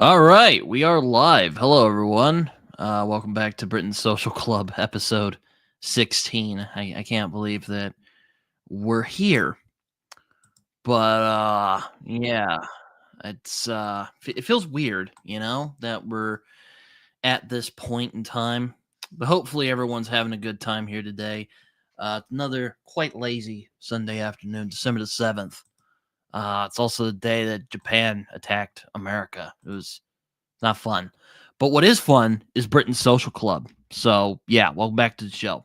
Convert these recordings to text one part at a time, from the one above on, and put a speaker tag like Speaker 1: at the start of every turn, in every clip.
Speaker 1: All right, we are live. Hello, everyone. Welcome back to Britain's Social Club, episode 16. I can't believe that we're here, but yeah, it feels weird, that we're at this point in time. But hopefully, everyone's having a good time here today. Another quite lazy Sunday afternoon, December the 7th. It's also the day that Japan attacked America. It was not fun. But what is fun is Britain's Social Club. So, yeah, welcome back to the show.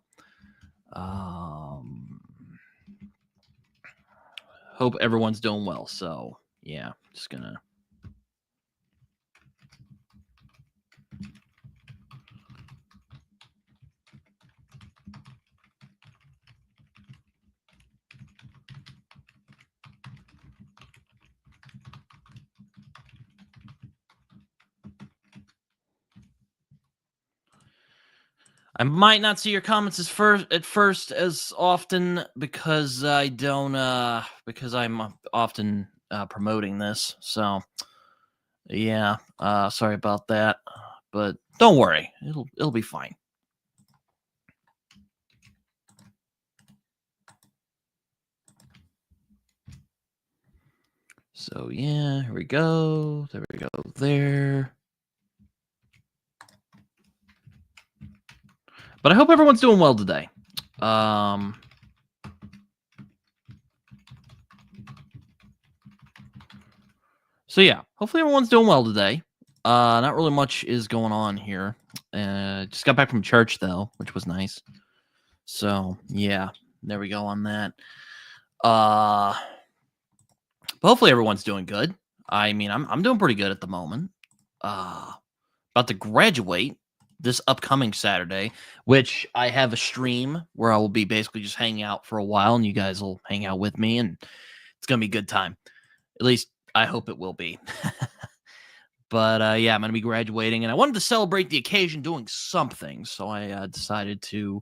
Speaker 1: Hope everyone's doing well. So, yeah, just gonna. I might not see your comments at first as often because because I'm often promoting this. So, yeah, sorry about that. But don't worry. It'll be fine. So, yeah, here we go. There we go. There. But I hope everyone's doing well today. So yeah, hopefully everyone's doing well today. Not really much is going on here. Just got back from church though, which was nice. So yeah, there we go on that. But hopefully everyone's doing good. I mean, I'm doing pretty good at the moment. About to graduate this upcoming Saturday, which I have a stream where I will be basically just hanging out for a while, and you guys will hang out with me, and it's gonna be a good time. At least I hope it will be. But yeah, I'm going to be graduating, and I wanted to celebrate the occasion doing something. So I decided to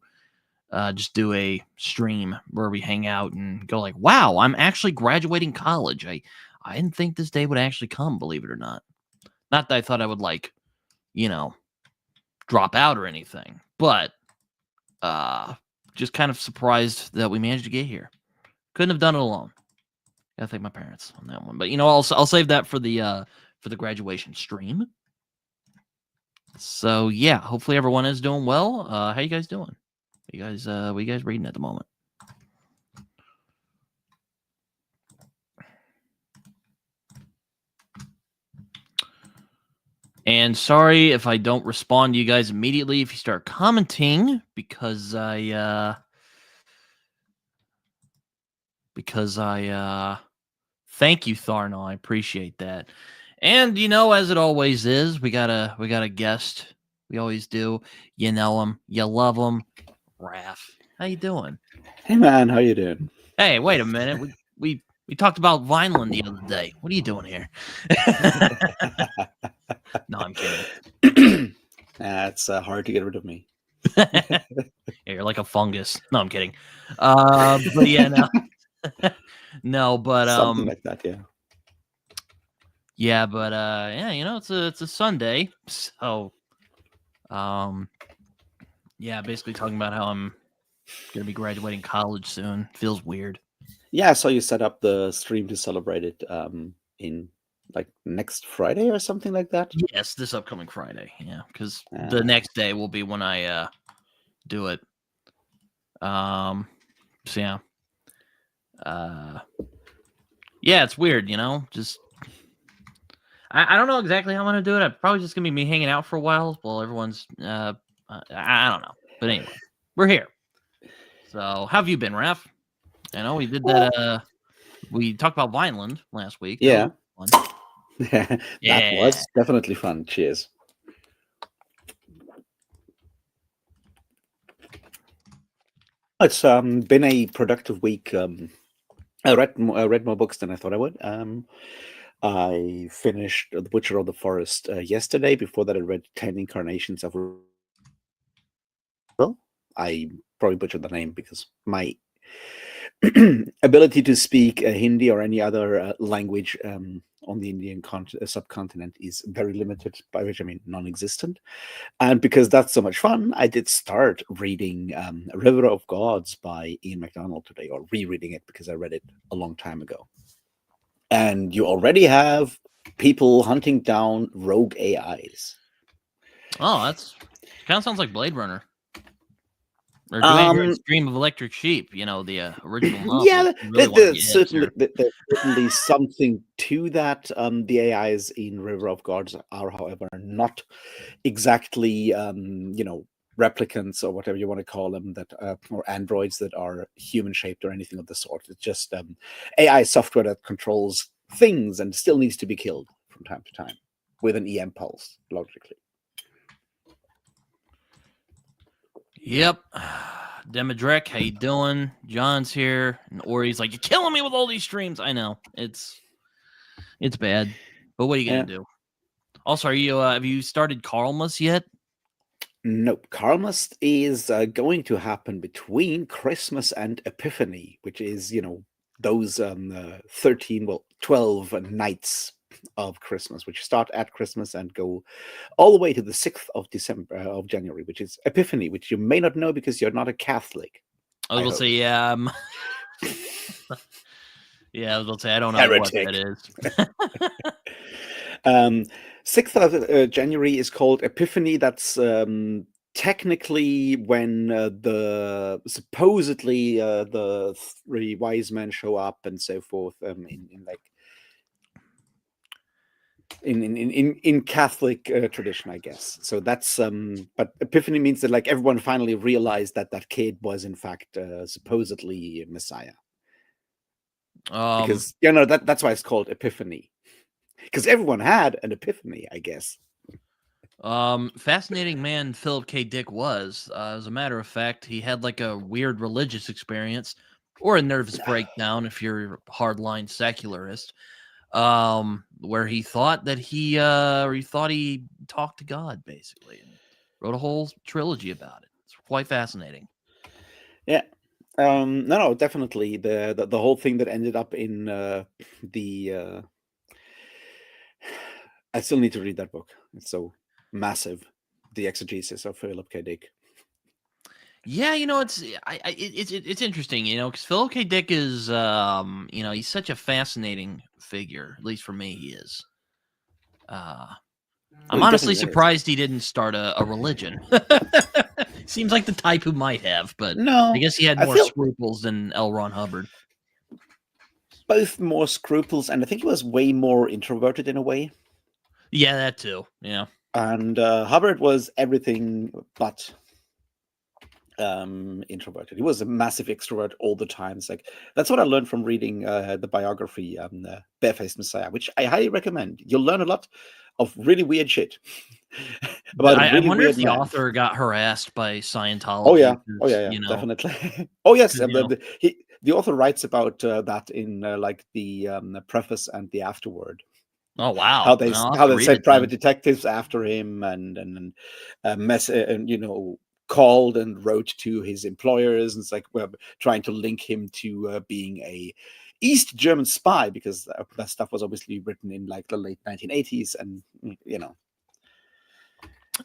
Speaker 1: just do a stream where we hang out and go like, wow, I'm actually graduating college. I didn't think this day would actually come, believe it or not. Not that I thought I would drop out or anything, but just kind of surprised that we managed to get here. Couldn't have done it alone. Gotta thank my parents on that one. But I'll save that for the graduation stream. So yeah, hopefully everyone is doing well. How you guys doing? What you guys reading at the moment? And sorry if I don't respond to you guys immediately if you start commenting because I thank you, Tharnal. I appreciate that. And as it always is, we got a guest. We always do. You know him, you love him. Raph, how you doing?
Speaker 2: Hey man, how you doing?
Speaker 1: Hey, wait a minute. We talked about Vineland the other day. What are you doing here? No, I'm kidding.
Speaker 2: It's hard to get rid of me.
Speaker 1: Yeah, you're like a fungus. No, I'm kidding. But yeah, no. No, but
Speaker 2: something like that, yeah.
Speaker 1: Yeah, but yeah, it's a Sunday, so yeah, basically talking about how I'm gonna be graduating college soon. Feels weird.
Speaker 2: Yeah, I saw you set up the stream to celebrate it in like next Friday or something like that.
Speaker 1: Yes, this upcoming Friday. Yeah, because the next day will be when I do it. So yeah. Yeah, it's weird, just I don't know exactly how I'm gonna do it. I'm probably just gonna be me hanging out for a while while everyone's I don't know. But anyway, we're here. So how have you been, Raph? I know we did that we talked about Vineland last week.
Speaker 2: Yeah.
Speaker 1: That
Speaker 2: was definitely fun. Cheers. It's been a productive week. I read more books than I thought I would. I finished The Butcher of the Forest yesterday. Before that, I read 10 Incarnations of... I probably butchered the name because my ability to speak Hindi or any other language on the Indian subcontinent is very limited, by which I mean non-existent. And because that's so much fun, I did start reading River of Gods by Ian MacDonald today, or rereading it because I read it a long time ago. And you already have people hunting down rogue AIs.
Speaker 1: Oh, that's kind of sounds like Blade Runner. Or doing your Stream of Electric Sheep, you know, the original novel.
Speaker 2: Yeah, there's certainly something to that. The AIs in River of Gods are, however, not exactly, you know, replicants or whatever you want to call them, that or androids that are human shaped or anything of the sort. It's just AI software that controls things and still needs to be killed from time to time with an EM pulse, logically.
Speaker 1: Yep. Demadrek, how you doing? John's here, and Ori's like, "You're killing me with all these streams." I know it's bad, but what are you gonna do? Also, are you have you started Karlmas yet?
Speaker 2: Nope. Karlmas is going to happen between Christmas and Epiphany, which is, you know, those 12 nights of Christmas, which start at Christmas and go all the way to the 6th of January, which is Epiphany, which you may not know because you're not a Catholic.
Speaker 1: I will say, yeah. Yeah, I was going to say, I don't know
Speaker 2: Heretic.
Speaker 1: what that is.
Speaker 2: 6th of January is called Epiphany. That's technically when supposedly the three wise men show up and so forth in Catholic tradition, I guess. So that's but Epiphany means that like everyone finally realized that kid was in fact supposedly Messiah. Because you know that's why it's called Epiphany, because everyone had an epiphany, I guess.
Speaker 1: Fascinating man Philip K. Dick was. As a matter of fact, he had like a weird religious experience or a nervous breakdown if you're a hardline secularist, where he thought that he talked to God basically, and wrote a whole trilogy about it. It's quite fascinating.
Speaker 2: Yeah. No, definitely the whole thing that ended up in the I still need to read that book. It's so massive, the exegesis of Philip K. Dick.
Speaker 1: Yeah, you know, it's interesting, you know, because Philip K. Dick is, you know, he's such a fascinating figure. At least for me, he is. I'm honestly surprised he didn't start a religion. Seems like the type who might have, but no, I guess he had more scruples than L. Ron Hubbard.
Speaker 2: Both more scruples, and I think he was way more introverted in a way.
Speaker 1: Yeah, that too. Yeah.
Speaker 2: And Hubbard was everything but introverted. He was a massive extrovert all the time. It's like that's what I learned from reading the biography Barefaced Messiah, which I highly recommend. You'll learn a lot of really weird shit.
Speaker 1: About I wonder if the author got harassed by Scientology.
Speaker 2: Oh yeah, you know? Definitely. Oh yes, the author writes about that in like the preface and the afterword.
Speaker 1: Oh wow!
Speaker 2: How they sent private detectives after him and you know, called and wrote to his employers, and it's like we're trying to link him to being a East German spy, because that stuff was obviously written in like the late 1980s, and you know.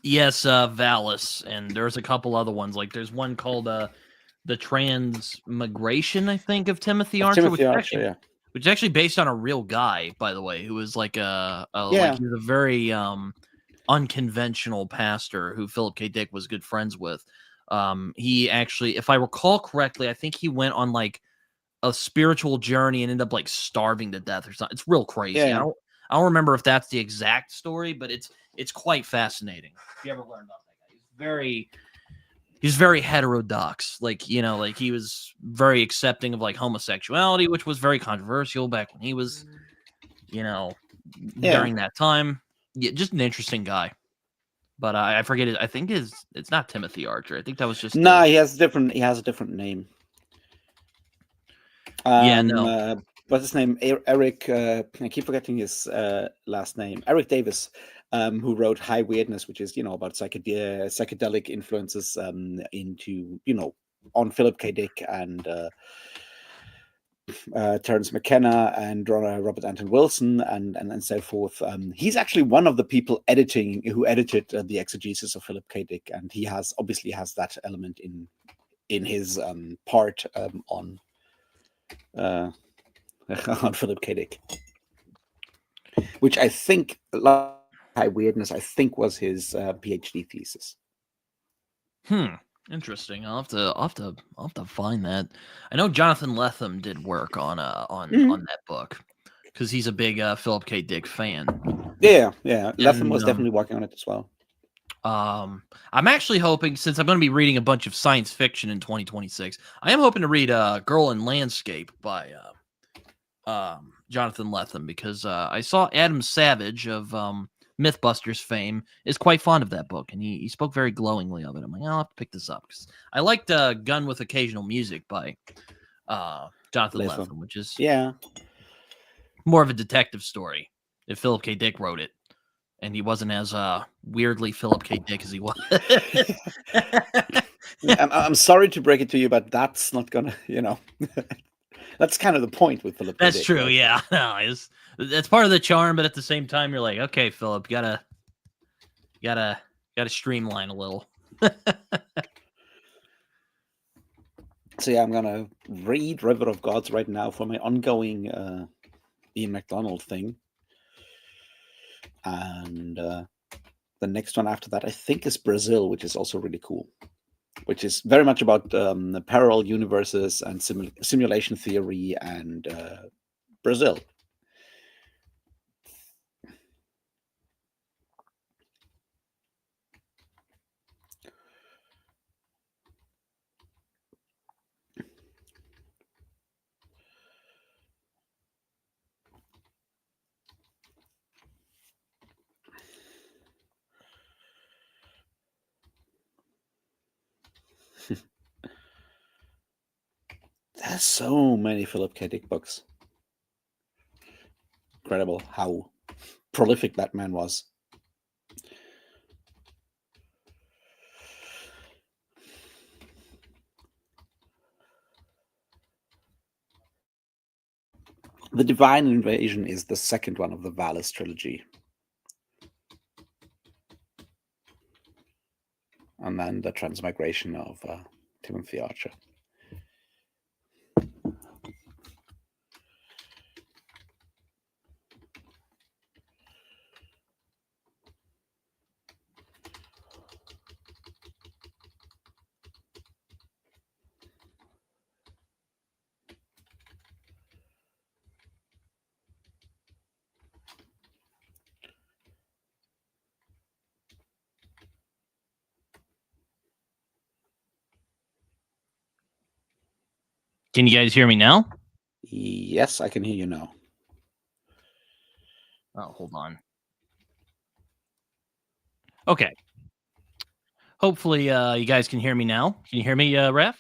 Speaker 1: Yes, Valis, and there's a couple other ones. Like there's one called the Transmigration, I think, of Timothy Archer, which is actually based on a real guy, by the way, who was like like he was a very unconventional pastor who Philip K. Dick was good friends with. He actually, if I recall correctly, I think he went on like a spiritual journey and ended up like starving to death or something. It's real crazy. I don't remember if that's the exact story, but it's quite fascinating. If you ever learn about that guy, he's very heterodox. Like, you know, like he was very accepting of like homosexuality, which was very controversial back when he was, you know, during that time. Yeah, just an interesting guy. But I forget it. I think it's not Timothy Archer. I think that was just
Speaker 2: he has a different name.
Speaker 1: Yeah, no.
Speaker 2: What's his name? Eric. I keep forgetting his last name. Eric Davis, who wrote High Weirdness, which is, you know, about psychedelic influences into, you know, on Philip K. Dick and Terence McKenna and Robert Anton Wilson and so forth. He's actually one of the people who edited the exegesis of Philip K. Dick, and he obviously has that element in his part on on Philip K. Dick, which I think, like High Weirdness, I think was his PhD thesis.
Speaker 1: Interesting. I'll have to find that. I know Jonathan Lethem did work on that book because he's a big Philip K. Dick fan.
Speaker 2: Yeah. Lethem was definitely working on it as well.
Speaker 1: I'm actually hoping, since I'm going to be reading a bunch of science fiction in 2026, I am hoping to read Girl in Landscape by Jonathan Lethem, because I saw Adam Savage of Mythbusters fame is quite fond of that book, and he spoke very glowingly of it. I'm like, I'll have to pick this up, because I liked Gun with Occasional Music by Jonathan Lethem, which is more of a detective story. If Philip K. Dick wrote it, and he wasn't as weirdly Philip K. Dick as he was.
Speaker 2: I'm sorry to break it to you, but that's not gonna, that's kind of the point with Philip K. Dick.
Speaker 1: That's true, right? Yeah. No, that's part of the charm, but at the same time, you're like, okay, Philip, gotta streamline a little.
Speaker 2: So yeah, I'm gonna read River of Gods right now for my ongoing Ian MacDonald thing. And the next one after that, I think, is Brazil, which is also really cool, which is very much about the parallel universes and simulation theory and Brazil. There's so many Philip K. Dick books. Incredible how prolific that man was. The Divine Invasion is the second one of the Valis trilogy. And then the Transmigration of Timothy Archer.
Speaker 1: Can you guys hear me now?
Speaker 2: Yes, I can hear you now.
Speaker 1: Oh, hold on. Okay. Hopefully, you guys can hear me now. Can you hear me, Raf?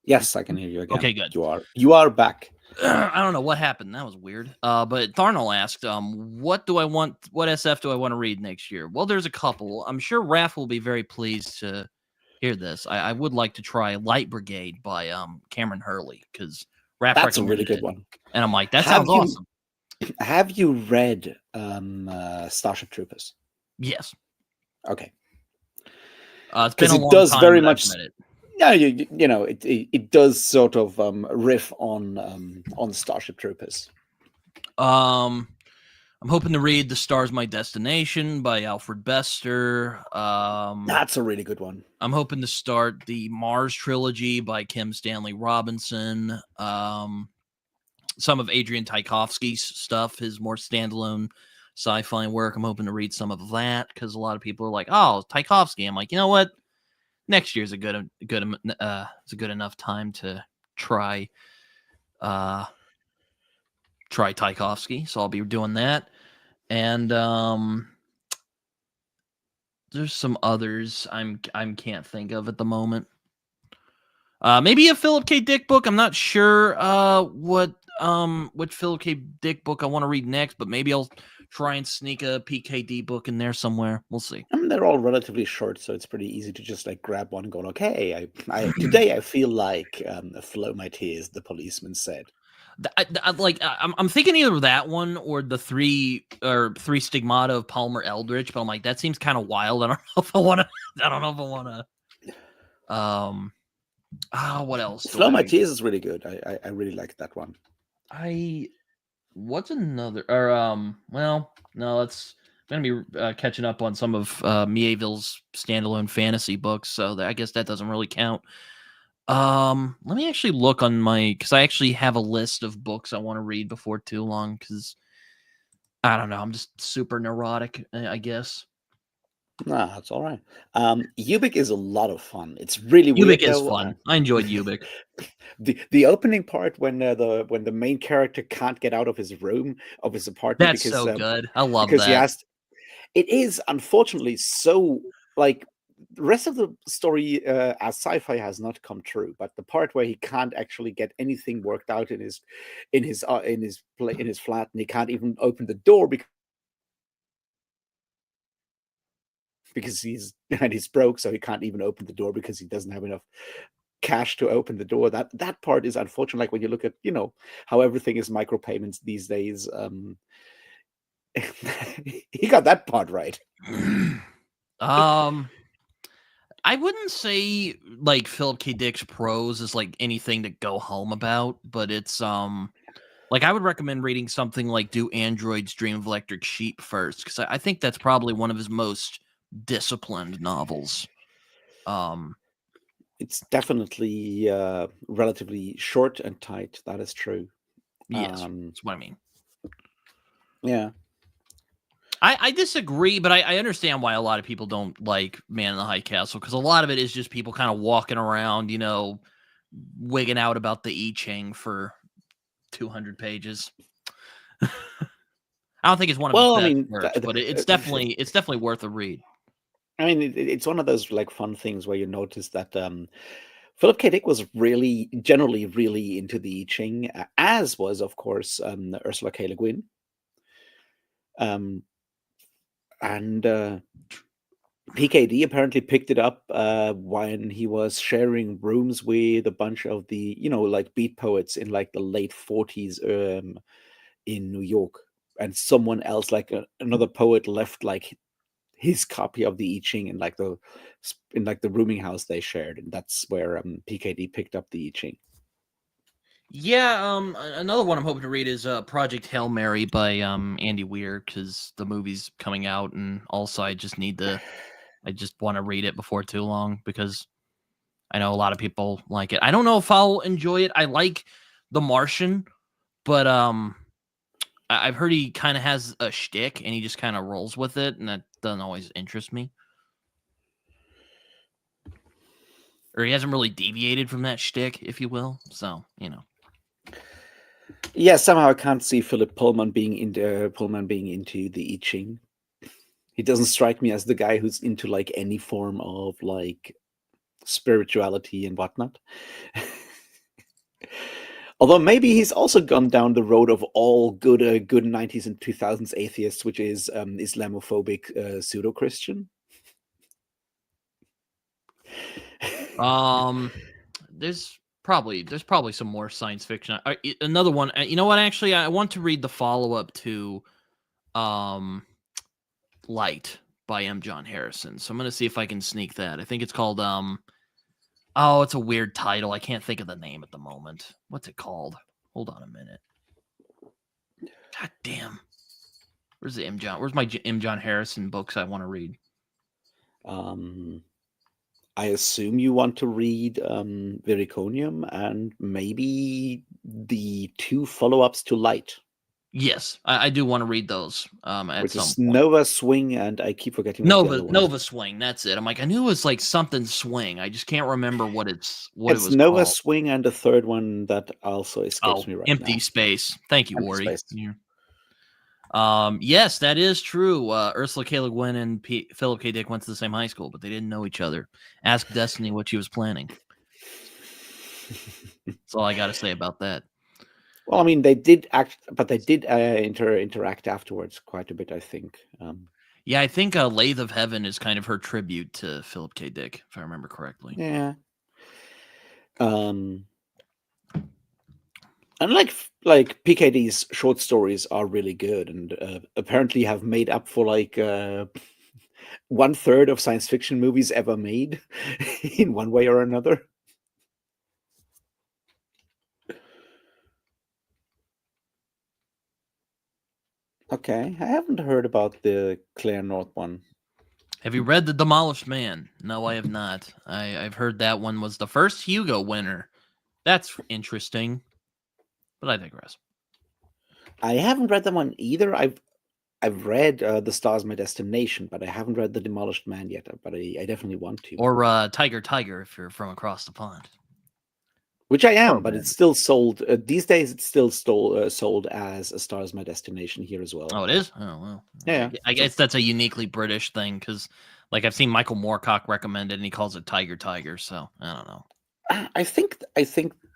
Speaker 2: Yes, I can hear you again.
Speaker 1: Okay, good.
Speaker 2: You are back.
Speaker 1: I don't know what happened. That was weird. But Tharnell asked, what SF do I want to read next year? Well, there's a couple. I'm sure Raf will be very pleased to hear this. I would like to try Light Brigade by Cameron Hurley, because Raf
Speaker 2: That's a really good one.
Speaker 1: And I'm like, that sounds awesome.
Speaker 2: Have you read Starship Troopers?
Speaker 1: Yes.
Speaker 2: Okay.
Speaker 1: It's been a long time. It does very much.
Speaker 2: Yeah, it does sort of riff on Starship Troopers.
Speaker 1: I'm hoping to read The Star's My Destination by Alfred Bester.
Speaker 2: That's a really good one.
Speaker 1: I'm hoping to start the Mars trilogy by Kim Stanley Robinson. Some of Adrian Tchaikovsky's stuff, his more standalone sci-fi work. I'm hoping to read some of that, because a lot of people are like, "Oh, Tchaikovsky." I'm like, you know what? Next year's a good enough time to try Tchaikovsky, so I'll be doing that. And there's some others I can't think of at the moment. Maybe a Philip K. Dick book. I'm not sure what Philip K. Dick book I want to read next, but maybe I'll try and sneak a PKD book in there somewhere. We'll see.
Speaker 2: I mean, they're all relatively short, so it's pretty easy to just like grab one and go, okay, today I feel like flow my tears, the policeman said.
Speaker 1: I'm thinking either that one or the three stigmata of Palmer Eldritch, but I'm like, that seems kind of wild. I don't know if I want to. I don't know if I want to. What else do
Speaker 2: Slow My
Speaker 1: I?
Speaker 2: Tears is really good. I really like that one.
Speaker 1: What's another? Or well, no, that's gonna be catching up on some of Mieville's standalone fantasy books, so I guess that doesn't really count. Let me actually look on because I actually have a list of books I want to read before too long, because I don't know, I'm just super neurotic, I guess.
Speaker 2: Nah, that's all right. Ubik is a lot of fun. It's really
Speaker 1: Ubik
Speaker 2: weird
Speaker 1: is
Speaker 2: though.
Speaker 1: fun. I enjoyed Ubik.
Speaker 2: The opening part when the main character can't get out of his room, of his apartment,
Speaker 1: That's so good. I love
Speaker 2: because he
Speaker 1: that.
Speaker 2: has. It is unfortunately so, like, the rest of the story as sci-fi has not come true, but the part where he can't actually get anything worked out in his flat, and he can't even open the door because he's broke, so he can't even open the door because he doesn't have enough cash to open the door. That part is unfortunate. Like when you look at how everything is micropayments these days. He got that part right.
Speaker 1: I wouldn't say like Philip K. Dick's prose is like anything to go home about, but it's like I would recommend reading something like Do Androids Dream of Electric Sheep first, because I think that's probably one of his most disciplined novels.
Speaker 2: It's definitely relatively short and tight. That is true.
Speaker 1: Yes, that's what I mean.
Speaker 2: Yeah.
Speaker 1: I disagree, but I understand why a lot of people don't like Man in the High Castle, because a lot of it is just people kind of walking around, wigging out about the I Ching for 200 pages. I don't think it's one of his best works, but it's definitely worth a read.
Speaker 2: I mean, it's one of those like fun things where you notice that Philip K. Dick was generally really into the I Ching, as was, of course, Ursula K. Le Guin. And PKD apparently picked it up when he was sharing rooms with a bunch of the, like beat poets in like the late 40s in New York. And someone else, like another poet, left like his copy of the I Ching in like the rooming house they shared, and that's where PKD picked up the I Ching.
Speaker 1: Yeah, another one I'm hoping to read is Project Hail Mary by Andy Weir, because the movie's coming out, and also I just want to read it before too long, because I know a lot of people like it. I don't know if I'll enjoy it. I like The Martian, but I've heard he kind of has a shtick, and he just kind of rolls with it, and that doesn't always interest me. Or he hasn't really deviated from that shtick, if you will. So,
Speaker 2: Yeah, somehow I can't see Philip Pullman being into the I Ching. He doesn't strike me as the guy who's into like any form of like spirituality and whatnot. Although maybe he's also gone down the road of all good 90s and 2000s atheists, which is Islamophobic pseudo-Christian.
Speaker 1: There's probably some more science fiction. Another one. You know what? Actually, I want to read the follow-up to Light by M. John Harrison. So I'm gonna see if I can sneak that. I think it's called oh, it's a weird title. I can't think of the name at the moment. What's it called? Hold on a minute. God damn. Where's my M. John Harrison books I want to read?
Speaker 2: I assume you want to read Vericonium and maybe the 2 follow-ups to Light.
Speaker 1: Yes, I do want to read those. At some point.
Speaker 2: Nova Swing, and I keep forgetting what the other one
Speaker 1: Nova Swing. That's it. I'm like, I knew it was like something Swing. I just can't remember what it was
Speaker 2: Nova
Speaker 1: called.
Speaker 2: Swing, and the third one that also escapes me right
Speaker 1: Empty
Speaker 2: now.
Speaker 1: Space. Thank you, Ori. Yes, that is true. Ursula K. Le Guin and Philip K. Dick went to the same high school, but they didn't know each other. Ask Destiny what she was planning. That's all I got to say about that.
Speaker 2: Well, I mean, they did act, but they did interact afterwards quite a bit, I think.
Speaker 1: Yeah, I think Lathe of Heaven is kind of her tribute to Philip K. Dick, if I remember correctly.
Speaker 2: Yeah. And like PKD's short stories are really good, and apparently have made up for like 1/3 of science fiction movies ever made in one way or another. Okay, I haven't heard about the Claire North one.
Speaker 1: Have you read The Demolished Man? No, I have not. I've heard that one was the first Hugo winner. That's interesting, but I digress.
Speaker 2: I haven't read that one either. I've read The Stars My Destination, but I haven't read The Demolished Man yet. But I definitely want to.
Speaker 1: Or Tiger Tiger if you're from across the pond.
Speaker 2: Which I am,
Speaker 1: Oh,
Speaker 2: but
Speaker 1: man.
Speaker 2: it's still sold these days. It's still sold as A Star Is My Destination here as well.
Speaker 1: Oh, it is. Oh well.
Speaker 2: Yeah,
Speaker 1: I guess that's a uniquely British thing because, like, I've seen Michael Moorcock recommend it, and he calls it Tiger Tiger. So I don't know.
Speaker 2: I think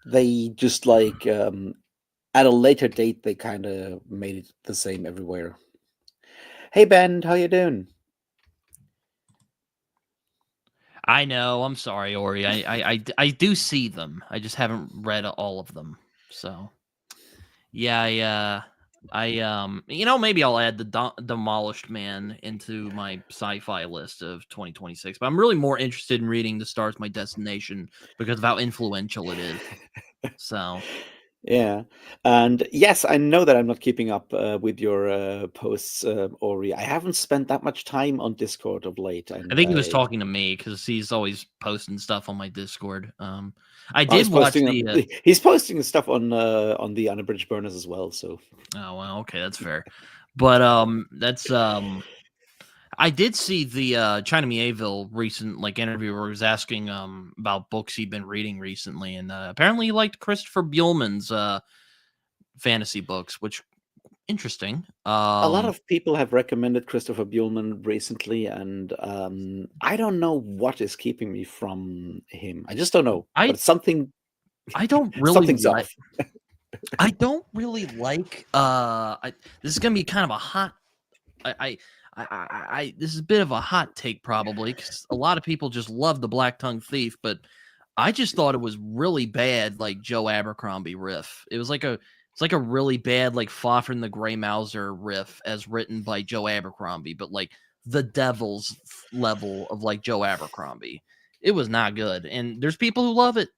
Speaker 2: they just like at a later date they kind of made it the same everywhere. Hey Ben, how you doing?
Speaker 1: I know. I'm sorry, Ori. I do see them. I just haven't read all of them. So yeah, maybe I'll add the Demolished Man into my sci-fi list of 2026. But I'm really more interested in reading The Stars My Destination because of how influential it is. So
Speaker 2: Yeah, and yes, I know that I'm not keeping up with your posts, Ori. I haven't spent that much time on Discord of late,
Speaker 1: I
Speaker 2: and
Speaker 1: think he was talking to me because he's always posting stuff on my Discord. I
Speaker 2: oh,
Speaker 1: did watch the.
Speaker 2: he's posting stuff on the Unabridged Burners as well. So
Speaker 1: Oh well, okay, that's fair. But that's I did see the China Mieville recent interview where he was asking about books he'd been reading recently, and apparently he liked Christopher Buehlman's fantasy books, which interesting.
Speaker 2: a lot of people have recommended Christopher Buehlman recently, and I don't know what is keeping me from him. I just don't know,
Speaker 1: I
Speaker 2: but something
Speaker 1: I don't really
Speaker 2: something's
Speaker 1: like.
Speaker 2: off.
Speaker 1: I don't really like. This is gonna be kind of a hot. This is a bit of a hot take probably because a lot of people just love the Black Tongue Thief, but I just thought it was really bad, like Joe Abercrombie riff. It's like a really bad like Fafhrd and the Grey Mouser riff as written by Joe Abercrombie, but like the devil's level of like Joe Abercrombie. It was not good, and there's people who love it.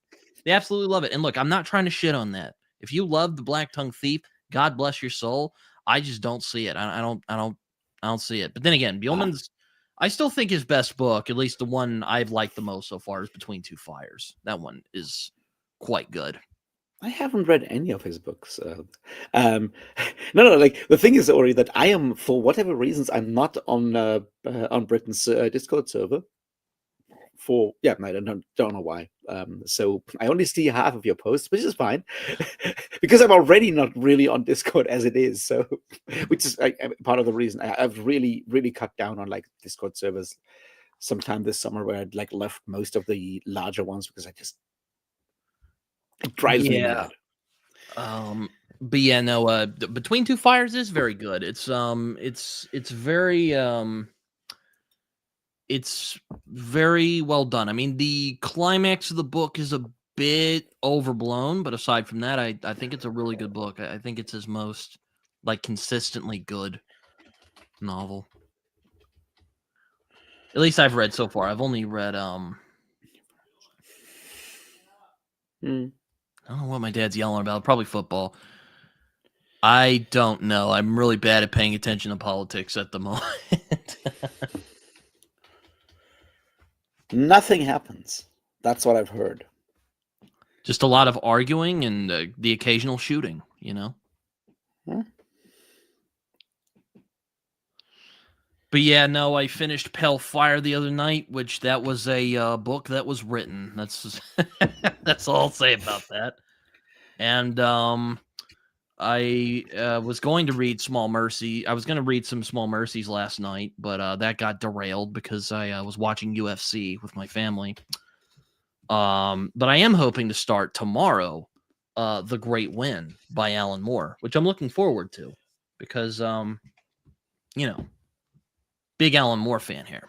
Speaker 1: They absolutely love it. And look, I'm not trying to shit on that. If you love the Black Tongue Thief, God bless your soul. I just don't see it. I don't see it. But then again, Buehlman's. I still think his best book, at least the one I've liked the most so far, is Between Two Fires. That one is quite good.
Speaker 2: I haven't read any of his books. No. Like the thing is, Ori, that I am, for whatever reasons, I'm not on Britton's Discord server. I don't know why. So I only see half of your posts, which is fine, because I'm already not really on Discord as it is. So, which is part of the reason I've really cut down on like Discord servers sometime this summer, where I'd like left most of the larger ones because it drives me mad.
Speaker 1: But yeah, no. Between Two Fires is very good. It's very well done. I mean, the climax of the book is a bit overblown, but aside from that, I think it's a really good book. I think it's his most like consistently good novel. At least I've read so far. I've only read I don't know what my dad's yelling about. Probably football. I don't know. I'm really bad at paying attention to politics at the moment.
Speaker 2: Nothing happens. That's what I've heard.
Speaker 1: Just a lot of arguing and the occasional shooting, you know?
Speaker 2: Huh?
Speaker 1: But yeah, no, I finished Pale Fire the other night, which that was a book that was written. That's that's all I'll say about that. And I was going to read Small Mercy. I was going to read some Small Mercies last night, but that got derailed because I was watching UFC with my family. But I am hoping to start tomorrow, The Great Win by Alan Moore, which I'm looking forward to because, big Alan Moore fan here.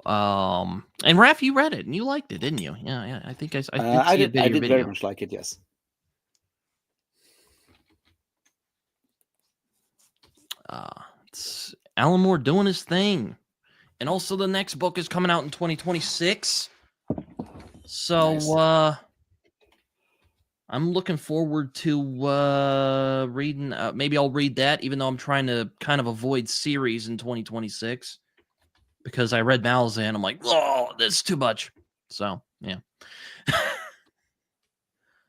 Speaker 1: And Raph, you read it and you liked it, didn't you? Yeah. I think I did see
Speaker 2: I
Speaker 1: a bit of your
Speaker 2: did
Speaker 1: video.
Speaker 2: very much like it. Yes.
Speaker 1: It's Alan Moore doing his thing. And also the next book is coming out in 2026. So
Speaker 2: Nice.
Speaker 1: I'm looking forward to reading. Maybe I'll read that, even though I'm trying to kind of avoid series in 2026 because I read Malazan. I'm like, oh, this is too much. So yeah,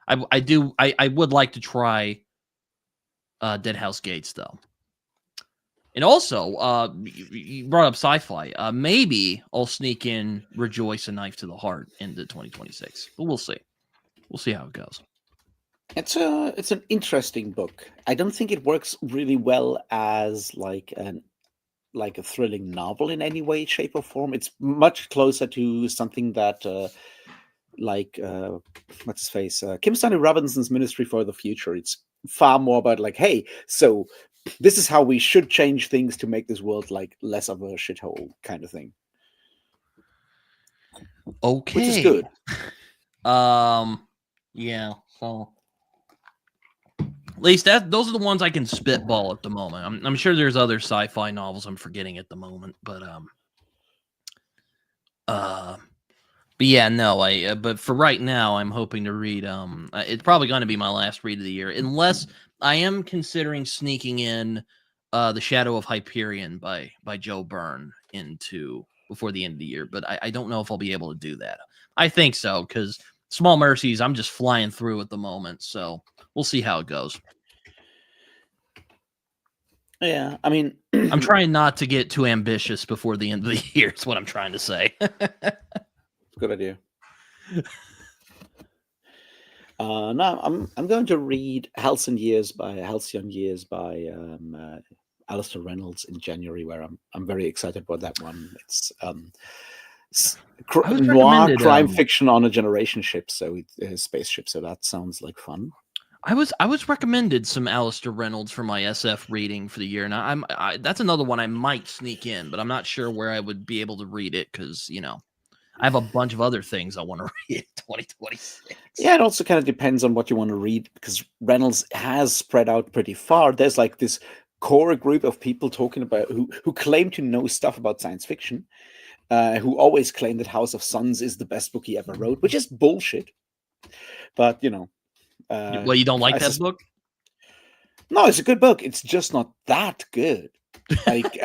Speaker 1: I would like to try Dead House Gates though. And also, you brought up sci-fi. Maybe I'll sneak in Rejoice: A Knife to the Heart into 2026, but we'll see. We'll see how it goes.
Speaker 2: It's an interesting book. I don't think it works really well as like a thrilling novel in any way, shape, or form. It's much closer to something that what's his face, Kim Stanley Robinson's Ministry for the Future. It's far more about like, hey, so this is how we should change things to make this world like less of a shithole kind of thing.
Speaker 1: Okay,
Speaker 2: which is good.
Speaker 1: Yeah. So at least those are the ones I can spitball at the moment. I'm sure there's other sci-fi novels I'm forgetting at the moment, but yeah, no, but for right now, I'm hoping to read. It's probably going to be my last read of the year, unless I am considering sneaking in, The Shadow of Hyperion by Joe Byrne into before the end of the year. But I don't know if I'll be able to do that. I think so because Small Mercies, I'm just flying through at the moment, so we'll see how it goes.
Speaker 2: Yeah, I mean,
Speaker 1: I'm trying not to get too ambitious before the end of the year. Is what I'm trying to say.
Speaker 2: Good idea. No, I'm going to read Halcyon Years by Alistair Reynolds in January, where I'm very excited about that one. It's noir crime fiction on a generation ship, so spaceship. So that sounds like fun.
Speaker 1: I was recommended some Alistair Reynolds for my SF reading for the year, and that's another one I might sneak in, but I'm not sure where I would be able to read it because I have a bunch of other things I want to read in 2026.
Speaker 2: Yeah, it also kind of depends on what you want to read because Reynolds has spread out pretty far. There's like this core group of people talking about who claim to know stuff about science fiction, who always claim that House of Suns is the best book he ever wrote, which is bullshit. But
Speaker 1: well, you don't like that book?
Speaker 2: No, it's a good book. It's just not that good. Like,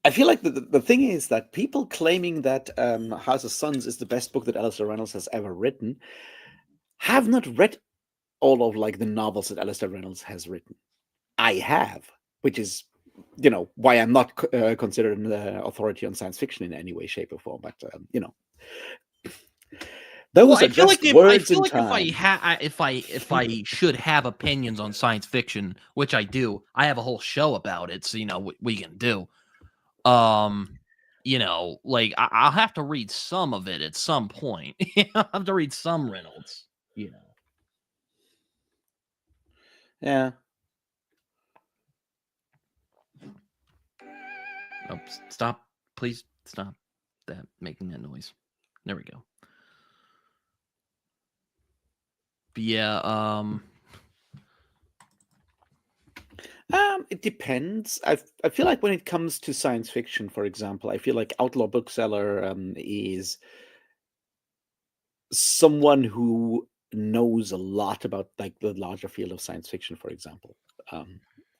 Speaker 2: I feel like the thing is that people claiming that House of Suns is the best book that Alistair Reynolds has ever written have not read all of like the novels that Alistair Reynolds has written. I have, which is why I'm not considered an authority on science fiction in any way, shape, or form. But those are just words in time.
Speaker 1: If I should have opinions on science fiction, which I do, I have a whole show about it. So we can do. Like I'll have to read some of it at some point. I'll have to read some Reynolds.
Speaker 2: Yeah.
Speaker 1: Oh, stop! Please stop that making that noise. There we go. But yeah.
Speaker 2: It depends. I feel like when it comes to science fiction, for example, I feel like Outlaw Bookseller is someone who knows a lot about like the larger field of science fiction, for example.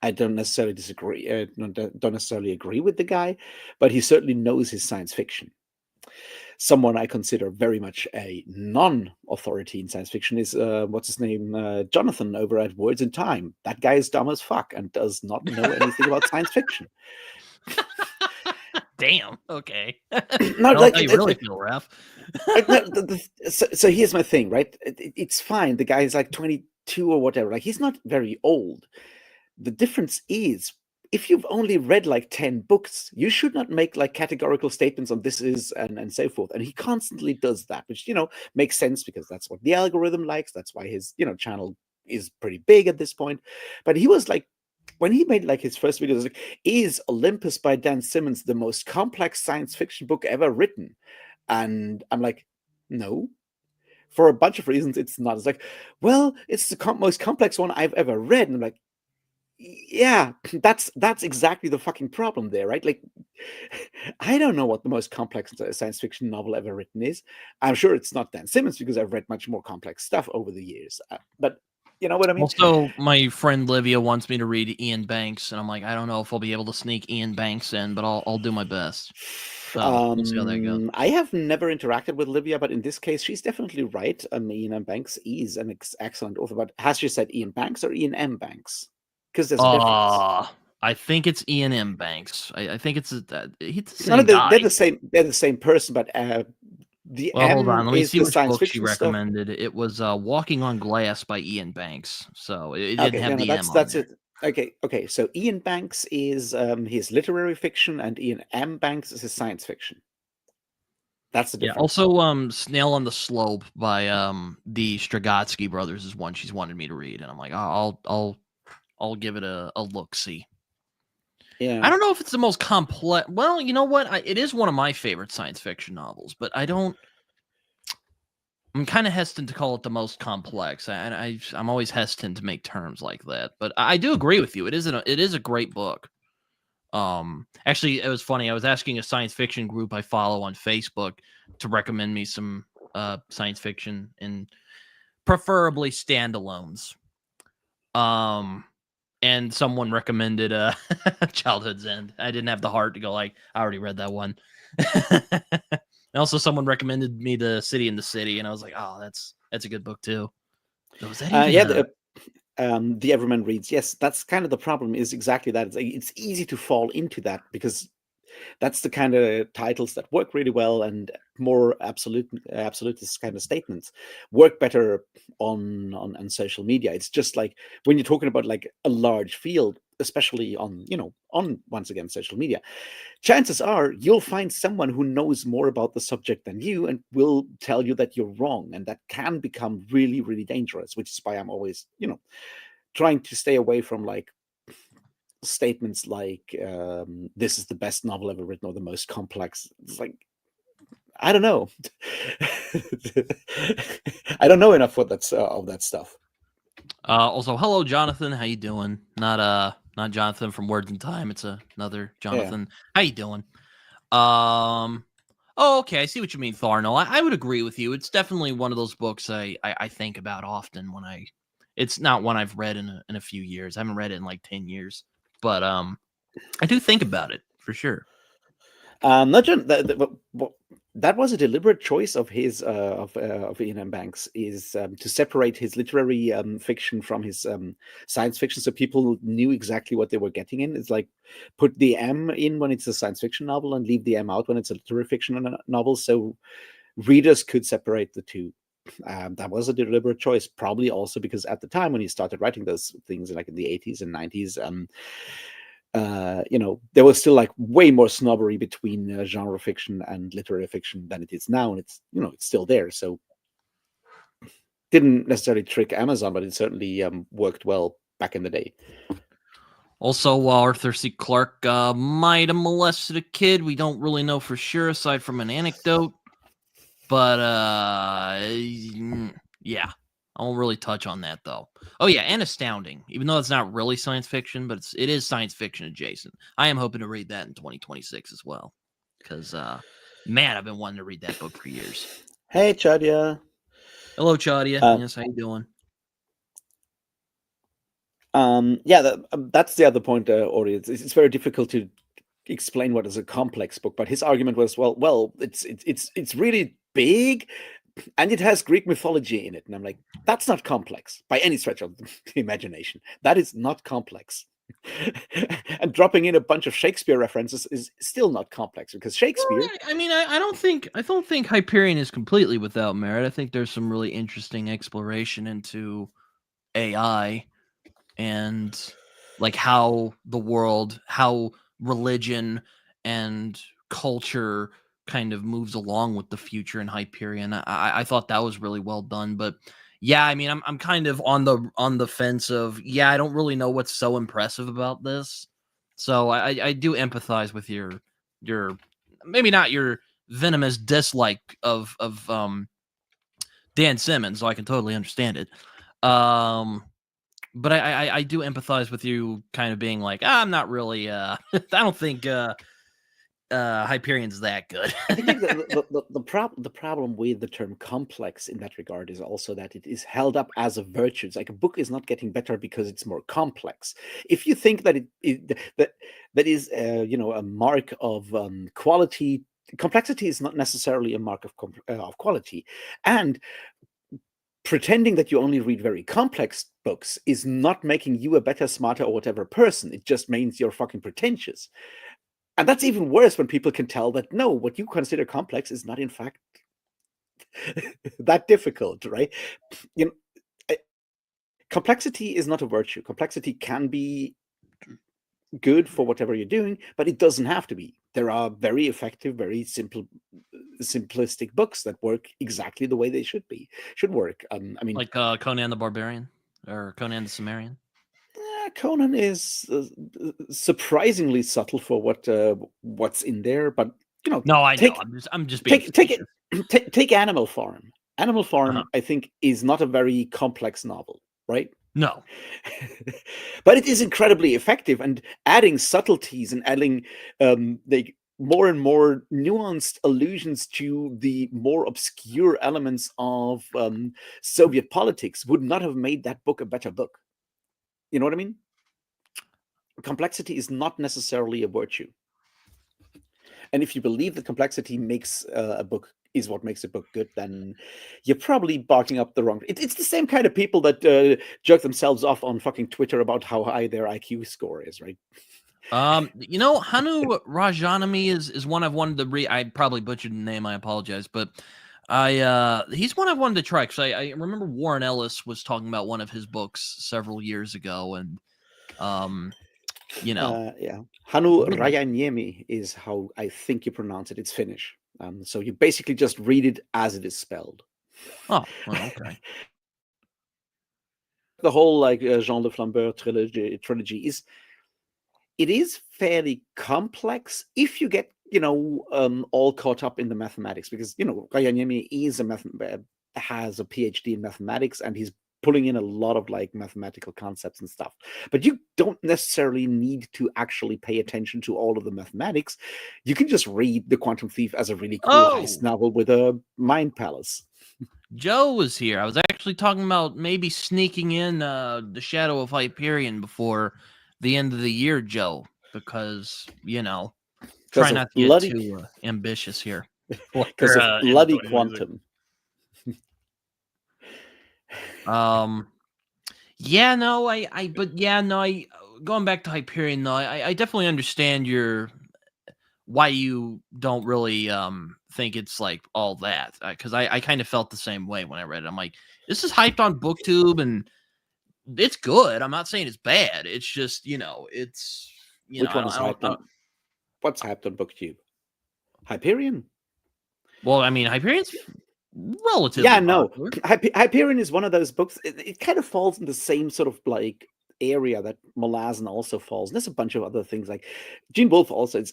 Speaker 2: I don't necessarily disagree. Don't necessarily agree with the guy, but he certainly knows his science fiction. Someone I consider very much a non-authority in science fiction is what's his name, Jonathan over at Words in Time. That guy is dumb as fuck and does not know anything about science fiction.
Speaker 1: Damn. Okay.
Speaker 2: No,
Speaker 1: like you really feel, Raph.
Speaker 2: So here's my thing, right? It's fine. The guy is like 22 or whatever. Like he's not very old. The difference is, if you've only read like 10 books, you should not make like categorical statements on this is and so forth. And he constantly does that, which, makes sense because that's what the algorithm likes. That's why his, channel is pretty big at this point. But he was like, when he made like his first video, was like, is Olympus by Dan Simmons the most complex science fiction book ever written? And I'm like, no. for a bunch of reasons, it's not. It's like, well, it's the most complex one I've ever read. And I'm like, yeah, that's exactly the fucking problem there, right? Like, I don't know what the most complex science fiction novel ever written is. I'm sure it's not Dan Simmons because I've read much more complex stuff over the years. But you know what I mean?
Speaker 1: Also, my friend Livia wants me to read Ian Banks, and I'm like, I don't know if I'll be able to sneak Ian Banks in, but I'll do my best. So we'll see how that goes.
Speaker 2: I have never interacted with Livia, but in this case, she's definitely right. Ian Banks is an excellent author. But has she said Ian Banks or Ian M. Banks? Because there's a difference.
Speaker 1: I think it's Ian M. Banks. I think it's he's the
Speaker 2: No,
Speaker 1: same guy.
Speaker 2: they're the same. They're the same person, but the
Speaker 1: Well, hold on.
Speaker 2: M
Speaker 1: Let me
Speaker 2: is
Speaker 1: see
Speaker 2: the
Speaker 1: which
Speaker 2: science
Speaker 1: book she
Speaker 2: fiction stuff.
Speaker 1: recommended. It was Walking on Glass by Ian Banks. So it didn't
Speaker 2: Okay,
Speaker 1: have
Speaker 2: no,
Speaker 1: the M on
Speaker 2: that's
Speaker 1: there.
Speaker 2: it. Okay. So Ian Banks is his literary fiction, and Ian M. Banks is his science fiction. That's the
Speaker 1: Yeah.
Speaker 2: difference.
Speaker 1: Also, Snail on the Slope by the Stragatsky brothers is one she's wanted me to read, and I'm like, I'll give it a look see.
Speaker 2: Yeah.
Speaker 1: I don't know if it's the most complex. Well, you know what? It is one of my favorite science fiction novels, but I'm kind of hesitant to call it the most complex. I'm always hesitant to make terms like that, but I do agree with you. It is a great book. Actually, it was funny. I was asking a science fiction group I follow on Facebook to recommend me some science fiction, and preferably standalones. And someone recommended Childhood's End. I didn't have the heart to go like, I already read that one. And also someone recommended me The City in the City, and I was like, oh, that's a good book too. So was that even
Speaker 2: The Everyman Reads. Yes, that's kind of the problem, is exactly that. It's easy to fall into that because that's the kind of titles that work really well, and more absolutist kind of statements work better on social media. It's just like when you're talking about like a large field, especially on once again social media, chances are you'll find someone who knows more about the subject than you and will tell you that you're wrong, and that can become really, really dangerous, which is why I'm always trying to stay away from like statements like this is the best novel ever written or the most complex. It's like, I don't know. I don't know enough of that stuff.
Speaker 1: Also, hello Jonathan, how you doing? Not Jonathan from Words in Time. It's another Jonathan. Yeah. How you doing? Oh, okay, I see what you mean, Tharno. I would agree with you. It's definitely one of those books I think about often when it's not one I've read in a few years. I haven't read it in like 10 years. But I do think about it for sure.
Speaker 2: Not just that was a deliberate choice of his of Ian M. Banks, is to separate his literary fiction from his science fiction, so people knew exactly what they were getting in. It's like put the M in when it's a science fiction novel and leave the M out when it's a literary fiction novel, so readers could separate the two. That was a deliberate choice, probably also because at the time when he started writing those things, like in the 80s and 90s, there was still like way more snobbery between genre fiction and literary fiction than it is now, and it's it's still there. So didn't necessarily trick Amazon, but it certainly worked well back in the day.
Speaker 1: Also, Arthur C. Clarke might have molested a kid. We don't really know for sure, aside from an anecdote. But yeah, I won't really touch on that though. Oh yeah, and Astounding, even though it's not really science fiction, but it is science fiction adjacent. I am hoping to read that in 2026 as well, because man, I've been wanting to read that book for years.
Speaker 2: Hey, Chadia.
Speaker 1: Hello, Chadia. Yes, how you doing?
Speaker 2: Yeah, that's the other point, audience. It's very difficult to explain what is a complex book, but his argument was, well, it's really big, and it has Greek mythology in it, and I'm like, that's not complex by any stretch of the imagination. That is not complex. And dropping in a bunch of Shakespeare references is still not complex, because Shakespeare.
Speaker 1: Well, I mean, I don't think Hyperion is completely without merit. I think there's some really interesting exploration into AI and like how the world, how religion and culture kind of moves along with the future in Hyperion. I thought that was really well done, but yeah, I mean, I'm kind of on the fence of, yeah, I don't really know what's so impressive about this. So I do empathize with your maybe not your venomous dislike of Dan Simmons, so I can totally understand it. But I do empathize with you kind of being like, I'm not really I don't think Hyperion's that good.
Speaker 2: I think the problem with the term complex in that regard is also that it is held up as a virtue. It's like a book is not getting better because it's more complex. If you think that that is a mark of quality, complexity is not necessarily a mark of quality, and pretending that you only read very complex books is not making you a better, smarter, or whatever person. It just means you're fucking pretentious. And that's even worse when people can tell that, no, what you consider complex is not, in fact, that difficult, right? You know, complexity is not a virtue. Complexity can be good for whatever you're doing, but it doesn't have to be. There are very effective, very simplistic books that work exactly the way they should work. I mean,
Speaker 1: like Conan the Barbarian or Conan the Cimmerian.
Speaker 2: Conan is surprisingly subtle for what's in there, but
Speaker 1: no, I know. I'm just being
Speaker 2: take Animal Farm. Animal Farm, I think, is not a very complex novel, right?
Speaker 1: No.
Speaker 2: But it is incredibly effective, and adding subtleties and adding more and more nuanced allusions to the more obscure elements of Soviet politics would not have made that book a better book. You know what I mean? Complexity is not necessarily a virtue. And if you believe that complexity makes a book is what makes a book good, then you're probably barking up the wrong. It's the same kind of people that jerk themselves off on fucking Twitter about how high their IQ score is, right?
Speaker 1: Hanu Rajanami is one I've wanted to read. I probably butchered the name. I apologize, but he's one I've wanted to try because I remember Warren Ellis was talking about one of his books several years ago, and
Speaker 2: yeah, Hanu Rajaniemi is how I think you pronounce it. It's Finnish, so you basically just read it as it is spelled.
Speaker 1: Oh, well, okay.
Speaker 2: The whole Jean Le Flambeur trilogy is fairly complex if you get all caught up in the mathematics, because Rajaniemi has a PhD in mathematics, and he's pulling in a lot of mathematical concepts and stuff. But you don't necessarily need to actually pay attention to all of the mathematics. You can just read The Quantum Thief as a really cool heist novel with a mind palace.
Speaker 1: Joe was here. I was actually talking about maybe sneaking in The Shadow of Hyperion before the end of the year, Joe, because try not to get too ambitious here.
Speaker 2: Because of bloody quantum.
Speaker 1: Going back to Hyperion though, I definitely understand why you don't really think it's like all that, because I kind of felt the same way when I read it. I'm like, this is hyped on BookTube and it's good. I'm not saying it's bad. It's just it's
Speaker 2: which one is hyped on? What's hyped on BookTube? Hyperion.
Speaker 1: Well, I mean, Hyperion's relatively popular.
Speaker 2: Hyperion is one of those books. It kind of falls in the same sort of area that Malazan also falls. And there's a bunch of other things like Gene Wolfe also.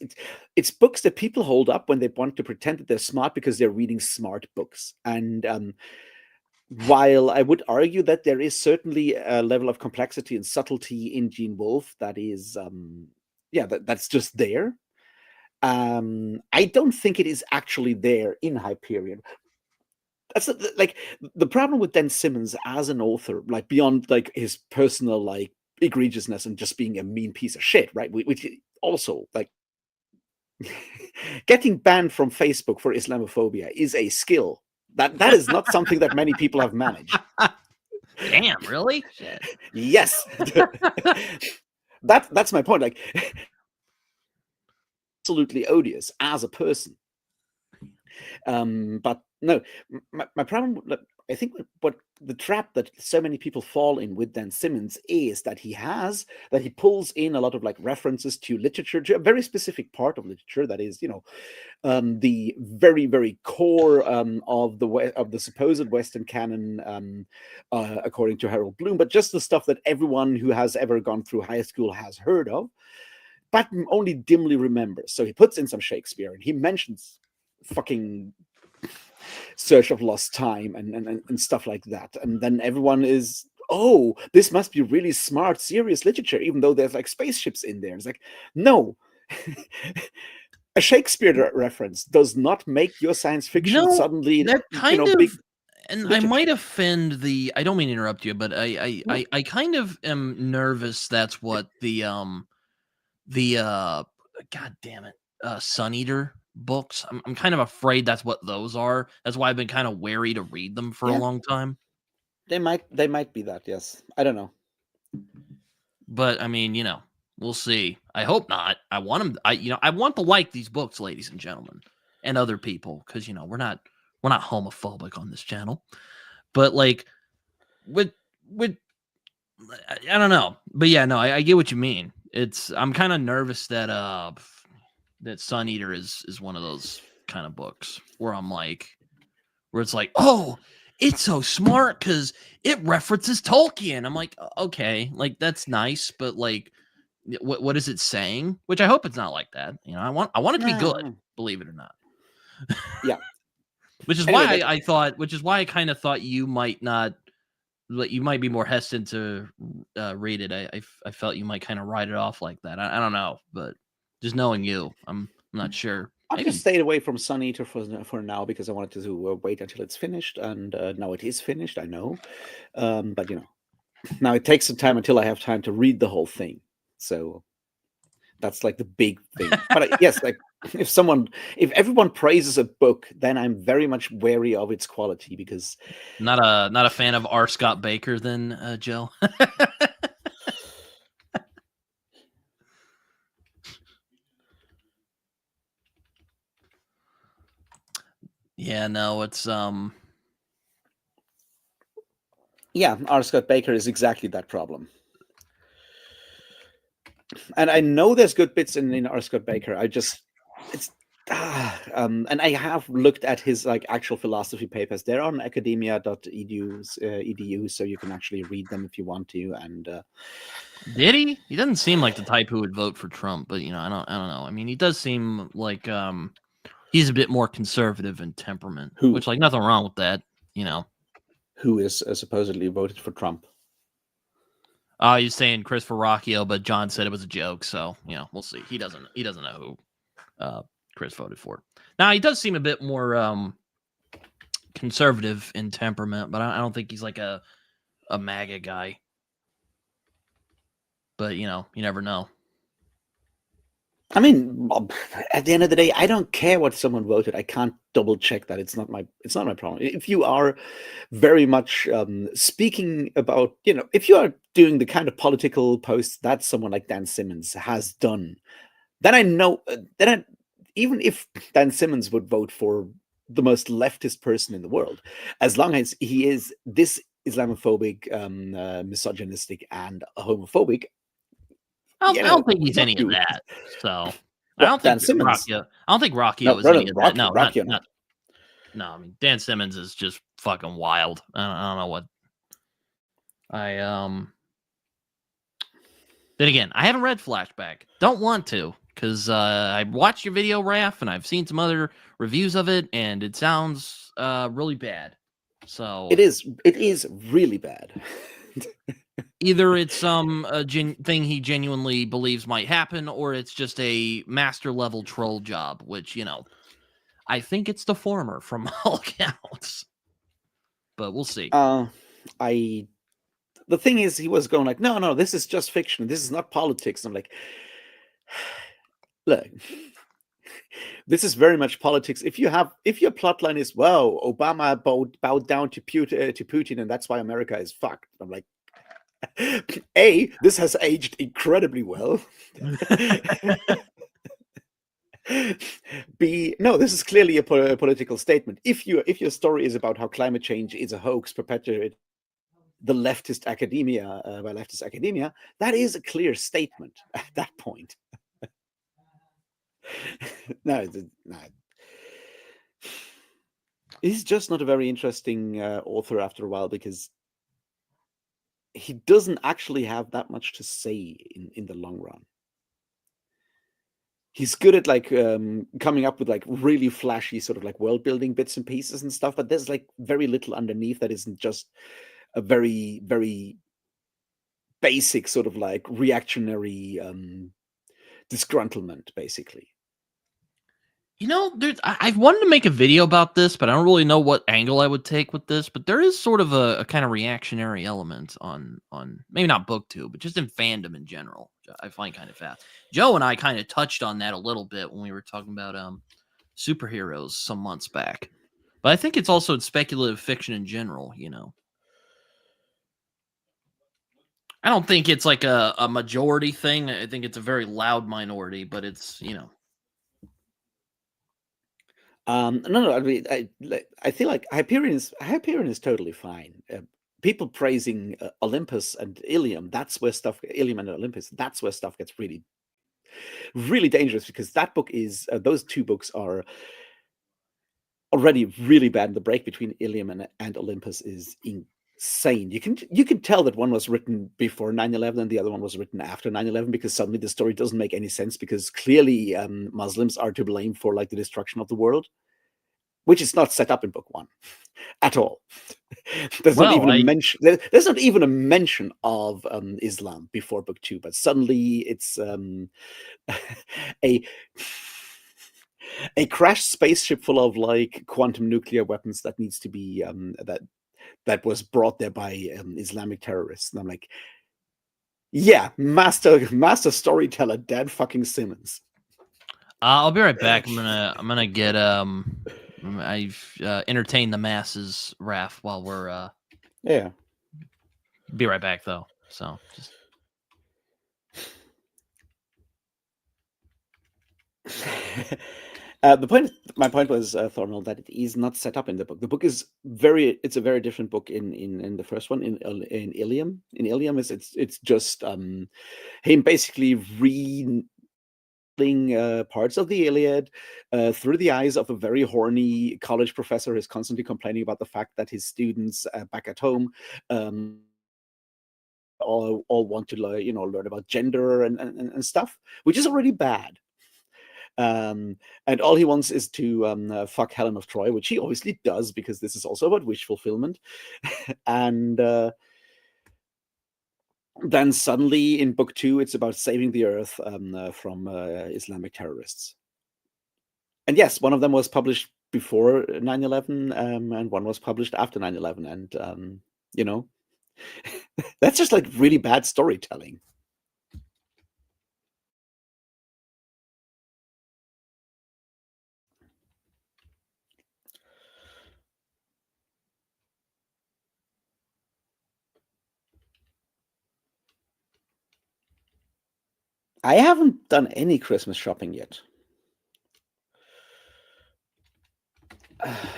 Speaker 2: It's books that people hold up when they want to pretend that they're smart because they're reading smart books. And while I would argue that there is certainly a level of complexity and subtlety in Gene Wolfe that is that's just there. I don't think it is actually there in Hyperion. That's the problem with Dan Simmons as an author, beyond his personal egregiousness and just being a mean piece of shit, right? Which also getting banned from Facebook for Islamophobia is a skill. That is not something that many people have managed.
Speaker 1: Damn, really? Shit.
Speaker 2: Yes. That's my point. Absolutely odious as a person. But no, my problem, I think, what the trap that so many people fall in with Dan Simmons is that he pulls in a lot of references to literature, to a very specific part of literature that is, the very, very core of the supposed Western canon, according to Harold Bloom, but just the stuff that everyone who has ever gone through high school has heard of, but only dimly remembers. So he puts in some Shakespeare, and he mentions fucking Search of Lost Time and stuff like that. And then everyone is, oh, this must be really smart, serious literature, even though there's like spaceships in there. It's like, no. A Shakespeare reference does not make your science fiction suddenly,
Speaker 1: that kind
Speaker 2: big
Speaker 1: of, and I
Speaker 2: literature.
Speaker 1: might offend the. I don't mean to interrupt you, but I kind of am nervous. That's what the God damn it, Sun Eater books. I'm kind of afraid that's what those are. That's why I've been kind of wary to read them for a long time.
Speaker 2: They might be that. Yes, I don't know.
Speaker 1: But I mean, we'll see. I hope not. I want them. I want to like these books, ladies and gentlemen, and other people, because we're not homophobic on this channel. But like, with I don't know. But yeah, no, I get what you mean. I'm kind of nervous that that Sun Eater is one of those kind of books where it's like, oh, it's so smart because it references Tolkien. I'm like, okay, like that's nice, but like, what is it saying? Which I hope it's not like that. I want it to be good, believe it or not.
Speaker 2: Yeah.
Speaker 1: Which is why I thought, which is why I kind of thought you might not, you might be more hesitant to read it. I felt you might kind of write it off like that. I don't know, but just knowing you, I'm not sure.
Speaker 2: I've just stayed away from Sun Eater for now because I wanted to wait until it's finished, and now it is finished. I know, but now it takes some time until I have time to read the whole thing. So that's like the big thing. But yes, like if everyone praises a book, then I'm very much wary of its quality because
Speaker 1: not a fan of R. Scott Baker, then, Joe. Yeah, no, it's
Speaker 2: yeah, R. Scott Baker is exactly that problem. And I know there's good bits in R. Scott Baker. And I have looked at his like actual philosophy papers. They're on academia.edu, so you can actually read them if you want to. And
Speaker 1: did he? He doesn't seem like the type who would vote for Trump, but I don't know. I mean, he does seem like he's a bit more conservative in temperament, which like nothing wrong with that.
Speaker 2: Who is supposedly voted for Trump?
Speaker 1: Oh, he's saying Christopher Rocchio, but John said it was a joke, so we'll see. He doesn't know who Chris voted for. Now he does seem a bit more conservative in temperament, but I don't think he's like a MAGA guy. But you never know.
Speaker 2: I mean, at the end of the day, I don't care what someone voted. I can't double check that. It's not my problem. If you are very much speaking about, if you are doing the kind of political posts that someone like Dan Simmons has done, then I know, even if Dan Simmons would vote for the most leftist person in the world, as long as he is this Islamophobic, misogynistic, and homophobic,
Speaker 1: I don't think he's any of that. So I don't think Rocchio. I don't think Rocchio is any of that. No, no. I mean, Dan Simmons is just fucking wild. I don't know what. Then again, I haven't read Flashback. Don't want to because I watched your video, Raph, and I've seen some other reviews of it, and it sounds really bad. So
Speaker 2: it is really bad.
Speaker 1: Either it's some thing he genuinely believes might happen, or it's just a master level troll job, which I think it's the former from all accounts. But we'll see.
Speaker 2: The thing is, he was going like, no, this is just fiction. This is not politics. I'm like, look, this is very much politics. If your plotline is, well, Obama bowed down to Putin, and that's why America is fucked. I'm like, A, this has aged incredibly well. B, no, this is clearly a political statement. If your story is about how climate change is a hoax perpetuated the leftist academia by leftist academia, that is a clear statement at that point. No, he's just not a very interesting author after a while because he doesn't actually have that much to say in the long run. he's good at like coming up with like really flashy sort of like world building bits and pieces and stuff, but there's like very little underneath that isn't just a very, very basic sort of like reactionary disgruntlement, basically.
Speaker 1: I've wanted to make a video about this, but I don't really know what angle I would take with this. But there is sort of a kind of reactionary element on maybe not book two, but just in fandom in general. Which I find kind of fast. Joe and I kind of touched on that a little bit when we were talking about superheroes some months back. But I think it's also in speculative fiction in general. I don't think it's like a majority thing. I think it's a very loud minority, but it's
Speaker 2: No, I mean, I feel like Hyperion is totally fine. People praising Olympus and Ilium, Ilium and Olympus, that's where stuff gets really, really dangerous, because that book is those two books are already really bad. The break between Ilium and Olympus is insane. You can tell that one was written before 9/11 and the other one was written after 9/11, because suddenly the story doesn't make any sense, because clearly Muslims are to blame for like the destruction of the world, which is not set up in book one at all. There's not even a mention. There's not even a mention of Islam before book two, but suddenly it's a crashed spaceship full of like quantum nuclear weapons that needs to be that was brought there by Islamic terrorists. And I'm like, yeah, master storyteller, Dad fucking Simmons.
Speaker 1: I'll be right back. I'm gonna get I've entertained the masses, Raph, while we're
Speaker 2: yeah.
Speaker 1: Be right back though. So just
Speaker 2: my point was, Thornhill, that it is not set up in the book. The book is it's a very different book in the first one, in Ilium. In Ilium, it's just him basically reading parts of the Iliad through the eyes of a very horny college professor who's constantly complaining about the fact that his students back at home all want to learn about gender and stuff, which is already bad. And all he wants is to fuck Helen of Troy, which he obviously does, because this is also about wish fulfillment. And then suddenly in book two, it's about saving the earth from Islamic terrorists. And yes, one of them was published before 9/11, and one was published after 9/11. And, that's just like really bad storytelling. I haven't done any Christmas shopping yet.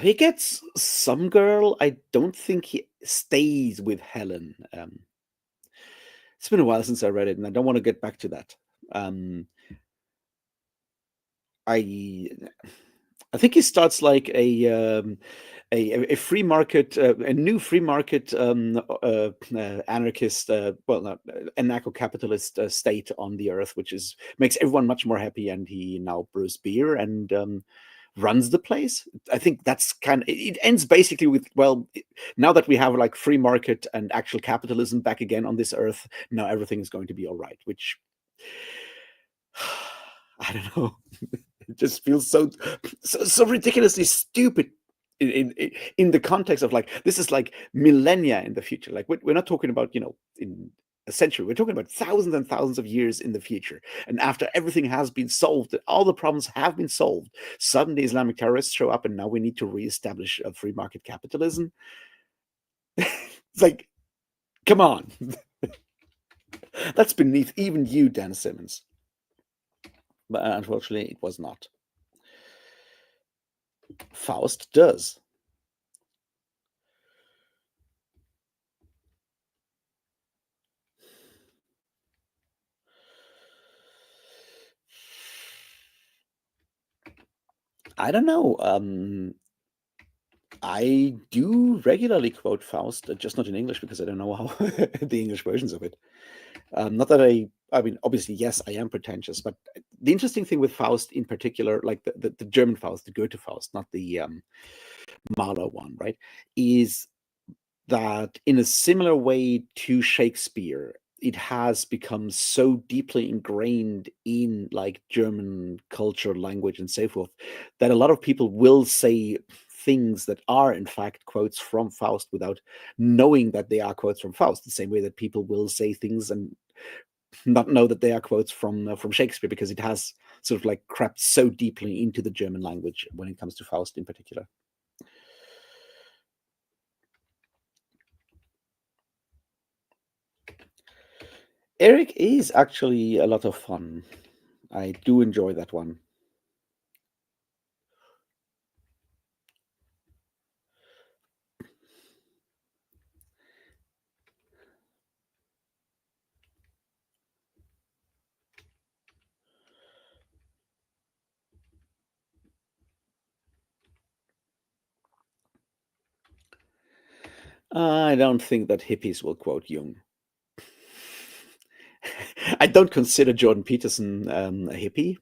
Speaker 2: He gets some girl. I don't think he stays with Helen. It's been a while since I read it, and I don't want to get back to that. I think he starts like a free market, a new free market anarchist, anarcho-capitalist state on the earth, which makes everyone much more happy. And he now brews beer and runs the place. I think that's it ends basically with, well, now that we have like free market and actual capitalism back again on this earth, now everything is going to be all right, which I don't know. It just feels so ridiculously stupid in the context of like, this is like millennia in the future. Like we're not talking about, in a century. We're talking about thousands and thousands of years in the future. And after everything has been solved, all the problems have been solved, suddenly Islamic terrorists show up, and now we need to reestablish a free market capitalism. It's like, come on. That's beneath even you, Dan Simmons. But unfortunately, it was not. Faust does. I don't know. I do regularly quote Faust, just not in English, because I don't know how the English versions of it. Not that I mean, obviously, yes, I am pretentious, but the interesting thing with Faust in particular, like the German Faust, the Goethe Faust, not the Mahler one, right, is that in a similar way to Shakespeare, it has become so deeply ingrained in like German culture, language, and so forth, that a lot of people will say things that are in fact quotes from Faust without knowing that they are quotes from Faust, the same way that people will say things and not know that they are quotes from Shakespeare, because it has sort of like crept so deeply into the German language when it comes to Faust in particular. Eric is actually a lot of fun. I do enjoy that one. I don't think that hippies will quote Jung. I don't consider Jordan Peterson a hippie,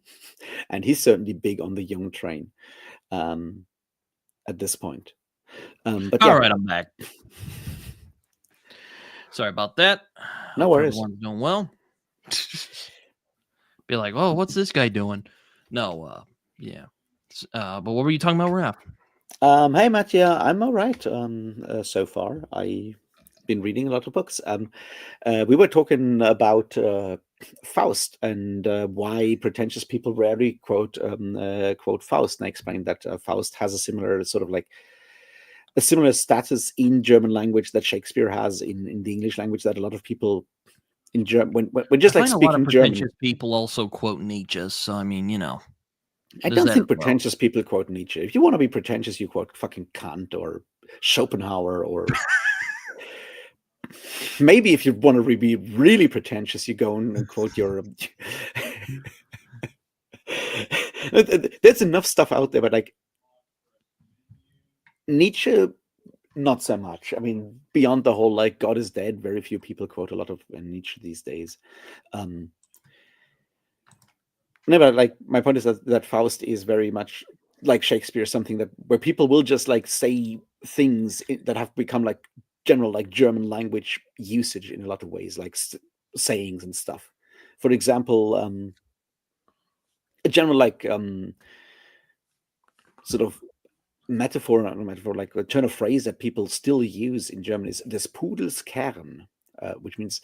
Speaker 2: and he's certainly big on the Jung train at this point. But yeah.
Speaker 1: All right, I'm back. Sorry about that.
Speaker 2: No
Speaker 1: Hope
Speaker 2: worries.
Speaker 1: everyone's doing well. Be like, oh, what's this guy doing? No, yeah. But what were you talking about, Raph?
Speaker 2: Hey, Matt. Yeah, I'm all right so far. I've been reading a lot of books. We were talking about Faust and why pretentious people rarely quote Faust. And I explained that Faust has a similar sort of like a similar status in German language that Shakespeare has in the English language, that a lot of people in German, when just
Speaker 1: I
Speaker 2: like
Speaker 1: find a lot of
Speaker 2: speaking
Speaker 1: pretentious
Speaker 2: German.
Speaker 1: people also quote Nietzsche. So I mean,
Speaker 2: I
Speaker 1: there's
Speaker 2: don't
Speaker 1: that
Speaker 2: think
Speaker 1: as well.
Speaker 2: pretentious people quote Nietzsche. If you want to be pretentious, you quote fucking Kant or Schopenhauer, or maybe if you want to be really pretentious, you go and quote your. There's enough stuff out there, but like Nietzsche, not so much. I mean, beyond the whole like God is dead, very few people quote a lot of Nietzsche these days. No, but like my point is that Faust is very much like Shakespeare, something that where people will just like say things that have become like general like German language usage in a lot of ways, like sayings and stuff. For example, a general like sort of metaphor, not a metaphor, like a turn of phrase that people still use in German is des Pudels Kern, which means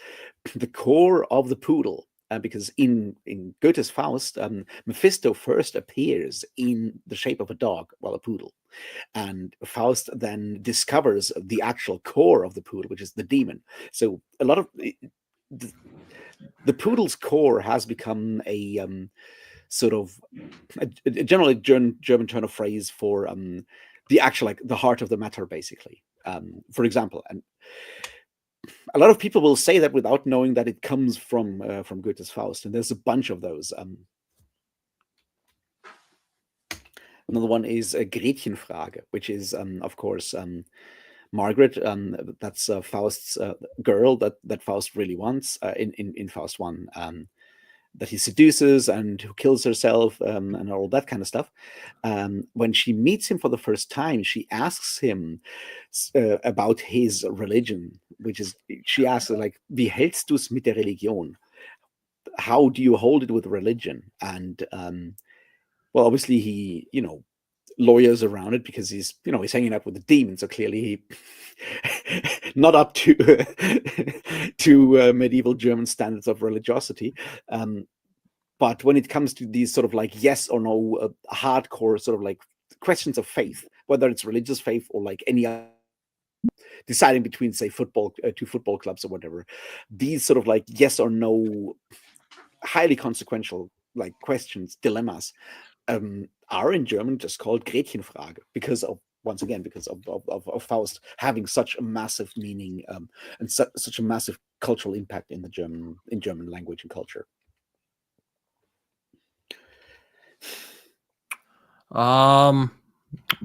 Speaker 2: the core of the poodle. Because in Goethe's Faust, Mephisto first appears in the shape of a dog, well, a poodle. And Faust then discovers the actual core of the poodle, which is the demon. So a lot of the poodle's core has become a sort of a generally German turn of phrase for the actual, like the heart of the matter, basically. For example, and a lot of people will say that without knowing that it comes from Goethe's Faust, and there's a bunch of those. Another one is a Gretchenfrage, which is, of course, Margaret. That's Faust's girl that Faust really wants in Faust 1. That he seduces and who kills herself and all that kind of stuff. When she meets him for the first time, she asks him about his religion, which is, she asks like, "Wie hältst du's mit der Religion?" How do you hold it with religion? And well, obviously he, lawyers around it because he's hanging out with the demon, so clearly he not up to to medieval German standards of religiosity. But when it comes to these sort of like yes or no hardcore sort of like questions of faith, whether it's religious faith or like any other, deciding between say two football clubs or whatever, these sort of like yes or no highly consequential like questions, dilemmas, are in German just called Gretchenfrage because of, once again, because of Faust having such a massive meaning and such a massive cultural impact in German language and culture.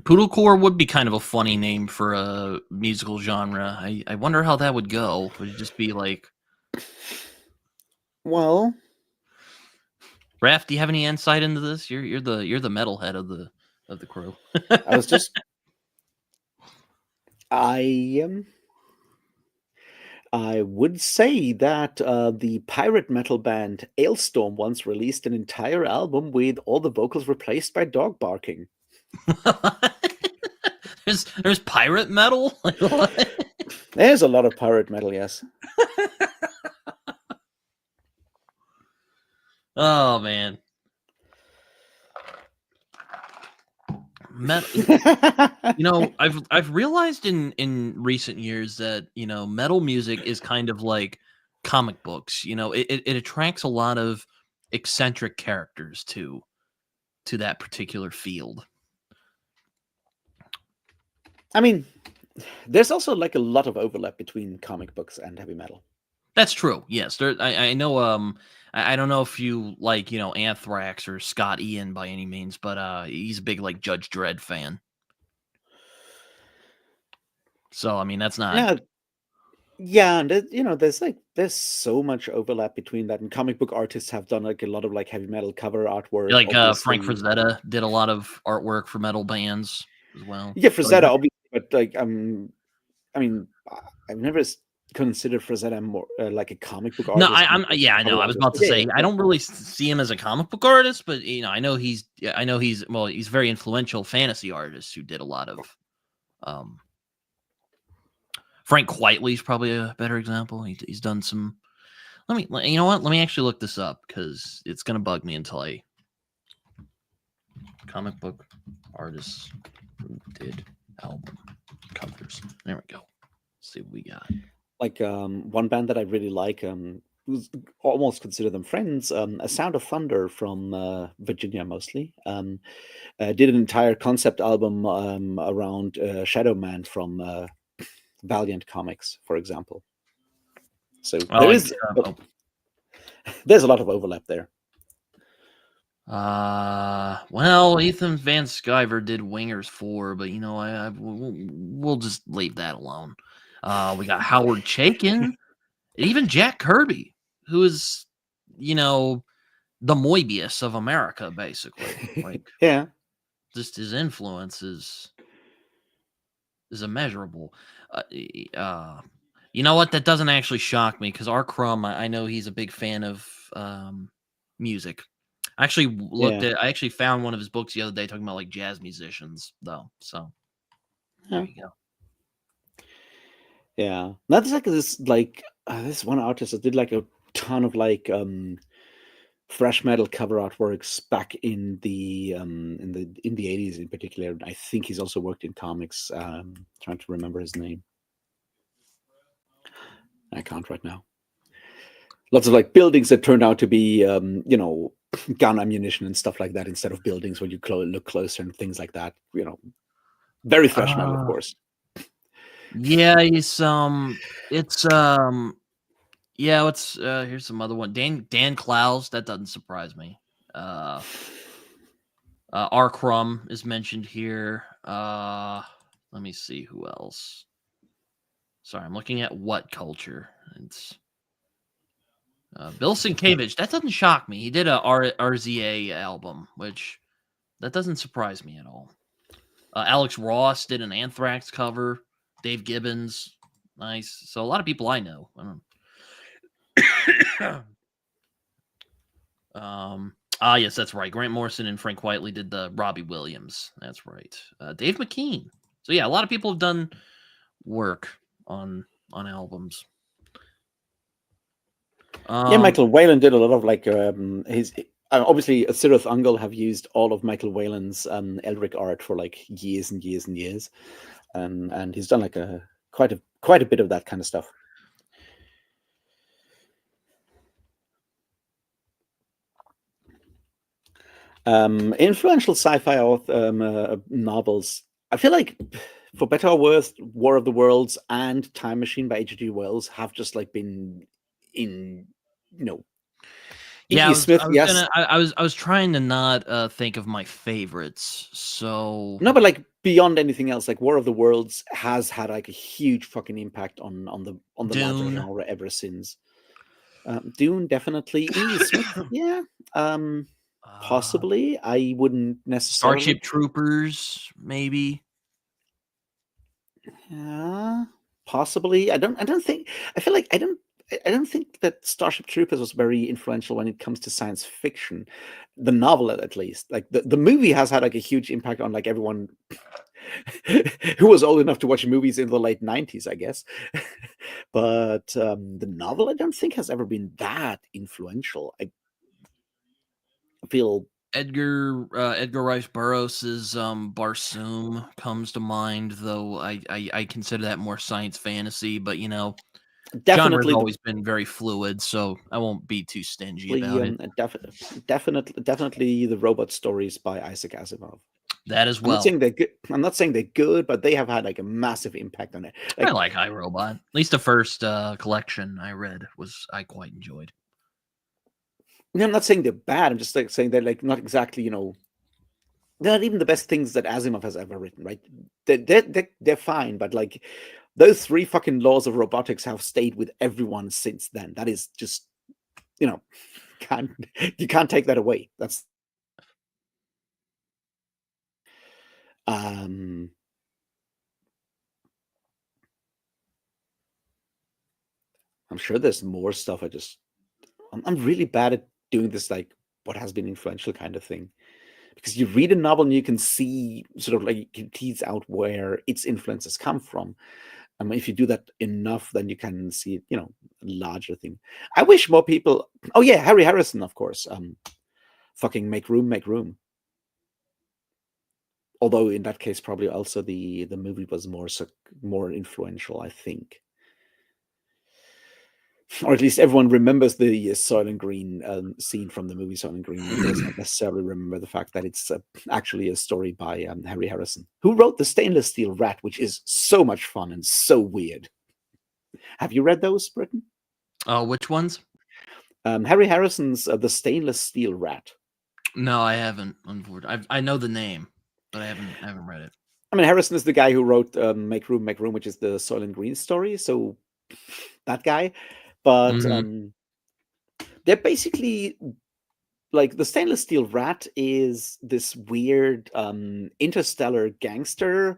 Speaker 1: Poodlecore would be kind of a funny name for a musical genre. I wonder how that would go. Would it just be like,
Speaker 2: well,
Speaker 1: Raph, do you have any insight into this? You're the metalhead of the crew.
Speaker 2: I was just I would say that the pirate metal band Ailstorm once released an entire album with all the vocals replaced by dog barking.
Speaker 1: There's pirate metal. Like, what?
Speaker 2: There's a lot of pirate metal, yes.
Speaker 1: Oh man, metal. You know, I've realized in recent years that metal music is kind of like comic books. It attracts a lot of eccentric characters to that particular field.
Speaker 2: I mean, there's also like a lot of overlap between comic books and heavy metal.
Speaker 1: That's true. Yes, I know. I don't know if you like Anthrax or Scott Ian by any means, but he's a big like Judge Dredd fan. So I mean, that's not.
Speaker 2: Yeah, and there's so much overlap between that, and comic book artists have done like a lot of like heavy metal cover artwork.
Speaker 1: Like Frank Frazetta did a lot of artwork for metal bands as well.
Speaker 2: Yeah, Frazetta, obviously, but like I mean, I've never considered Frazetta more like a comic book artist.
Speaker 1: No, I know. I was about to say I don't really see him as a comic book artist, but I know he's he's a very influential fantasy artist who did a lot of. Frank Whiteley's probably a better example. He's done some. Let me actually look this up because it's gonna bug me until I. Comic book artists who did album covers. There we go. Let's see what we got.
Speaker 2: Like one band that I really like, almost consider them friends. A Sound of Thunder from Virginia, mostly. Did an entire concept album around Shadow Man from Valiant Comics, for example. So there's a lot of overlap there.
Speaker 1: Well, Ethan Van Sciver did Wingers 4, but we'll just leave that alone. We got Howard Chaykin, and even Jack Kirby, who is, the Moebius of America, basically. Like,
Speaker 2: yeah,
Speaker 1: just his influence is immeasurable. You know what? That doesn't actually shock me because R. Crumb, I know he's a big fan of music. I actually found one of his books the other day talking about like jazz musicians, though. So there you go.
Speaker 2: Yeah, that's like this one artist that did like a ton of like thrash metal cover artworks back in the 80s in particular. I think he's also worked in comics. Trying to remember his name. I can't right now. Lots of like buildings that turned out to be gun ammunition and stuff like that instead of buildings when you look closer and things like that. Very thrash metal, of course.
Speaker 1: Yeah, here's some other one. Dan Clowes, that doesn't surprise me. R. Crumb is mentioned here. Let me see who else. Sorry, I'm looking at What Culture. It's Bill Sienkiewicz. That doesn't shock me. He did a RZA album, which that doesn't surprise me at all. Alex Ross did an Anthrax cover. Dave Gibbons, nice. So a lot of people I know. Yes, that's right. Grant Morrison and Frank Whiteley did the Robbie Williams. That's right. Dave McKean. So yeah, a lot of people have done work on albums.
Speaker 2: Michael Whelan did a lot of like his. Obviously, Sirith Ungol have used all of Michael Whelan's Elric art for like years and years and years, and he's done like quite a bit of that kind of stuff. Influential sci-fi novels. I feel like, for better or worse, War of the Worlds and Time Machine by H.G. Wells have just like been in,
Speaker 1: Yeah,
Speaker 2: Smith.
Speaker 1: I was trying to not think of my favorites. So
Speaker 2: no, but like beyond anything else, like War of the Worlds has had like a huge fucking impact on the modern genre ever since. Dune, definitely. Smith, yeah. Possibly. I wouldn't necessarily.
Speaker 1: Starship Troopers, maybe.
Speaker 2: Yeah, possibly. I don't think. I feel like I don't. I don't think that Starship Troopers was very influential when it comes to science fiction, the novel at least. Like the movie has had like a huge impact on like everyone who was old enough to watch movies in the late 90s, I guess. But the novel, I don't think has ever been that influential. I feel
Speaker 1: Edgar Rice Burroughs's Barsoom comes to mind, though I consider that more science fantasy, but genre's
Speaker 2: definitely the
Speaker 1: always been very fluid, so I won't be too stingy about it.
Speaker 2: definitely the robot stories by Isaac Asimov.
Speaker 1: That as
Speaker 2: I'm not
Speaker 1: well.
Speaker 2: saying they're good. I'm not saying they're good, but they have had like a massive impact on it.
Speaker 1: I
Speaker 2: Like,
Speaker 1: like iRobot. At least the first collection I read I quite enjoyed.
Speaker 2: I'm not saying they're bad. I'm just like saying they're like not exactly, they're not even the best things that Asimov has ever written, right? They're fine, but like those 3 fucking laws of robotics have stayed with everyone since then. That is just, you know, can't you can't take that away. That's um I'm sure there's more stuff. I'm really bad at doing this like what has been influential kind of thing. Because you read a novel and you can see sort of like you can tease out where its influences come from. If you do that enough, then you can see, a larger thing. I wish more people. Oh yeah, Harry Harrison, of course. Fucking make room, make room. Although in that case, probably also the movie was more influential, I think. Or at least everyone remembers the Soylent Green scene from the movie Soylent Green, and does not necessarily remember the fact that it's actually a story by Harry Harrison, who wrote The Stainless Steel Rat, which is so much fun and so weird. Have you read those, Britton?
Speaker 1: Oh, which ones?
Speaker 2: Harry Harrison's The Stainless Steel Rat.
Speaker 1: No, I haven't. Unfortunately, I know the name, but I haven't read it.
Speaker 2: I mean, Harrison is the guy who wrote Make Room, Make Room, which is the Soylent Green story. So that guy, but they're basically like the Stainless Steel Rat is this weird interstellar gangster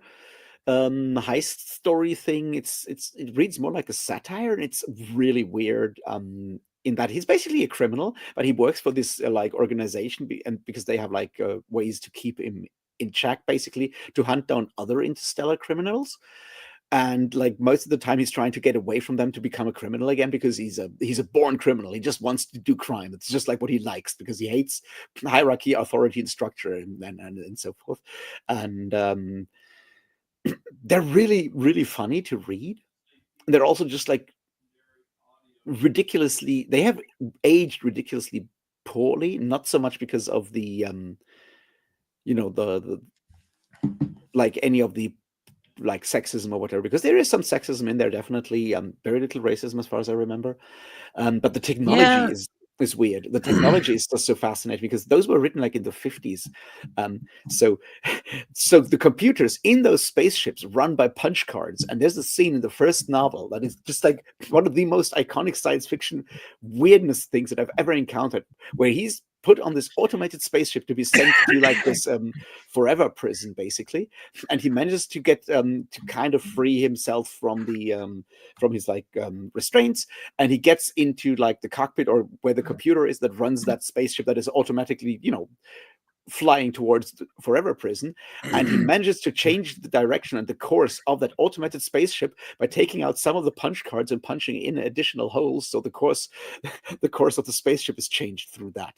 Speaker 2: heist story thing. It reads more like a satire, and it's really weird in that he's basically a criminal, but he works for this like organization, and because they have like ways to keep him in check, basically to hunt down other interstellar criminals. And like most of the time he's trying to get away from them to become a criminal again, because he's a born criminal. He just wants to do crime. It's just like what he likes, because he hates hierarchy, authority, and structure, and so forth. And they're really, really funny to read. They're also just like ridiculously, they have aged ridiculously poorly, not so much because of the the like any of the like sexism or whatever, because there is some sexism in there, definitely. Very little racism as far as I remember. But the technology
Speaker 1: Yeah.
Speaker 2: is weird. The technology is just so fascinating, because those were written like in the 50s. So so the computers in those spaceships run by punch cards, and there's a scene in the first novel that is just like one of the most iconic science fiction weirdness things that I've ever encountered, where he's put on this automated spaceship to be sent to like this forever prison, basically, and he manages to get to kind of free himself from the from his like restraints, and he gets into like the cockpit, or where the computer is that runs that spaceship that is automatically flying towards the forever prison. And he manages to change the direction and the course of that automated spaceship by taking out some of the punch cards and punching in additional holes, so the course of the spaceship is changed through that.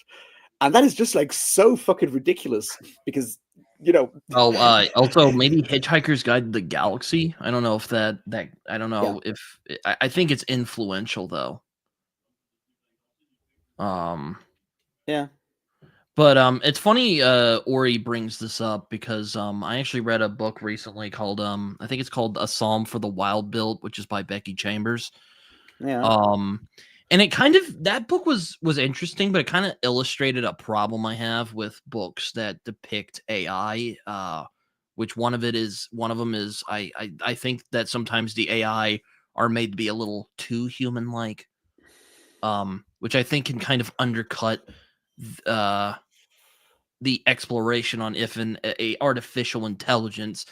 Speaker 2: And that is just like so fucking ridiculous, because
Speaker 1: Oh, also maybe Hitchhiker's Guide to the Galaxy. I don't know if that I don't
Speaker 2: yeah,
Speaker 1: know if I think it's influential though. Um,
Speaker 2: yeah,
Speaker 1: but it's funny Ori brings this up, because I actually read a book recently called I think it's called A Psalm for the Wild Built, which is by Becky Chambers.
Speaker 2: yeah.
Speaker 1: Um, and it kind of that book was interesting, but it kind of illustrated a problem I have with books that depict AI. Which one of them is I think that sometimes the AI are made to be a little too human like. which I think can kind of undercut the exploration on if a artificial intelligence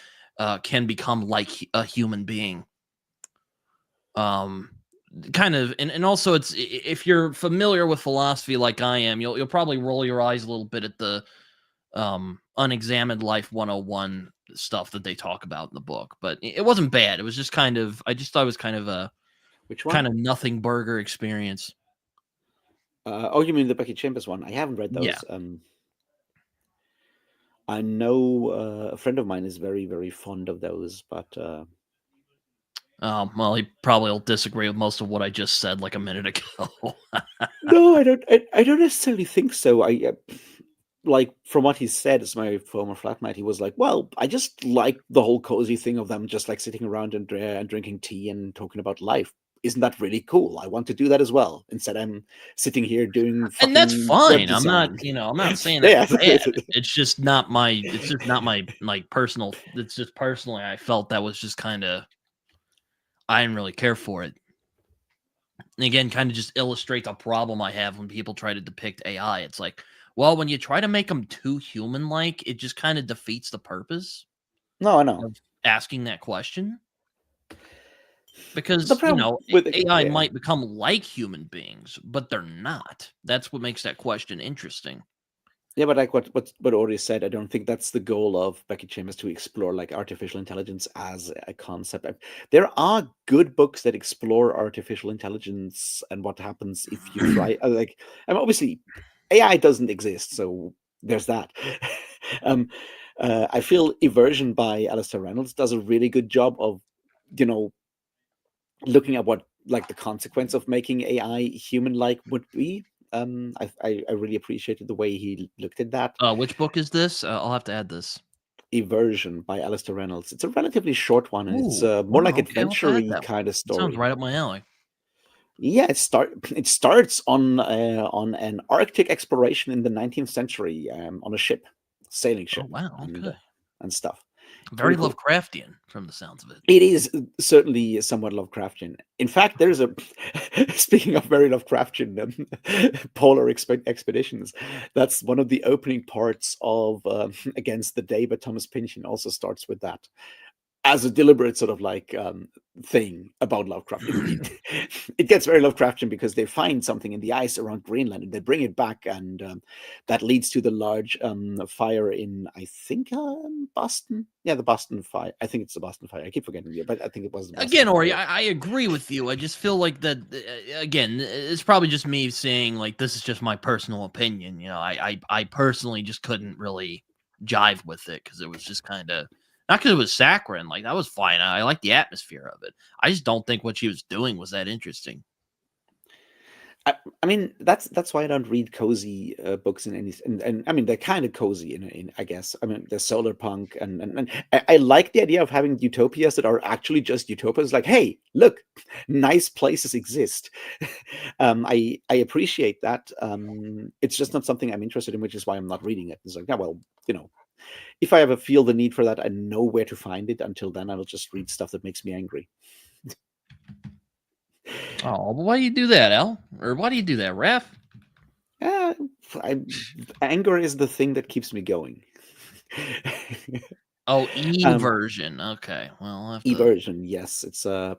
Speaker 1: can become like a human being. Kind of, and also it's, if you're familiar with philosophy like I am, you'll probably roll your eyes a little bit at the unexamined life 101 stuff that they talk about in the book, but it wasn't bad. It was just kind of, I just thought it was kind of a
Speaker 2: Which one?
Speaker 1: kind of nothing burger experience.
Speaker 2: Oh, you mean the Becky Chambers one? I haven't read
Speaker 1: Yeah.
Speaker 2: those. I know a friend of mine is very, very fond of those, but
Speaker 1: Well, he probably will disagree with most of what I just said like a minute ago.
Speaker 2: no, I don't. I don't necessarily think so. I like, from what he said, as my former flatmate, he was like, "Well, I just like the whole cozy thing of them just like sitting around and drinking tea and talking about life. Isn't that really cool? I want to do that as well. Instead, I'm sitting here doing
Speaker 1: And that's
Speaker 2: fucking web
Speaker 1: fine. I'm not,
Speaker 2: design."
Speaker 1: I'm not saying
Speaker 2: Yeah,
Speaker 1: that's bad. It's just not my, it's just not my like personal. It's just personally, I felt that was just kind of, I didn't really care for it. And again, kind of just illustrates a problem I have when people try to depict AI. It's like, well, when you try to make them too human-like, it just kind of defeats the purpose
Speaker 2: no, I know.
Speaker 1: of asking that question.
Speaker 2: The
Speaker 1: Because,
Speaker 2: problem with it,
Speaker 1: AI
Speaker 2: yeah.
Speaker 1: might become like human beings, but they're not. That's what makes that question interesting.
Speaker 2: Yeah, but like what Ori said, I don't think that's the goal of Becky Chambers, to explore like artificial intelligence as a concept. There are good books that explore artificial intelligence and what happens if you try. Like, and obviously, AI doesn't exist, so there's that. um, I feel Eversion by Alistair Reynolds does a really good job of, you know, looking at what like the consequence of making AI human-like would be. I really appreciated the way he looked at that.
Speaker 1: Which book is this? I'll have to add this.
Speaker 2: Eversion by Alistair Reynolds. It's a relatively short one, and it's
Speaker 1: Ooh,
Speaker 2: more like
Speaker 1: wow, okay, I'll have to add
Speaker 2: adventure-y
Speaker 1: that one.
Speaker 2: kind of
Speaker 1: It sounds
Speaker 2: story.
Speaker 1: right up my alley.
Speaker 2: Yeah, it starts on an Arctic exploration in the 19th century, on a ship, sailing
Speaker 1: Oh,
Speaker 2: ship,
Speaker 1: wow, okay.
Speaker 2: and stuff.
Speaker 1: Very
Speaker 2: Pretty cool.
Speaker 1: Lovecraftian from the sounds of it.
Speaker 2: It is certainly somewhat Lovecraftian. In fact, there's a speaking of very Lovecraftian polar expeditions, that's one of the opening parts of Against the Day by Thomas Pynchon. Also starts with that as a deliberate sort of like thing about Lovecraft. It gets very Lovecraftian because they find something in the ice around Greenland and they bring it back, and that leads to the large fire in, I think, Boston. Yeah, the Boston fire. I think it's the Boston fire. I keep forgetting it, but I think it was the Boston
Speaker 1: Again, Ori,
Speaker 2: fire.
Speaker 1: I agree with you. I just feel like that, again, it's probably just me saying, like, this is just my personal opinion. I personally just couldn't really jive with it because it was just kind of, not because it was saccharine. Like, that was fine. I like the atmosphere of it. I just don't think what she was doing was that interesting.
Speaker 2: I mean, that's why I don't read cozy books in any, and I mean they're kind of cozy in I guess. I mean, they're solar punk, and I like the idea of having utopias that are actually just utopias. Like, hey, look, nice places exist. I appreciate that. It's just not something I'm interested in, which is why I'm not reading it. It's like, yeah, well, if I ever feel the need for that, I know where to find it. Until then, I'll just read stuff that makes me angry.
Speaker 1: Oh, but why do you do that, Al? Or why do you do that, Raph?
Speaker 2: Anger is the thing that keeps me going.
Speaker 1: Oh, eversion. Okay, well, I'll have to.
Speaker 2: Eversion, yes, it's a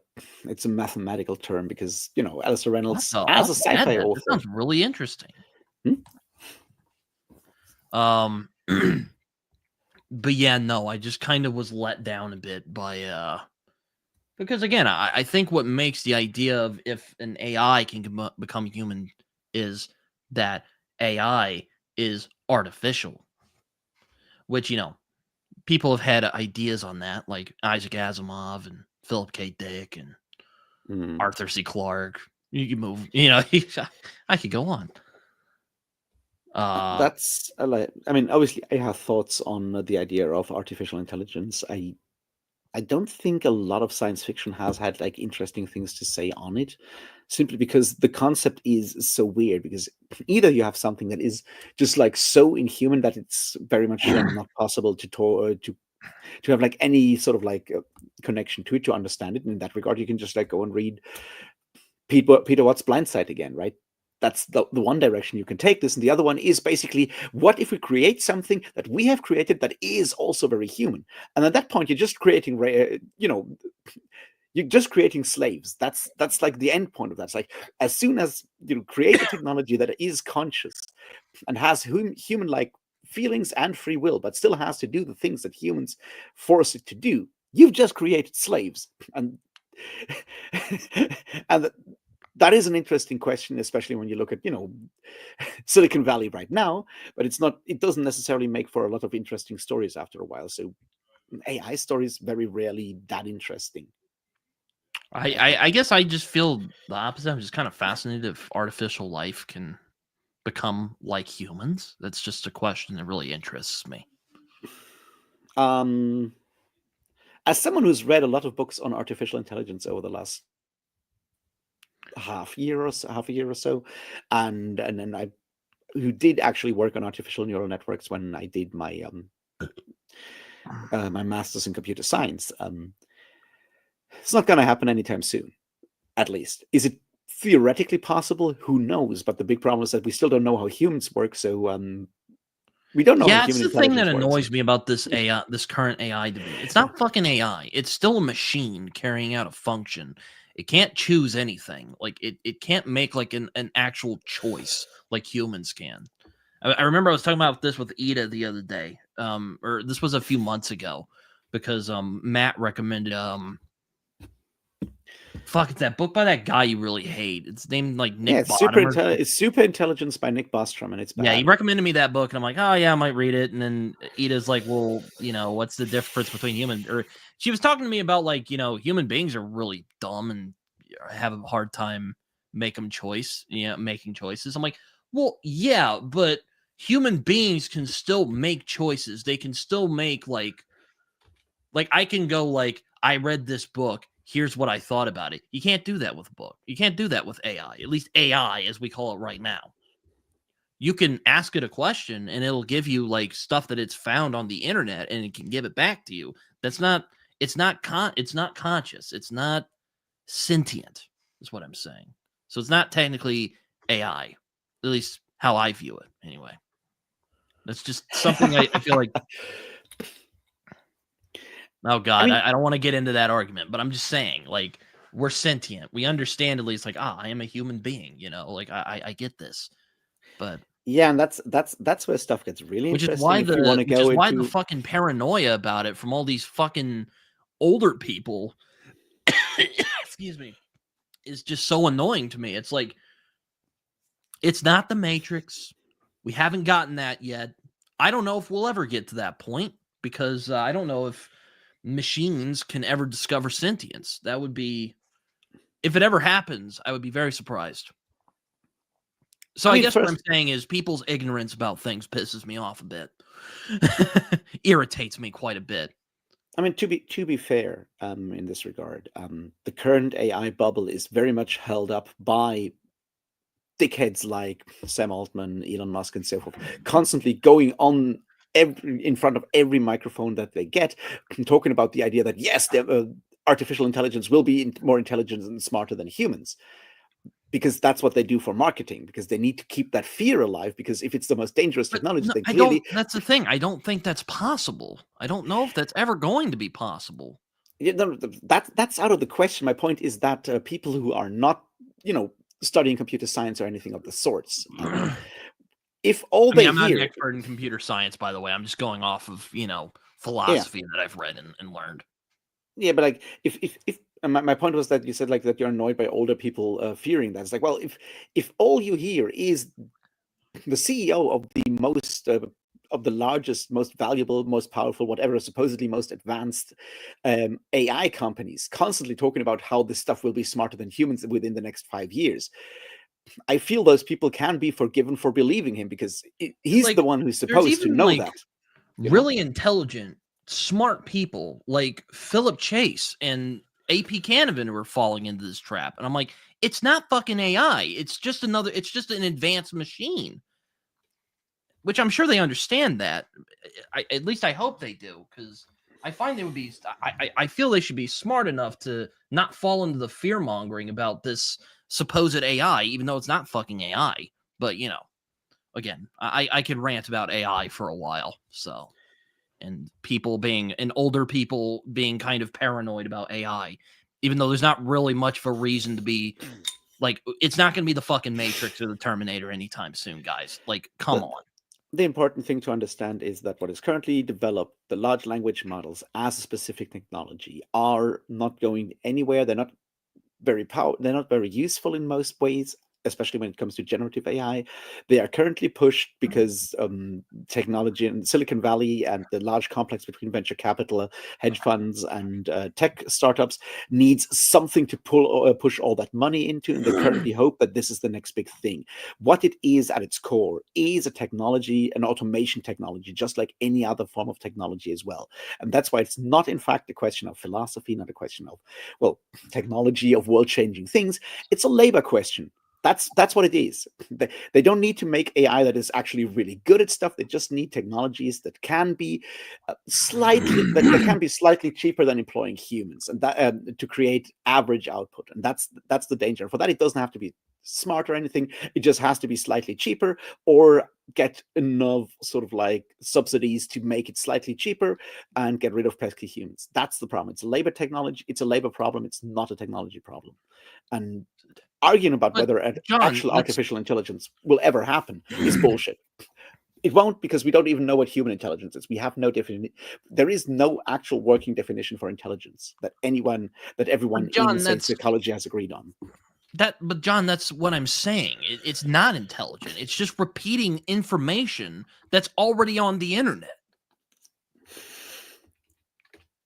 Speaker 2: mathematical term because Alistair Reynolds,
Speaker 1: I'll
Speaker 2: as
Speaker 1: have
Speaker 2: a
Speaker 1: to add
Speaker 2: sci-fi
Speaker 1: that. That
Speaker 2: author.
Speaker 1: sounds really interesting.
Speaker 2: Hmm?
Speaker 1: But yeah, no, I just kind of was let down a bit by because again, I think what makes the idea of if an AI can become human is that AI is artificial, which people have had ideas on that, like Isaac Asimov and Philip K. Dick and Arthur C. Clarke. You can move, I could go on.
Speaker 2: That's I mean, obviously, I have thoughts on the idea of artificial intelligence. I don't think a lot of science fiction has had like interesting things to say on it, simply because the concept is so weird. Because either you have something that is just like so inhuman that it's very much not possible to have like any sort of like connection to it, to understand it. And in that regard, you can just like go and read Peter Watt's Blindside again, right? That's the one direction you can take this. And the other one is basically, what if we create something that we have created that is also very human? And at that point, you're just creating, you're just creating slaves. That's like the end point of that. It's like, as soon as you create a technology that is conscious and has human-like feelings and free will, but still has to do the things that humans force it to do, you've just created slaves. And and that is an interesting question, especially when you look at Silicon Valley right now. But it doesn't necessarily make for a lot of interesting stories after a while. So AI stories very rarely that interesting.
Speaker 1: I guess I just feel the opposite. I'm just kind of fascinated if artificial life can become like humans. That's just a question that really interests me.
Speaker 2: As someone who's read a lot of books on artificial intelligence over the last half a year or so, and then I who did actually work on artificial neural networks when I did my my master's in computer science. It's not going to happen anytime soon, at least. Is it theoretically possible? Who knows? But the big problem is that we still don't know how humans work. So we don't know how
Speaker 1: it's
Speaker 2: human
Speaker 1: the thing that
Speaker 2: intelligence
Speaker 1: annoys
Speaker 2: works.
Speaker 1: me about this AI, this current AI debate. It's not fucking AI. It's still a machine carrying out a function. It can't choose anything. Like it can't make like an actual choice like humans can. I remember I was talking about this with Ida the other day, or this was a few months ago, because Matt recommended it's that book by that guy you really hate. It's named like Nick Bottom.
Speaker 2: It's Super Intelligence by Nick Bostrom, and it's bad.
Speaker 1: Yeah, he recommended me that book, and I'm like, oh yeah, I might read it. And then Ida's like, well, what's the difference between human? Or she was talking to me about like, human beings are really dumb and have a hard time making choices. I'm like, well, yeah, but human beings can still make choices. They can still make like I can go like, I read this book. Here's what I thought about it. You can't do that with a book. You can't do that with AI, at least AI as we call it right now. You can ask it a question and it'll give you like stuff that it's found on the internet and it can give it back to you. It's not conscious. It's not sentient is what I'm saying. So it's not technically AI, at least how I view it anyway. That's just something I feel like. Oh God, I don't want to get into that argument, but I'm just saying, like, we're sentient. We understand at least, like, I am a human being, like I get this. But
Speaker 2: yeah, and that's where stuff gets really interesting. If you want to go
Speaker 1: why the fucking paranoia about it from all these fucking older people, excuse me, is just so annoying to me. It's like, it's not the Matrix. We haven't gotten that yet. I don't know if we'll ever get to that point because I don't know if machines can ever discover sentience. That would be, if it ever happens, I would be very surprised. So I guess what I'm saying is people's ignorance about things pisses me off a bit. Irritates me quite a bit.
Speaker 2: I mean, to be fair, in this regard, the current AI bubble is very much held up by dickheads like Sam Altman, Elon Musk, and so forth, constantly going on in front of every microphone that they get, talking about the idea that yes, artificial intelligence will be more intelligent and smarter than humans. Because that's what they do for marketing, because they need to keep that fear alive, because if it's the most dangerous technology, then clearly...
Speaker 1: That's the thing. I don't think that's possible. I don't know if that's ever going to be possible.
Speaker 2: Yeah, that's out of the question. My point is that people who are not, studying computer science or anything of the sorts, if all I'm
Speaker 1: not an expert in computer science, by the way. I'm just going off of, philosophy that I've read and learned.
Speaker 2: Yeah, but like if my point was that you said like that you're annoyed by older people fearing that. It's like, well, if all you hear is the CEO of the most of the largest, most valuable, most powerful, whatever, supposedly most advanced AI companies constantly talking about how this stuff will be smarter than humans within the next 5 years, I feel those people can be forgiven for believing him, because he's like, the one who's supposed to know that.
Speaker 1: Really intelligent, smart people like Philip Chase and AP Canavan were falling into this trap. And I'm like, it's not fucking AI. It's just an advanced machine. Which I'm sure they understand that. At least I hope they do, because I find they would be. I feel they should be smart enough to not fall into the fear mongering about this supposed AI, even though it's not fucking AI. But again, I could rant about AI for a while. So, and older people being kind of paranoid about AI, even though there's not really much of a reason to be. Like, it's not going to be the fucking Matrix or the Terminator anytime soon, guys. Like, come on.
Speaker 2: The important thing to understand is that what is currently developed, the large language models as a specific technology, are not going anywhere. They're not they're not very useful in most ways, especially when it comes to generative AI. They are currently pushed because technology in Silicon Valley and the large complex between venture capital, hedge funds, and tech startups needs something to push all that money into, and they currently hope that this is the next big thing. What it is at its core is a technology, an automation technology, just like any other form of technology as well. And that's why it's not, in fact, a question of philosophy, not a question of, well, technology, of world-changing things. It's a labor question. That's what it is. They don't need to make AI that is actually really good at stuff. They just need technologies that can be that can be slightly cheaper than employing humans, and that to create average output. And that's the danger. For that, it doesn't have to be smart or anything. It just has to be slightly cheaper, or get enough sort of like subsidies to make it slightly cheaper and get rid of pesky humans. That's the problem. It's a labor technology. It's a labor problem. It's not a technology problem. And arguing about whether actual artificial intelligence will ever happen is bullshit. It won't, because we don't even know what human intelligence is. We have no definition. There is no actual working definition for intelligence that everyone in, say, psychology has agreed on.
Speaker 1: But John, that's what I'm saying. It's not intelligent. It's just repeating information that's already on the internet.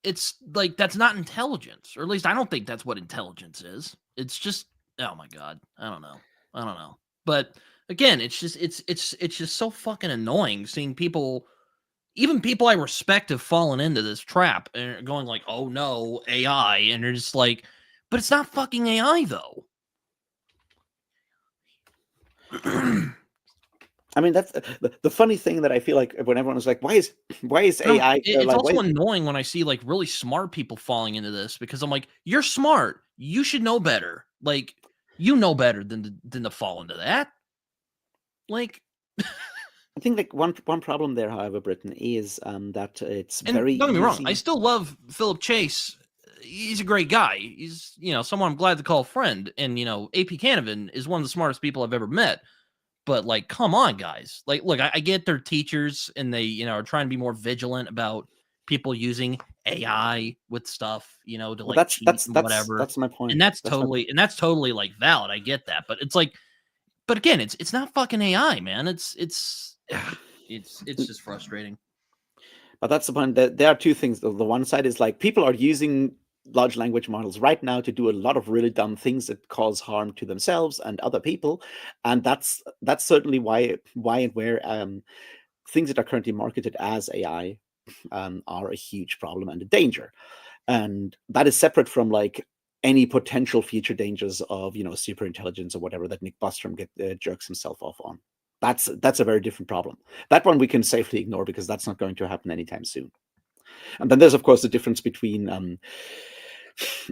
Speaker 1: It's like, that's not intelligence, or at least I don't think that's what intelligence is. It's just, oh my God, I don't know. But again, it's just so fucking annoying seeing people, even people I respect, have fallen into this trap and going like, oh no, AI, and they're just like, but it's not fucking AI though.
Speaker 2: I mean, that's the funny thing that I feel like when everyone is like, why is AI?
Speaker 1: It's also annoying when I see like really smart people falling into this, because I'm like, you're smart, you should know better. Like, you know better than to fall into that. Like,
Speaker 2: I think like one problem there, however, Britton, is that it's very.
Speaker 1: Don't get me wrong, I still love Philip Chase. He's a great guy. He's someone I'm glad to call a friend, and AP Canavan is one of the smartest people I've ever met. But like, come on, guys. Like, look, I get they're teachers and they, are trying to be more vigilant about people using AI with stuff, to like cheat and whatever.
Speaker 2: That's my point.
Speaker 1: And that's totally like valid. I get that. But it's like, but again, it's not fucking AI, man. It's just frustrating.
Speaker 2: But that's the point. There are two things. The one side is like, people are using large language models right now to do a lot of really dumb things that cause harm to themselves and other people, and that's certainly why and where things that are currently marketed as AI are a huge problem and a danger, and that is separate from like any potential future dangers of super intelligence or whatever that Nick Bostrom jerks himself off on. That's a very different problem. That one we can safely ignore, because that's not going to happen anytime soon. And then there's, of course, the difference between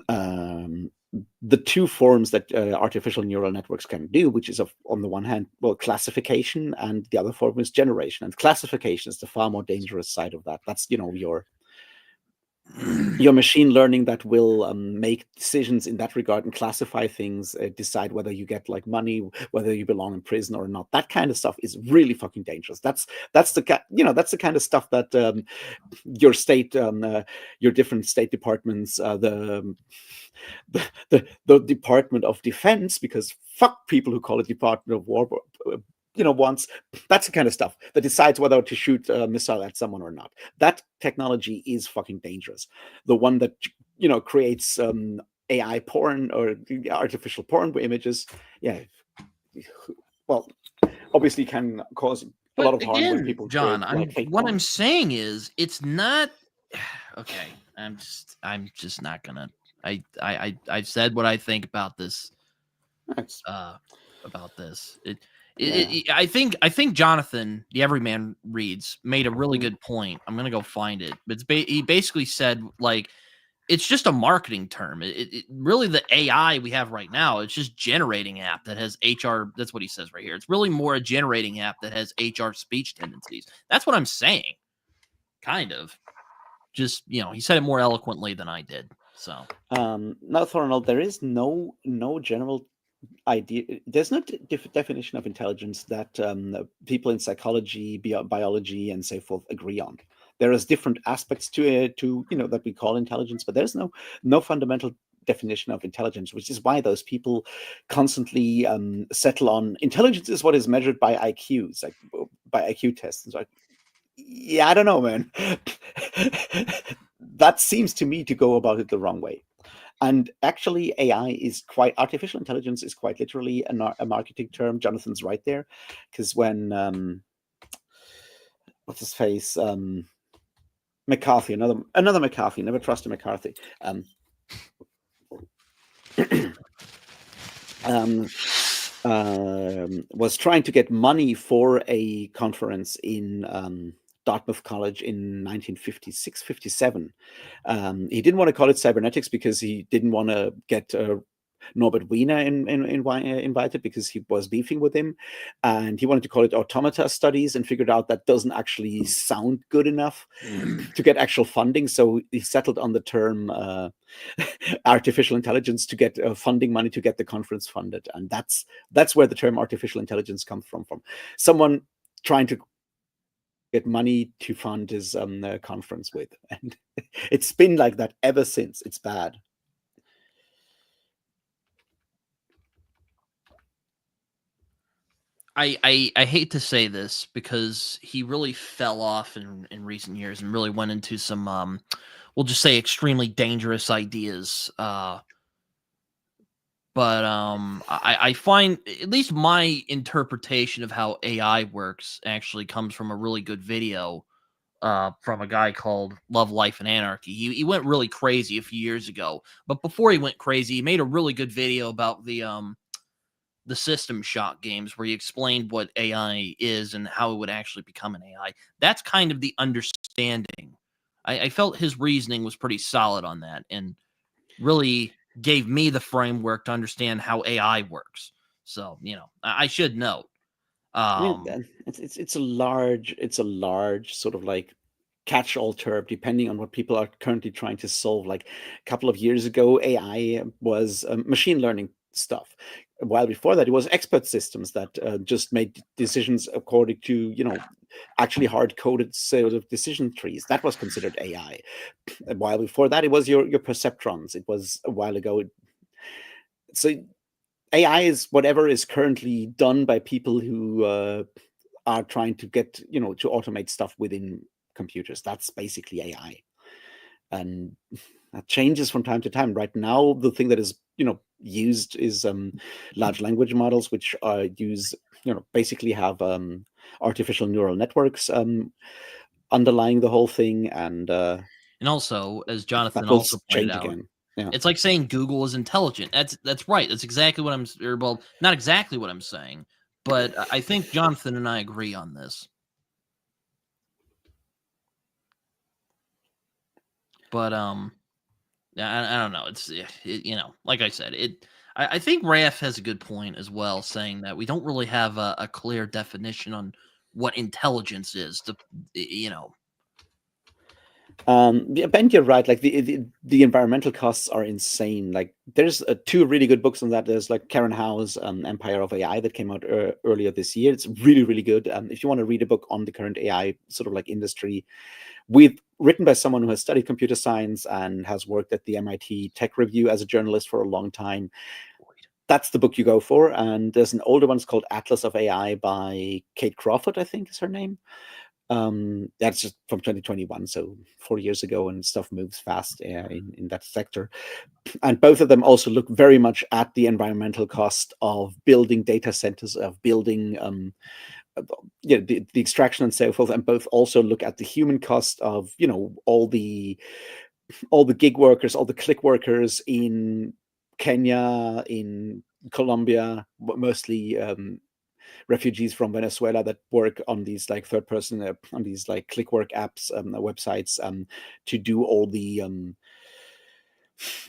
Speaker 2: the two forms that artificial neural networks can do, which is on the one hand, well, classification, and the other form is generation. And classification is the far more dangerous side of that. That's your machine learning that will make decisions in that regard and classify things, decide whether you get like money, whether you belong in prison or not. That kind of stuff is really fucking dangerous. That's the kind of stuff that your state, your different state departments, the Department of Defense, because fuck people who call it Department of War, wants. That's the kind of stuff that decides whether to shoot a missile at someone or not. That technology is fucking dangerous. The one that creates AI porn or artificial porn images, well, obviously can cause a lot of harm when people.
Speaker 1: John, I'm saying is, it's not okay. I'm just not gonna. I've said what I think about this.
Speaker 2: Nice.
Speaker 1: About this. I think Jonathan, the Everyman Reads, made a really good point. I'm gonna go find it. But he basically said, like, it's just a marketing term. It really, the AI we have right now, it's just generating app that has HR. That's what he says right here. It's really more a generating app that has HR speech tendencies. That's what I'm saying. Kind of. Just, he said it more eloquently than I did. So
Speaker 2: Now, Thornell, there is no general idea. There's no definition of intelligence that people in psychology, biology, and so forth agree on. There is different aspects to it, that we call intelligence, but there's no fundamental definition of intelligence, which is why those people constantly settle on intelligence is what is measured by IQs, like by IQ tests. It's like, yeah, I don't know, man. That seems to me to go about it the wrong way. And actually, artificial intelligence is quite literally a marketing term. Jonathan's right there, because when what's his face, McCarthy, another McCarthy, never trust a McCarthy, was trying to get money for a conference in Dartmouth College in 1956, 57. He didn't want to call it cybernetics because he didn't want to get Norbert Wiener invited because he was beefing with him, and he wanted to call it automata studies, and figured out that doesn't actually sound good enough to get actual funding. So he settled on the term artificial intelligence to get funding money to get the conference funded, and that's where the term artificial intelligence comes from someone trying to get money to fund his conference with, and it's been like that ever since. It's bad.
Speaker 1: I hate to say this because he really fell off in recent years and really went into some we'll just say extremely dangerous ideas. But I find at least my interpretation of how AI works actually comes from a really good video from a guy called Love, Life, and Anarchy. He went really crazy a few years ago, but before he went crazy, he made a really good video about the System Shock games where he explained what AI is and how it would actually become an AI. That's kind of the understanding. I felt his reasoning was pretty solid on that and really gave me the framework to understand how AI works. So, I should note.
Speaker 2: I mean, it's a large sort of like catch-all term, depending on what people are currently trying to solve. Like a couple of years ago, AI was machine learning stuff. A while before that, it was expert systems that just made decisions according to, actually hard-coded sort of decision trees. That was considered AI. A while before that, it was your perceptrons. It was a while ago. So AI is whatever is currently done by people who are trying to get, to automate stuff within computers. That's basically AI. And that changes from time to time. Right now, the thing that is, used is large language models, which use, basically have artificial neural networks underlying the whole thing. And
Speaker 1: also, as Jonathan
Speaker 2: that will
Speaker 1: also pointed
Speaker 2: change
Speaker 1: out,
Speaker 2: again. Yeah.
Speaker 1: it's like saying Google is intelligent. That's right. That's exactly what well, not exactly what I'm saying, but I think Jonathan and I agree on this. But I don't know. It's like I said, I think Raph has a good point as well, saying that we don't really have a clear definition on what intelligence is.
Speaker 2: Yeah, Ben, you're right. Like the environmental costs are insane. Like there's two really good books on that. There's like Karen Howe's Empire of AI that came out earlier this year. It's really, really good. If you want to read a book on the current AI sort of like industry, written by someone who has studied computer science and has worked at the MIT Tech Review as a journalist for a long time, that's the book you go for. And there's an older one, it's called Atlas of AI by Kate Crawford, I think is her name. That's just from 2021, so 4 years ago, and stuff moves fast in that sector. And both of them also look very much at the environmental cost of building data centers, of building the extraction and so forth, and both also look at the human cost of all the gig workers, all the click workers in Kenya, in Colombia, mostly refugees from Venezuela that work on these like third person on these like click work apps, websites, to do all the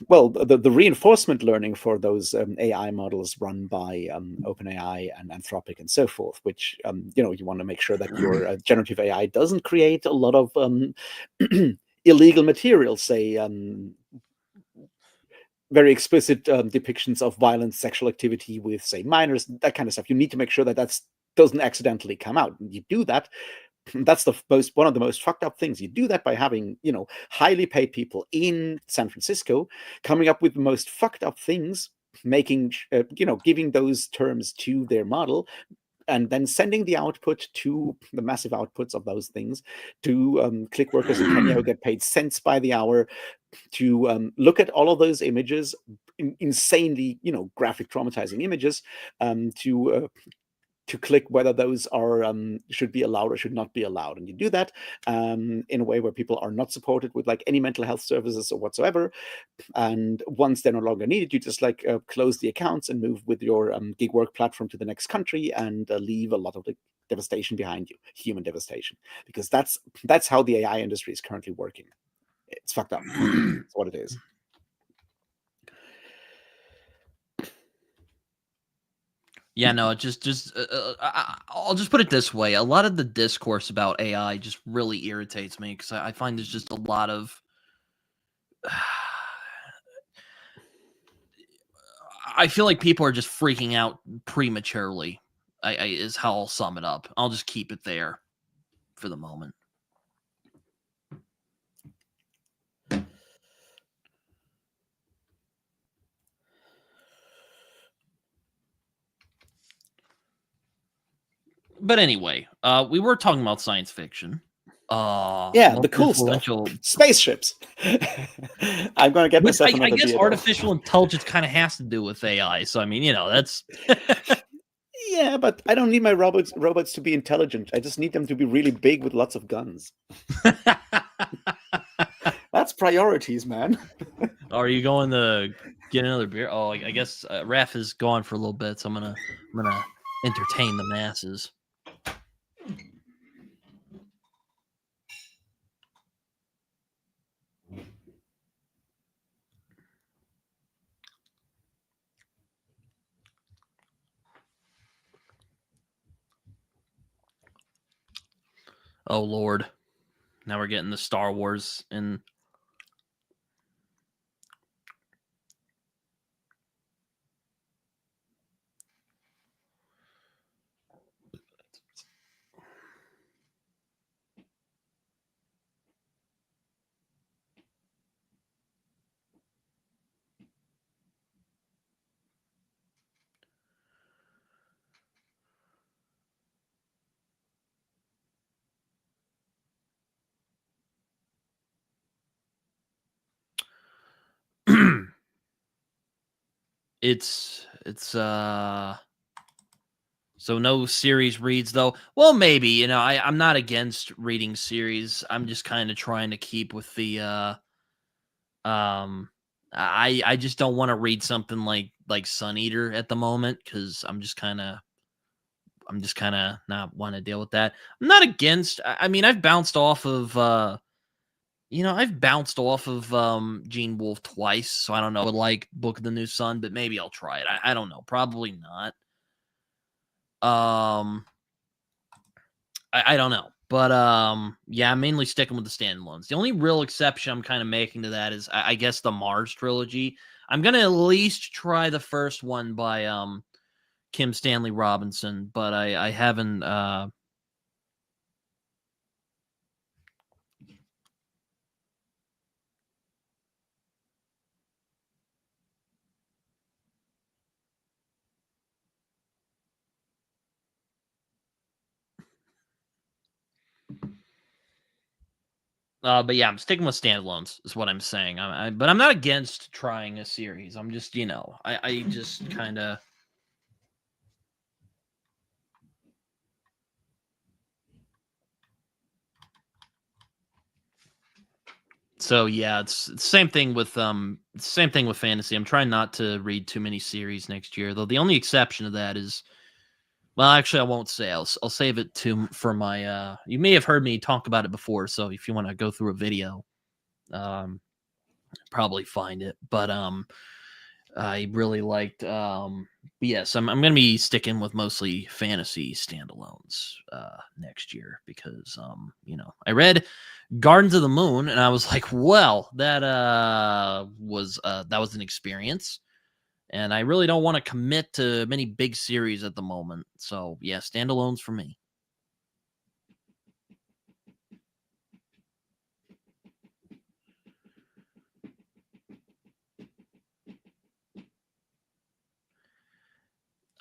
Speaker 2: well, the reinforcement learning for those AI models run by OpenAI and Anthropic and so forth, which you want to make sure that your generative AI doesn't create a lot of illegal material, say very explicit depictions of violent sexual activity with, say, minors, that kind of stuff. You need to make sure that doesn't accidentally come out. And you do that. That's one of the most fucked up things. You do that by having highly paid people in San Francisco coming up with the most fucked up things, making giving those terms to their model, and then sending the output to the massive outputs of those things to click workers in Kenya who get paid cents by the hour to look at all of those images, insanely graphic, traumatizing images, to click whether those are should be allowed or should not be allowed. And you do that in a way where people are not supported with like any mental health services or whatsoever. And once they're no longer needed, you just like close the accounts and move with your gig work platform to the next country and leave a lot of the devastation behind you, human devastation, because that's how the AI industry is currently working. It's fucked up. That's what it is.
Speaker 1: Yeah, no, I'll just put it this way. A lot of the discourse about AI just really irritates me because I find there's just a lot of I feel like people are just freaking out prematurely. Is how I'll sum it up. I'll just keep it there for the moment. But anyway, we were talking about science fiction.
Speaker 2: Yeah, the cool stuff. Spaceships. I'm going to get myself another
Speaker 1: I guess
Speaker 2: beer,
Speaker 1: artificial intelligence kind of has to do with AI. So, I mean, that's...
Speaker 2: Yeah, but I don't need my robots to be intelligent. I just need them to be really big with lots of guns. That's priorities, man.
Speaker 1: Are you going to get another beer? Oh, I guess Raph is gone for a little bit, so I'm gonna entertain the masses. Oh Lord, now we're getting the Star Wars and. It's so no series reads though. Well, maybe, I'm not against reading series. I'm just kind of trying to keep with the I just don't want to read something like Sun Eater at the moment because I'm just kind of not want to deal with that. I'm not against. I mean, I've bounced off of Gene Wolfe twice, so I don't know. I would like Book of the New Sun, but maybe I'll try it. I don't know. Probably not. I don't know. But yeah, I'm mainly sticking with the standalones. The only real exception I'm kind of making to that is I guess the Mars trilogy. I'm gonna at least try the first one by Kim Stanley Robinson, but I haven't but yeah, I'm sticking with standalones is what I'm saying. But I'm not against trying a series. I'm just, I just kind of. So yeah, it's the same thing with fantasy. I'm trying not to read too many series next year, though. The only exception to that is, well, actually, I won't say. I'll save it for my. You may have heard me talk about it before, so if you want to go through a video, Probably find it, but I really liked. Yes, I'm gonna be sticking with mostly fantasy standalones next year because I read Gardens of the Moon and I was like, well, that was an experience, and I really don't want to commit to many big series at the moment. So yeah, standalones for me.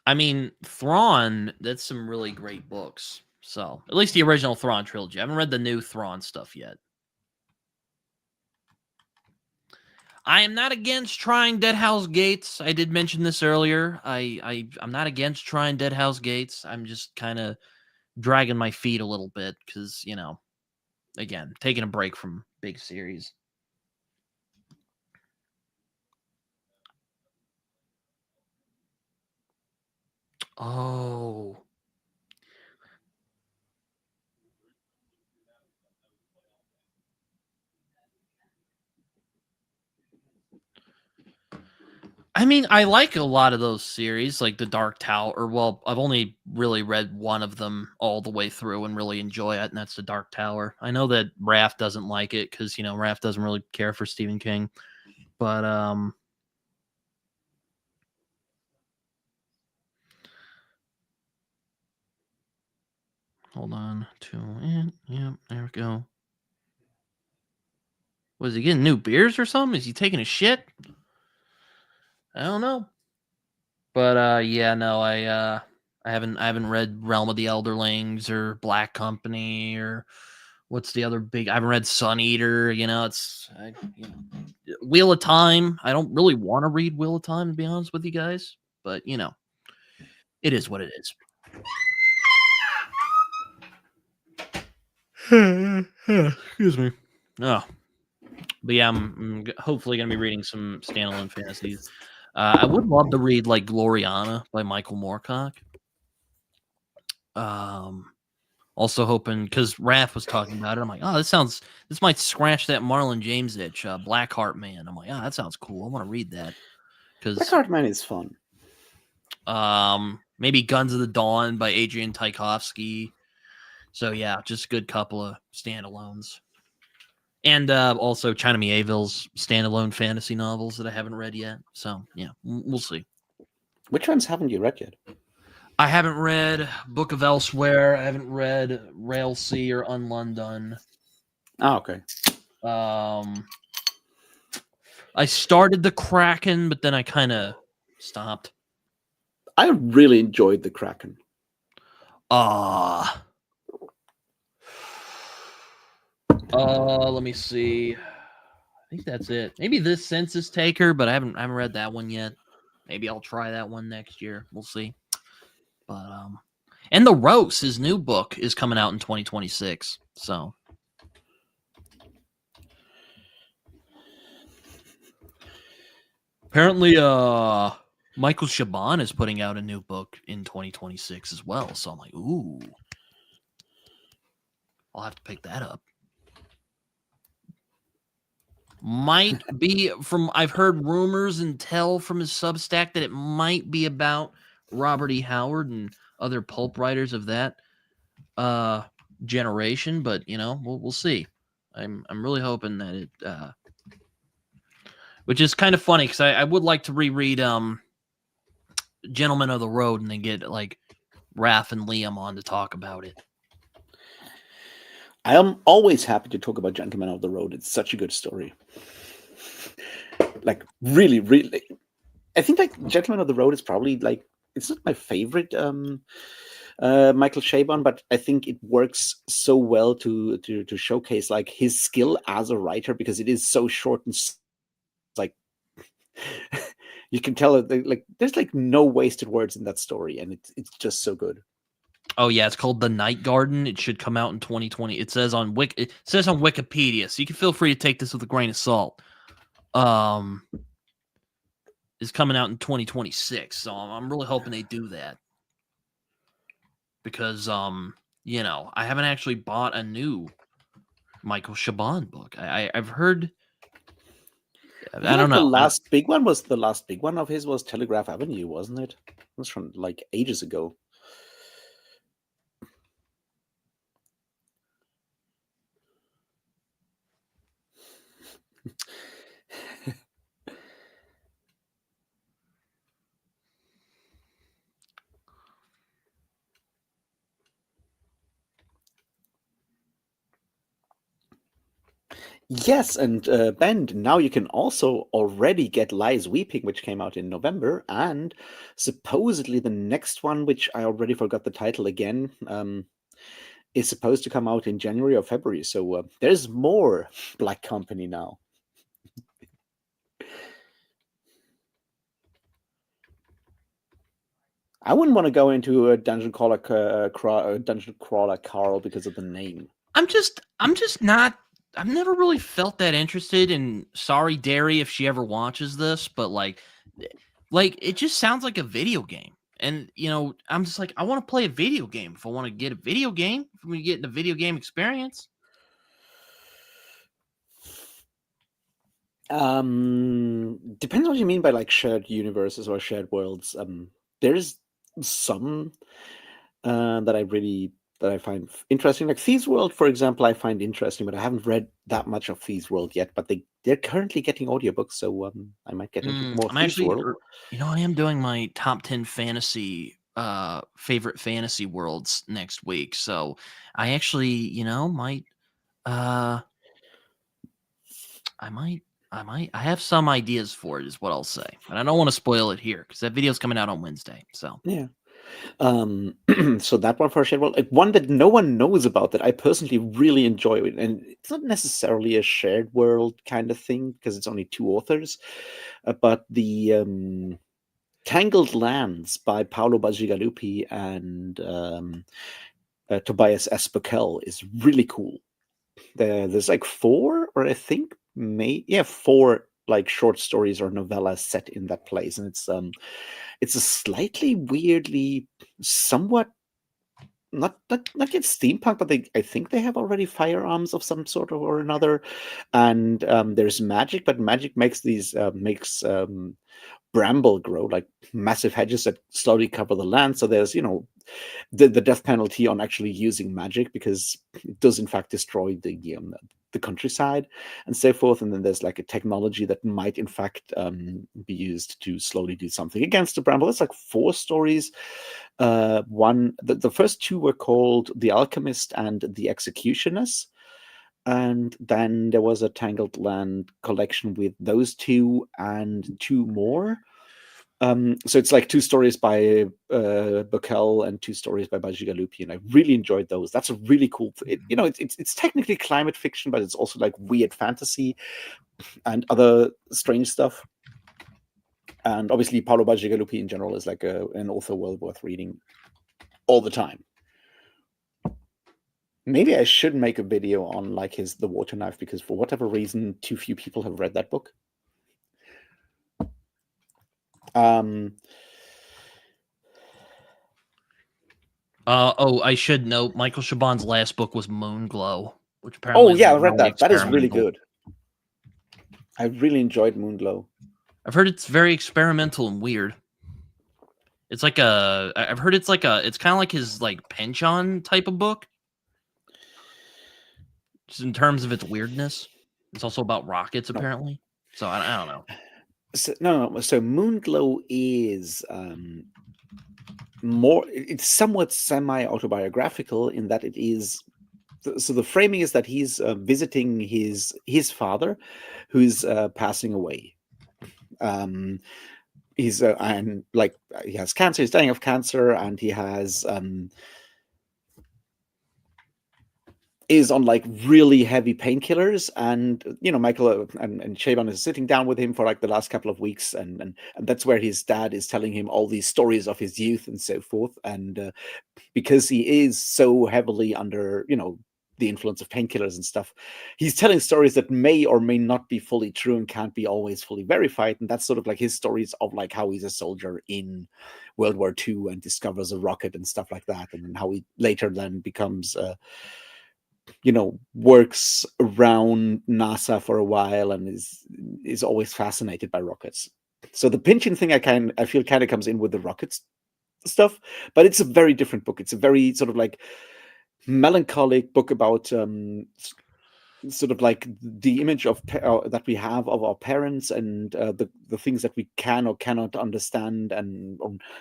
Speaker 1: I mean, Thrawn, that's some really great books. So, at least the original Thrawn trilogy. I haven't read the new Thrawn stuff yet. I am not against trying Dead House Gates. I did mention this earlier. I'm not against trying Dead House Gates. I'm just kind of dragging my feet a little bit because, again, taking a break from big series. Oh. I mean, I like a lot of those series, like the Dark Tower. Well, I've only really read one of them all the way through and really enjoy it, and that's the Dark Tower. I know that Raph doesn't like it because Raph doesn't really care for Stephen King, but hold on to it. Yeah, there we go. Was he getting new beers or something? Is he taking a shit? I don't know. But yeah, no, I haven't read Realm of the Elderlings or Black Company or what's the other big? I haven't read Sun Eater. Wheel of Time. I don't really want to read Wheel of Time to be honest with you guys, but it is what it is. Excuse me. Oh, but yeah, I'm hopefully gonna be reading some standalone fantasies. I would love to read like Gloriana by Michael Moorcock. Um, Also hoping because Raph was talking about it. I'm like, oh, this might scratch that Marlon James itch. Blackheart Man. I'm like, oh, that sounds cool. I want to read that because
Speaker 2: Blackheart Man is fun.
Speaker 1: maybe Guns of the Dawn by Adrian Tchaikovsky. So yeah, just a good couple of standalones. And also China Mieville's standalone fantasy novels that I haven't read yet. So yeah, we'll see.
Speaker 2: Which ones haven't you read yet?
Speaker 1: I haven't read Book of Elsewhere. I haven't read Rail Sea or Unlondon.
Speaker 2: Oh, okay.
Speaker 1: I started the Kraken, but then I kind of stopped.
Speaker 2: I really enjoyed the Kraken.
Speaker 1: Let me see. I think that's it. Maybe this Census Taker, but I haven't read that one yet. Maybe I'll try that one next year. We'll see. But and the Rose, his new book, is coming out in 2026. So apparently, Michael Chabon is putting out a new book in 2026 as well. So I'm like, ooh, I'll have to pick that up. Might be from I've heard rumors and tell from his Substack that it might be about Robert E. Howard and other pulp writers of that generation, but we'll see. I'm really hoping that it which is kind of funny because I would like to reread Gentlemen of the Road and then get like Raph and Liam on to talk about it.
Speaker 2: I am always happy to talk about Gentlemen of the Road. It's such a good story. Like really, really, I think like Gentlemen of the Road is probably like it's not my favorite Michael Chabon, but I think it works so well to showcase like his skill as a writer because it is so short and like you can tell it like there's like no wasted words in that story, and it's just so good.
Speaker 1: Oh yeah, it's called The Night Garden. It should come out in 2020. It says on Wikipedia, so you can feel free to take this with a grain of salt. Is coming out in 2026, so I'm really hoping they do that because I haven't actually bought a new Michael Chabon book. I've heard I don't
Speaker 2: The
Speaker 1: know.
Speaker 2: last big one was the last big one of his was Telegraph Avenue, wasn't it? It was from like ages ago. Yes, and Ben, now you can also already get Lies Weeping, which came out in November, and supposedly the next one, which I already forgot the title again, is supposed to come out in January or February. So there's more Black Company now. I wouldn't want to go into a dungeon crawler, Carl, because of the name.
Speaker 1: I'm just not. I've never really felt that interested in. Sorry, Derry, if she ever watches this, but like it just sounds like a video game. And I'm just like, I want to play a video game. If I want to get a video game, if we get in a video game experience.
Speaker 2: Depends what you mean by like shared universes or shared worlds. There's some that I find interesting. Like Thieves World, for example, I find interesting, but I haven't read that much of Thieves World yet. But they're currently getting audiobooks, so I might get into more Thieves World.
Speaker 1: I am doing my top 10 fantasy favorite fantasy worlds next week. So I actually, might I have some ideas for it, is what I'll say. And I don't want to spoil it here because that video's coming out on Wednesday. So
Speaker 2: yeah. So that one for shared world, like one that no one knows about that I personally really enjoy, and it's not necessarily a shared world kind of thing because it's only two authors, but the Tangled Lands by Paolo Bacigalupi and Tobias S. Buckell is really cool. There's like four, or I think four like short stories or novellas set in that place, and it's a slightly weirdly, somewhat not yet steampunk, but I think they have already firearms of some sort or another, and there's magic, but magic makes bramble grow, like massive hedges that slowly cover the land. So there's the death penalty on actually using magic, because it does in fact destroy the countryside and so forth. And then there's like a technology that might in fact be used to slowly do something against the bramble. It's like four stories. The first two were called The Alchemist and The Executionist. And then there was a Tangled Land collection with those two and two more. So it's like two stories by Buckell and two stories by Bacigalupi, and I really enjoyed those. That's a really cool. It's technically climate fiction, but it's also like weird fantasy and other strange stuff. And obviously, Paolo Bacigalupi in general is like an author well worth reading all the time. Maybe I should make a video on like The Water Knife, because for whatever reason, too few people have read that book.
Speaker 1: I should note Michael Chabon's last book was Moonglow, which apparently
Speaker 2: I read that. That is really good. I really enjoyed Moonglow.
Speaker 1: I've heard it's very experimental and weird. It's like I've heard it's kind of like his like Penchon type of book. Just in terms of its weirdness. It's also about rockets, apparently. So I don't know.
Speaker 2: So Moonglow is more. It's somewhat semi-autobiographical in that it is. So the framing is that he's visiting his father, who's passing away. He's and like he has cancer. He's dying of cancer, and he has is on like really heavy painkillers, and Michael and Chabon is sitting down with him for like the last couple of weeks, and that's where his dad is telling him all these stories of his youth and so forth, and because he is so heavily under the influence of painkillers and stuff, he's telling stories that may or may not be fully true and can't be always fully verified. And that's sort of like his stories of like how he's a soldier in World War II and discovers a rocket and stuff like that, and how he later then becomes works around NASA for a while and is always fascinated by rockets. So the Pynchon thing I feel kind of comes in with the rockets stuff, but it's a very different book. It's a very sort of like melancholic book about sort of like the image of that we have of our parents and the things that we can or cannot understand and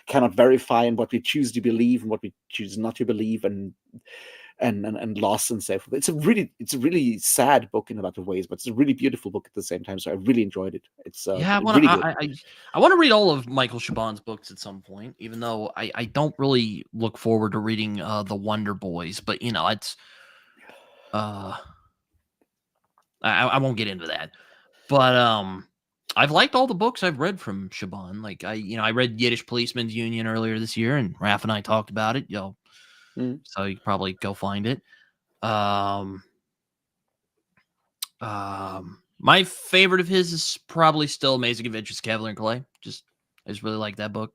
Speaker 2: cannot verify, and what we choose to believe and what we choose not to believe, and loss and so forth. It's a really sad book in a lot of ways, but it's a really beautiful book at the same time. So I really enjoyed it. It's
Speaker 1: Yeah,
Speaker 2: really good.
Speaker 1: I want to read all of Michael Chabon's books at some point, even though I don't really look forward to reading the Wonder Boys, but it's I won't get into that. But I've liked all the books I've read from Chabon. Like I read Yiddish Policeman's Union earlier this year, and Raph and I talked about it. So you can probably go find it. My favorite of his is probably still Amazing Adventures of Cavalier and Clay. I just really like that book,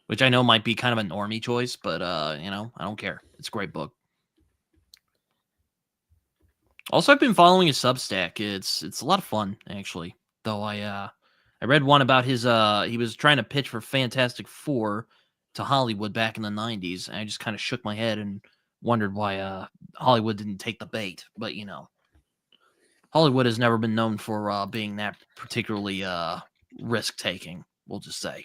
Speaker 1: which I know might be kind of a normie choice, but I don't care. It's a great book. Also, I've been following his Substack. It's a lot of fun, actually. Though I read one about his he was trying to pitch for Fantastic Four to Hollywood back in the 90s, and I just kind of shook my head and wondered why Hollywood didn't take the bait. But Hollywood has never been known for being that particularly risk-taking, we'll just say.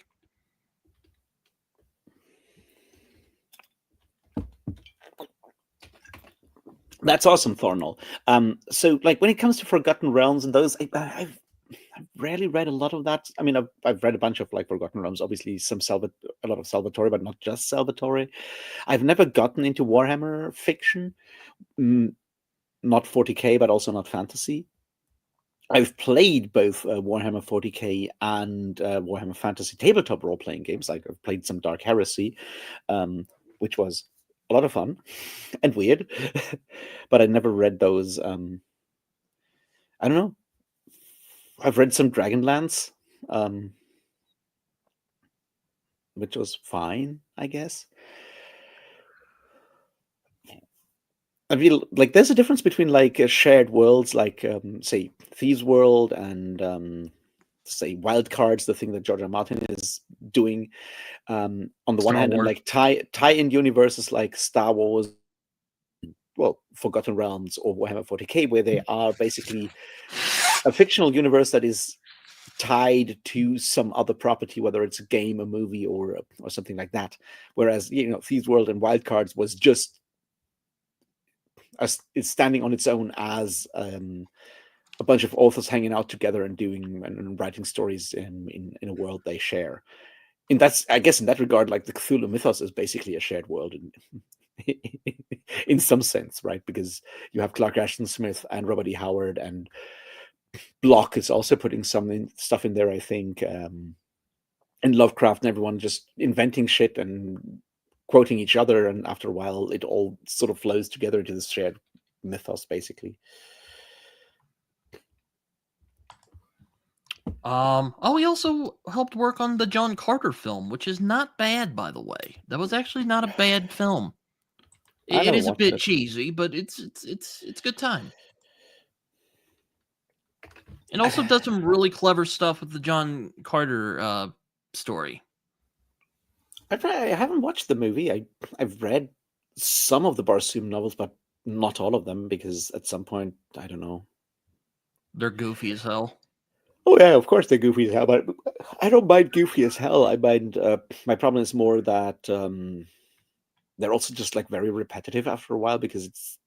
Speaker 2: That's awesome, Thornall. So, like, when it comes to Forgotten Realms and those, I've rarely read a lot of that. I mean, I've read a bunch of like Forgotten Realms, obviously a lot of Salvatore, but not just Salvatore. I've never gotten into Warhammer fiction, not 40k, but also not fantasy. I've played both Warhammer 40k and Warhammer Fantasy tabletop role-playing games. Like I've played some Dark Heresy, which was a lot of fun and weird, but I never read those. I don't know. I've read some Dragonlance, which was fine, I guess. I feel like there's a difference between like shared worlds, like say Thieves World and say Wild Cards, the thing that George R. Martin is doing. On the one hand, and like tie-in universes like Star Wars, well, Forgotten Realms or Warhammer 40k, where they are basically a fictional universe that is tied to some other property, whether it's a game, a movie, or something like that. Whereas Thieves World and Wild Cards was just it's standing on its own as a bunch of authors hanging out together and doing and writing stories in a world they share. I guess in that regard, like the Cthulhu mythos is basically a shared world in some sense, right? Because you have Clark Ashton Smith and Robert E. Howard, and Block is also putting some stuff in there, I think, and Lovecraft and everyone just inventing shit and quoting each other, and after a while it all sort of flows together into this shared mythos, basically.
Speaker 1: He also helped work on the John Carter film, which is not bad, by the way. That was actually not a bad film. It is a bit cheesy, but it's good time. It also does some really clever stuff with the John Carter story.
Speaker 2: I haven't watched the movie. I've read some of the Barsoom novels, but not all of them, because at some point, I don't know.
Speaker 1: They're goofy as hell.
Speaker 2: Oh yeah, of course they're goofy as hell, but I don't mind goofy as hell. I mind my problem is more that they're also just like very repetitive after a while, because it's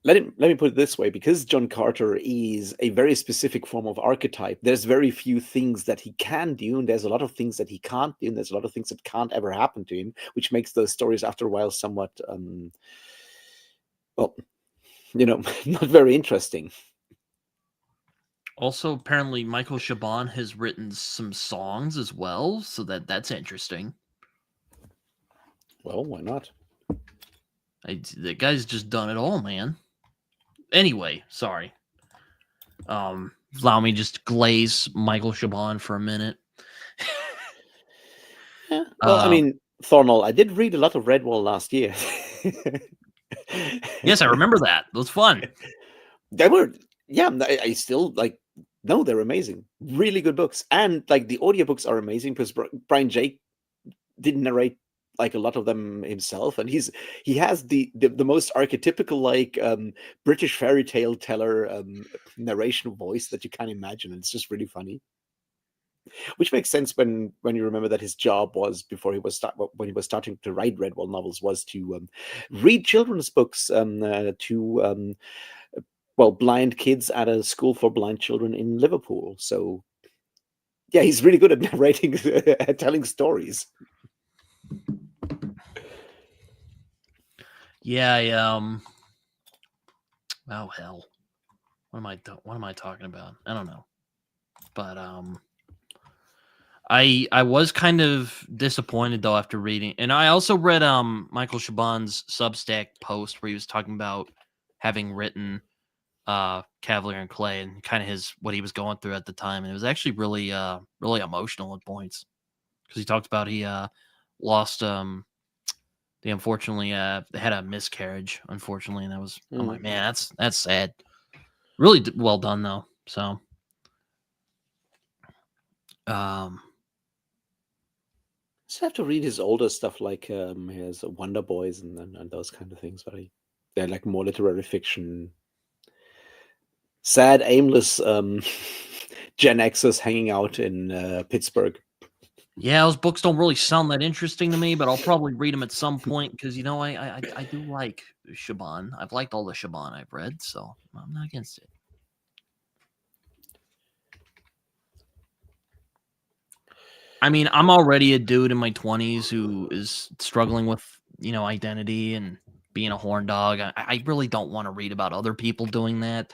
Speaker 2: let me put it this way, because John Carter is a very specific form of archetype. There's very few things that he can do, and there's a lot of things that he can't do, and there's a lot of things that can't ever happen to him, which makes those stories after a while somewhat well, not very interesting.
Speaker 1: Also, apparently Michael Chabon has written some songs as well, so that's interesting.
Speaker 2: Well, why not?
Speaker 1: The guy's just done it all, man. Anyway, sorry. Allow me just to glaze Michael Chabon for a minute.
Speaker 2: Yeah. Well, I mean, Thornall, I did read a lot of Redwall last year.
Speaker 1: Yes, I remember that. It was fun.
Speaker 2: They were, yeah, I still like, no, they're amazing. Really good books. And like the audiobooks are amazing because Brian Jake didn't narrate like a lot of them himself, and he has the most archetypical like British fairy tale teller narration voice that you can imagine, and it's just really funny. Which makes sense when you remember that his job was, before he was when he was starting to write Redwall novels, was to read children's books to well, blind kids at a school for blind children in Liverpool. So yeah, he's really good at narrating, telling stories.
Speaker 1: Yeah, oh hell. What am I talking about? I don't know. But I was kind of disappointed though after reading, and I also read Michael Chabon's Substack post where he was talking about having written Cavalier and Clay and kind of what he was going through at the time, and it was actually really really emotional at points because he talked about he lost they unfortunately had a miscarriage, unfortunately, and that was I'm like, man, that's sad. Really well done though. So
Speaker 2: just have to read his older stuff, like his Wonder Boys and those kind of things, but they're like more literary fiction. Sad, aimless Gen Xers hanging out in Pittsburgh.
Speaker 1: yeah, those books don't really sound that interesting to me, but I'll probably read them at some point because I do like Chabon. I've liked all the Chabon I've read, so I'm not against it. I mean, I'm already a dude in my 20s who is struggling with, identity and being a horn dog. I really don't want to read about other people doing that.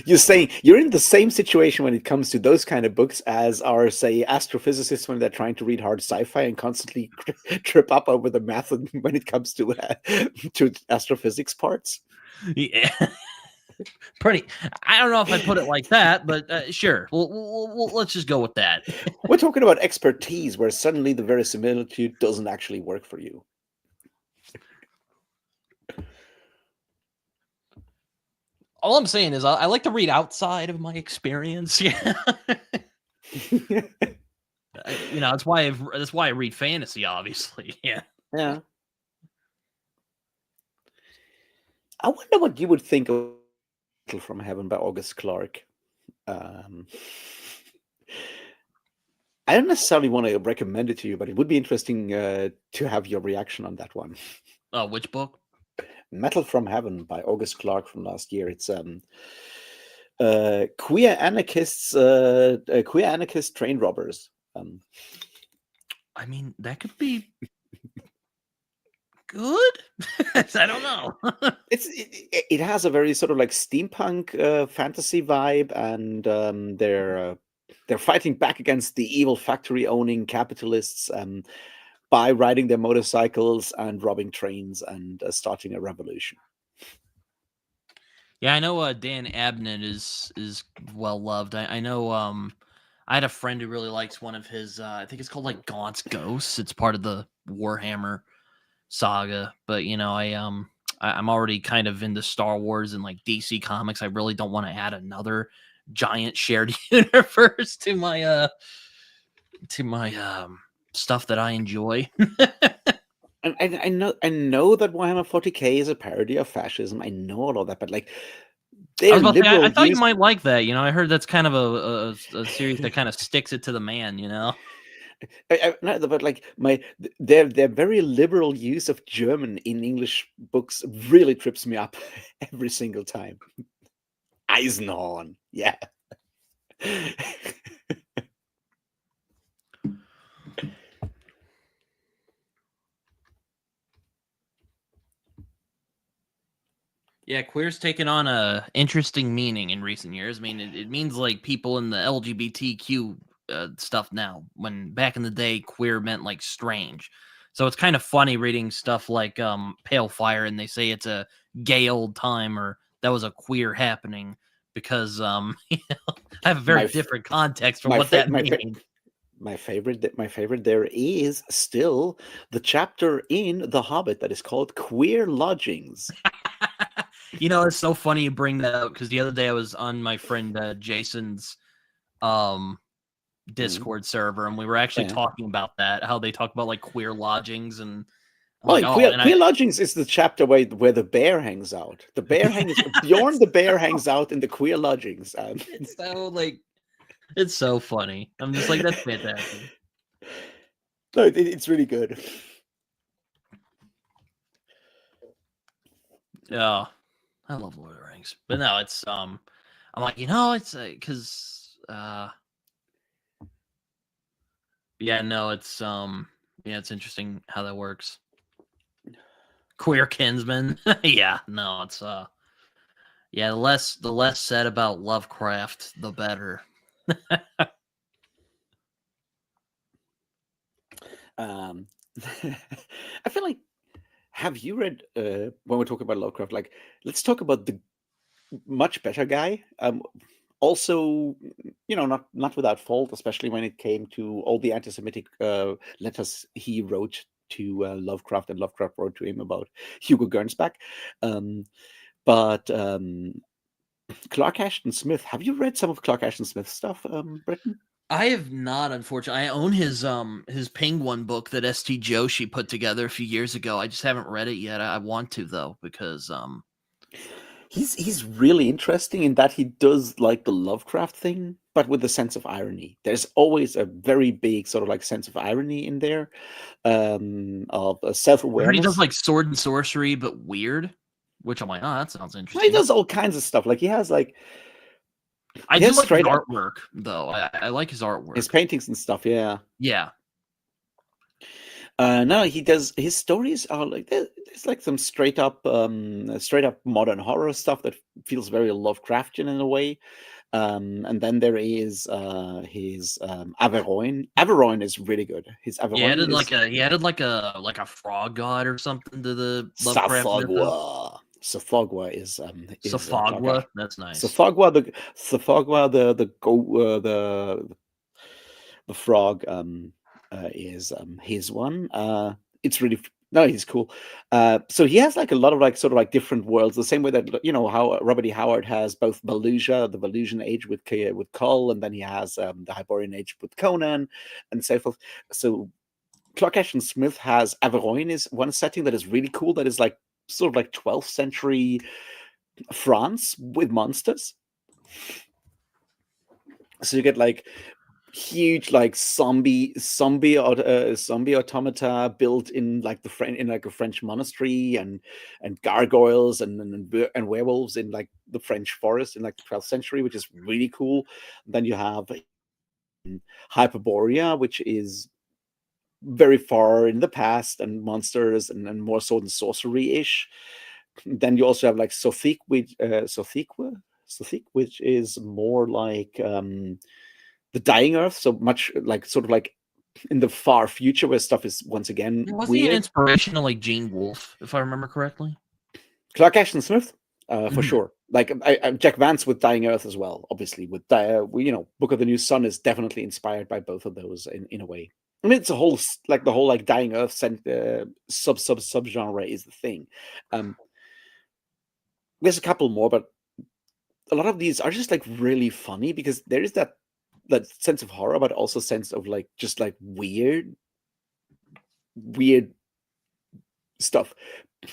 Speaker 2: You're saying you're in the same situation when it comes to those kind of books as are, say, astrophysicists when they're trying to read hard sci-fi and constantly trip up over the math when it comes to astrophysics parts.
Speaker 1: Yeah. Pretty. I don't know if I put it like that, but sure. We'll let's just go with that.
Speaker 2: We're talking about expertise where suddenly the verisimilitude doesn't actually work for you.
Speaker 1: All I'm saying is I like to read outside of my experience. Yeah. That's why I read fantasy, obviously. Yeah.
Speaker 2: Yeah. I wonder what you would think of From Heaven by August Clarke. I don't necessarily want to recommend it to you, but it would be interesting to have your reaction on that one.
Speaker 1: Which book?
Speaker 2: Metal from Heaven by August Clarke from last year. It's queer anarchist train robbers.
Speaker 1: I mean, that could be good. I don't know.
Speaker 2: It has a very sort of like steampunk fantasy vibe, and they're fighting back against the evil factory owning capitalists by riding their motorcycles and robbing trains and starting a revolution.
Speaker 1: Yeah, I know Dan Abnett is well loved. I know I had a friend who really likes one of his I think it's called like Gaunt's Ghosts. It's part of the Warhammer saga, but I'm already kind of into Star Wars and like DC Comics. I really don't want to add another giant shared universe to my stuff that I enjoy.
Speaker 2: And I know that Warhammer 40K is a parody of fascism. I know all of that, but like
Speaker 1: I thought you might like that. I heard that's kind of a series that kind of sticks it to the man.
Speaker 2: No, but like their very liberal use of German in English books really trips me up every single time. Eisenhorn, yeah.
Speaker 1: Yeah, queer's taken on a interesting meaning in recent years. I mean, it means like people in the LGBTQ stuff now. When back in the day, queer meant like strange. So it's kind of funny reading stuff like Pale Fire, and they say it's a gay old time or that was a queer happening because I have a very different context for what that means.
Speaker 2: my favorite there is still the chapter in The Hobbit that is called Queer Lodgings.
Speaker 1: You know, it's so funny you bring that up because the other day I was on my friend Jason's Discord server, and we were actually
Speaker 2: Yeah.
Speaker 1: talking about that, how they talk about like queer lodgings, and I'm
Speaker 2: Well,
Speaker 1: like,
Speaker 2: in
Speaker 1: oh, and
Speaker 2: Queer Lodgings is the chapter where the bear hangs out. The bear hangs Bjorn the bear hangs out in the Queer Lodgings.
Speaker 1: it's so like, it's so funny. I'm just like, that's fantastic.
Speaker 2: No, it's really good.
Speaker 1: Yeah, I love Lord of the Rings, but no, it's I'm like, you know, it's because yeah, no, it's yeah, it's interesting how that works. Queer kinsman, yeah, no, it's yeah, the less said about Lovecraft, the better.
Speaker 2: I feel like, have you read when we're talking about Lovecraft? Like, let's talk about the much better guy. Also, not without fault, especially when it came to all the anti-Semitic letters he wrote to Lovecraft, and Lovecraft wrote to him about Hugo Gernsback. But Clark Ashton Smith, have you read some of Clark Ashton Smith's stuff, Britton?
Speaker 1: I have not, unfortunately. I own his Penguin book that ST Joshi put together a few years ago. I just haven't read it yet. I want to though, because
Speaker 2: He's really interesting in that he does like the Lovecraft thing, but with a sense of irony. There's always a very big sort of like sense of irony in there, of
Speaker 1: I heard he does
Speaker 2: self-awareness.
Speaker 1: like sword and sorcery, but weird. Which I'm like, oh, that sounds
Speaker 2: He
Speaker 1: interesting.
Speaker 2: does all kinds of stuff. Like he has
Speaker 1: I do like his
Speaker 2: straight up
Speaker 1: artwork though. I like his artwork.
Speaker 2: his paintings and stuff. Yeah.
Speaker 1: Yeah.
Speaker 2: No, he does. His stories are like there's like some straight up modern horror stuff that feels very Lovecraftian in a way. And then there is his Averoin. Averoin is really good. His Averoin is
Speaker 1: He added like a frog god or something to the Lovecraft mythos.
Speaker 2: Sathagwa. Sathagwa is
Speaker 1: Saphagwa. That's nice.
Speaker 2: Sathagwa the frog is his one. It's really no, he's cool. So he has like a lot of like sort of like different worlds, the same way that how Robert E. Howard has both Valusia, the Valusian age with Kull, and then he has the Hyborian age with Conan, and so forth. So Clark Ashton Smith has Averoin is one setting that is really cool. That is like sort of like 12th century France with monsters. So you get like huge like zombie automata built in like a French monastery, and gargoyles and werewolves in like the French forest in like the 12th century, which is really cool. Then you have Hyperborea, which is very far in the past, and monsters and more sword and sorcery ish. Then you also have like Sothique, which is more like the dying earth, so much like sort of like in the far future where stuff is once again
Speaker 1: Wasn't he an
Speaker 2: weird.
Speaker 1: inspiration to like Gene Wolfe, if I remember correctly?
Speaker 2: Clark Ashton Smith, for
Speaker 1: Mhm.
Speaker 2: sure. Like Jack Vance with Dying Earth as well, obviously. With Book of the New Sun is definitely inspired by both of those in a way. I mean, it's a whole like the whole like Dying Earth sub genre is the thing. There's a couple more, but a lot of these are just like really funny because there is that sense of horror, but also sense of like just like weird stuff.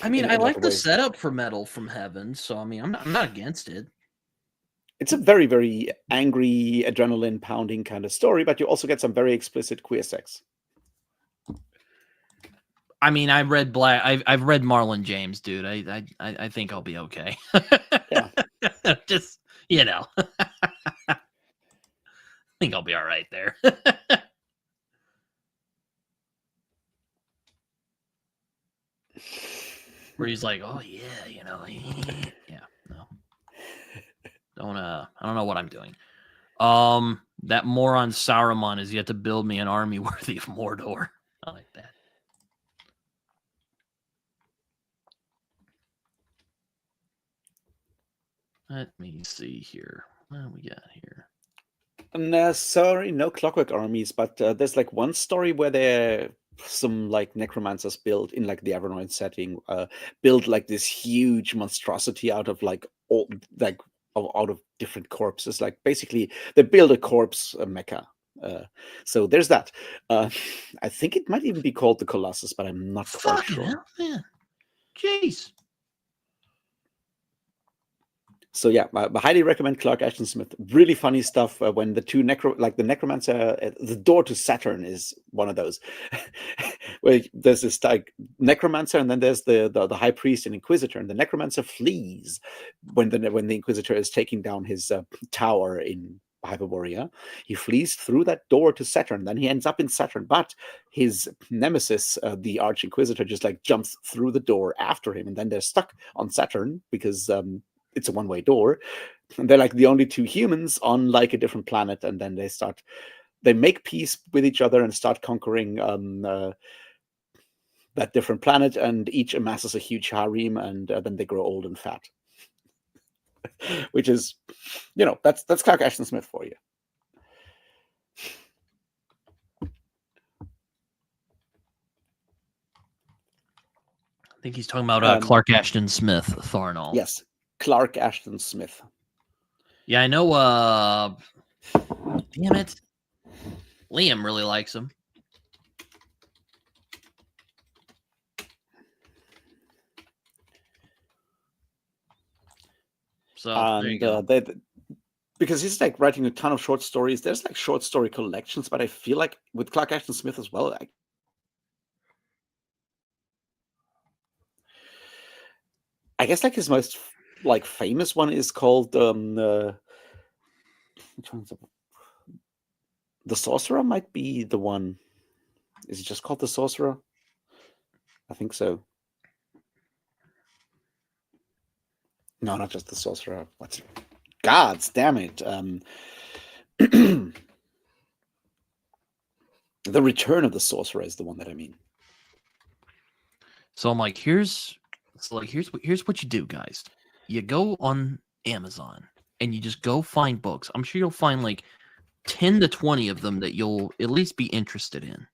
Speaker 1: I mean,
Speaker 2: in
Speaker 1: I
Speaker 2: a lot
Speaker 1: like
Speaker 2: of
Speaker 1: the
Speaker 2: ways.
Speaker 1: setup for Metal from Heaven, so I mean, I'm not against it.
Speaker 2: It's a very, very angry, adrenaline pounding kind of story, but you also get some very explicit queer sex.
Speaker 1: I mean, I've read Marlon James, dude. I think I'll be okay.
Speaker 2: Yeah.
Speaker 1: Just I think I'll be all right there. Where he's like, oh yeah, yeah, no, I don't know what I'm doing. That moron Saruman is yet to build me an army worthy of Mordor. I like that. Let me see here. What do we got here?
Speaker 2: No, sorry, no Clockwork Armies, but there's like one story where there some like necromancers build in like the Evernoid setting, build like this huge monstrosity out of like all like out of different corpses. Like basically, they build a corpse mecha. So there's that. I think it might even be called the Colossus, but I'm not quite
Speaker 1: Fucking
Speaker 2: sure.
Speaker 1: hell, man. Jeez.
Speaker 2: So yeah, I highly recommend Clark Ashton Smith. Really funny stuff when the two the necromancer, the door to Saturn is one of those, where there's this like necromancer, and then there's the high priest and inquisitor, and the necromancer flees when the inquisitor is taking down his tower in Hyperborea. He flees through that door to Saturn. Then he ends up in Saturn, but his nemesis, the arch inquisitor, just like jumps through the door after him, and then they're stuck on Saturn because it's a one-way door, and they're like the only two humans on like a different planet, and then they make peace with each other and start conquering that different planet, and each amasses a huge harem, and then they grow old and fat. Which is, that's Clark Ashton Smith for you.
Speaker 1: I think he's talking about Clark Ashton Smith, Tharnal.
Speaker 2: Yes, Clark Ashton Smith.
Speaker 1: Yeah, I know. Damn it, Liam really likes him. So there you go.
Speaker 2: Because he's like writing a ton of short stories. There's like short story collections, but I feel like with Clark Ashton Smith as well, I guess like his most like famous one is called which one's the Sorcerer might be the one. Is it just called the Sorcerer? I think so. No, not just the Sorcerer. What's Gods damn it. The Return of the Sorcerer is the one that I mean.
Speaker 1: So I'm like, here's what you do, guys. You go on Amazon and you just go find books. I'm sure you'll find like 10 to 20 of them that you'll at least be interested in.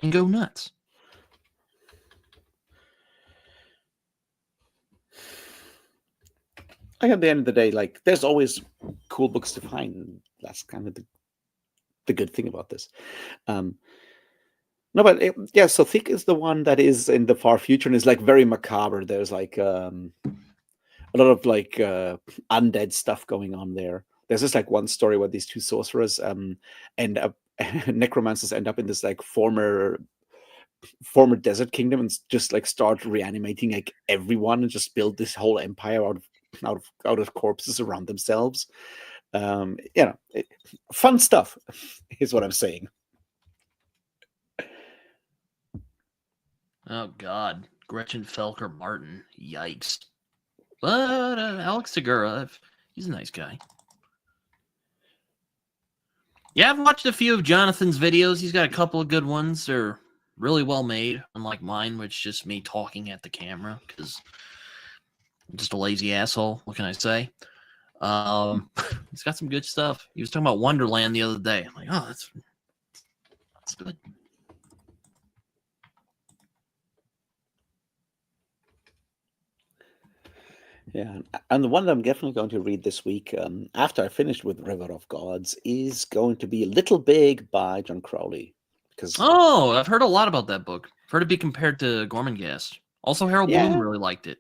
Speaker 1: And go nuts.
Speaker 2: Like at the end of the day, like there's always cool books to find. That's kind of the good thing about this. No, but yeah, so Thick is the one that is in the far future and is like very macabre. There's like a lot of like undead stuff going on there. There's just like one story where these two sorcerers end up necromancers end up in this like former desert kingdom and just like start reanimating like everyone and just build this whole empire out of corpses around themselves. Fun stuff is what I'm saying.
Speaker 1: Oh God, Gretchen Felker Martin, yikes! But Alex Segura, he's a nice guy. Yeah, I've watched a few of Jonathan's videos. He's got a couple of good ones. They're really well made, unlike mine, which is just me talking at the camera because I'm just a lazy asshole. What can I say? He's got some good stuff. He was talking about Wonderland the other day. I'm like, oh, that's good.
Speaker 2: Yeah, and the one that I'm definitely going to read this week, after I finished with River of Gods, is going to be Little Big by John Crowley.
Speaker 1: Oh, I've heard a lot about that book. I've heard it be compared to Gormenghast. Also, Harold Bloom really liked it.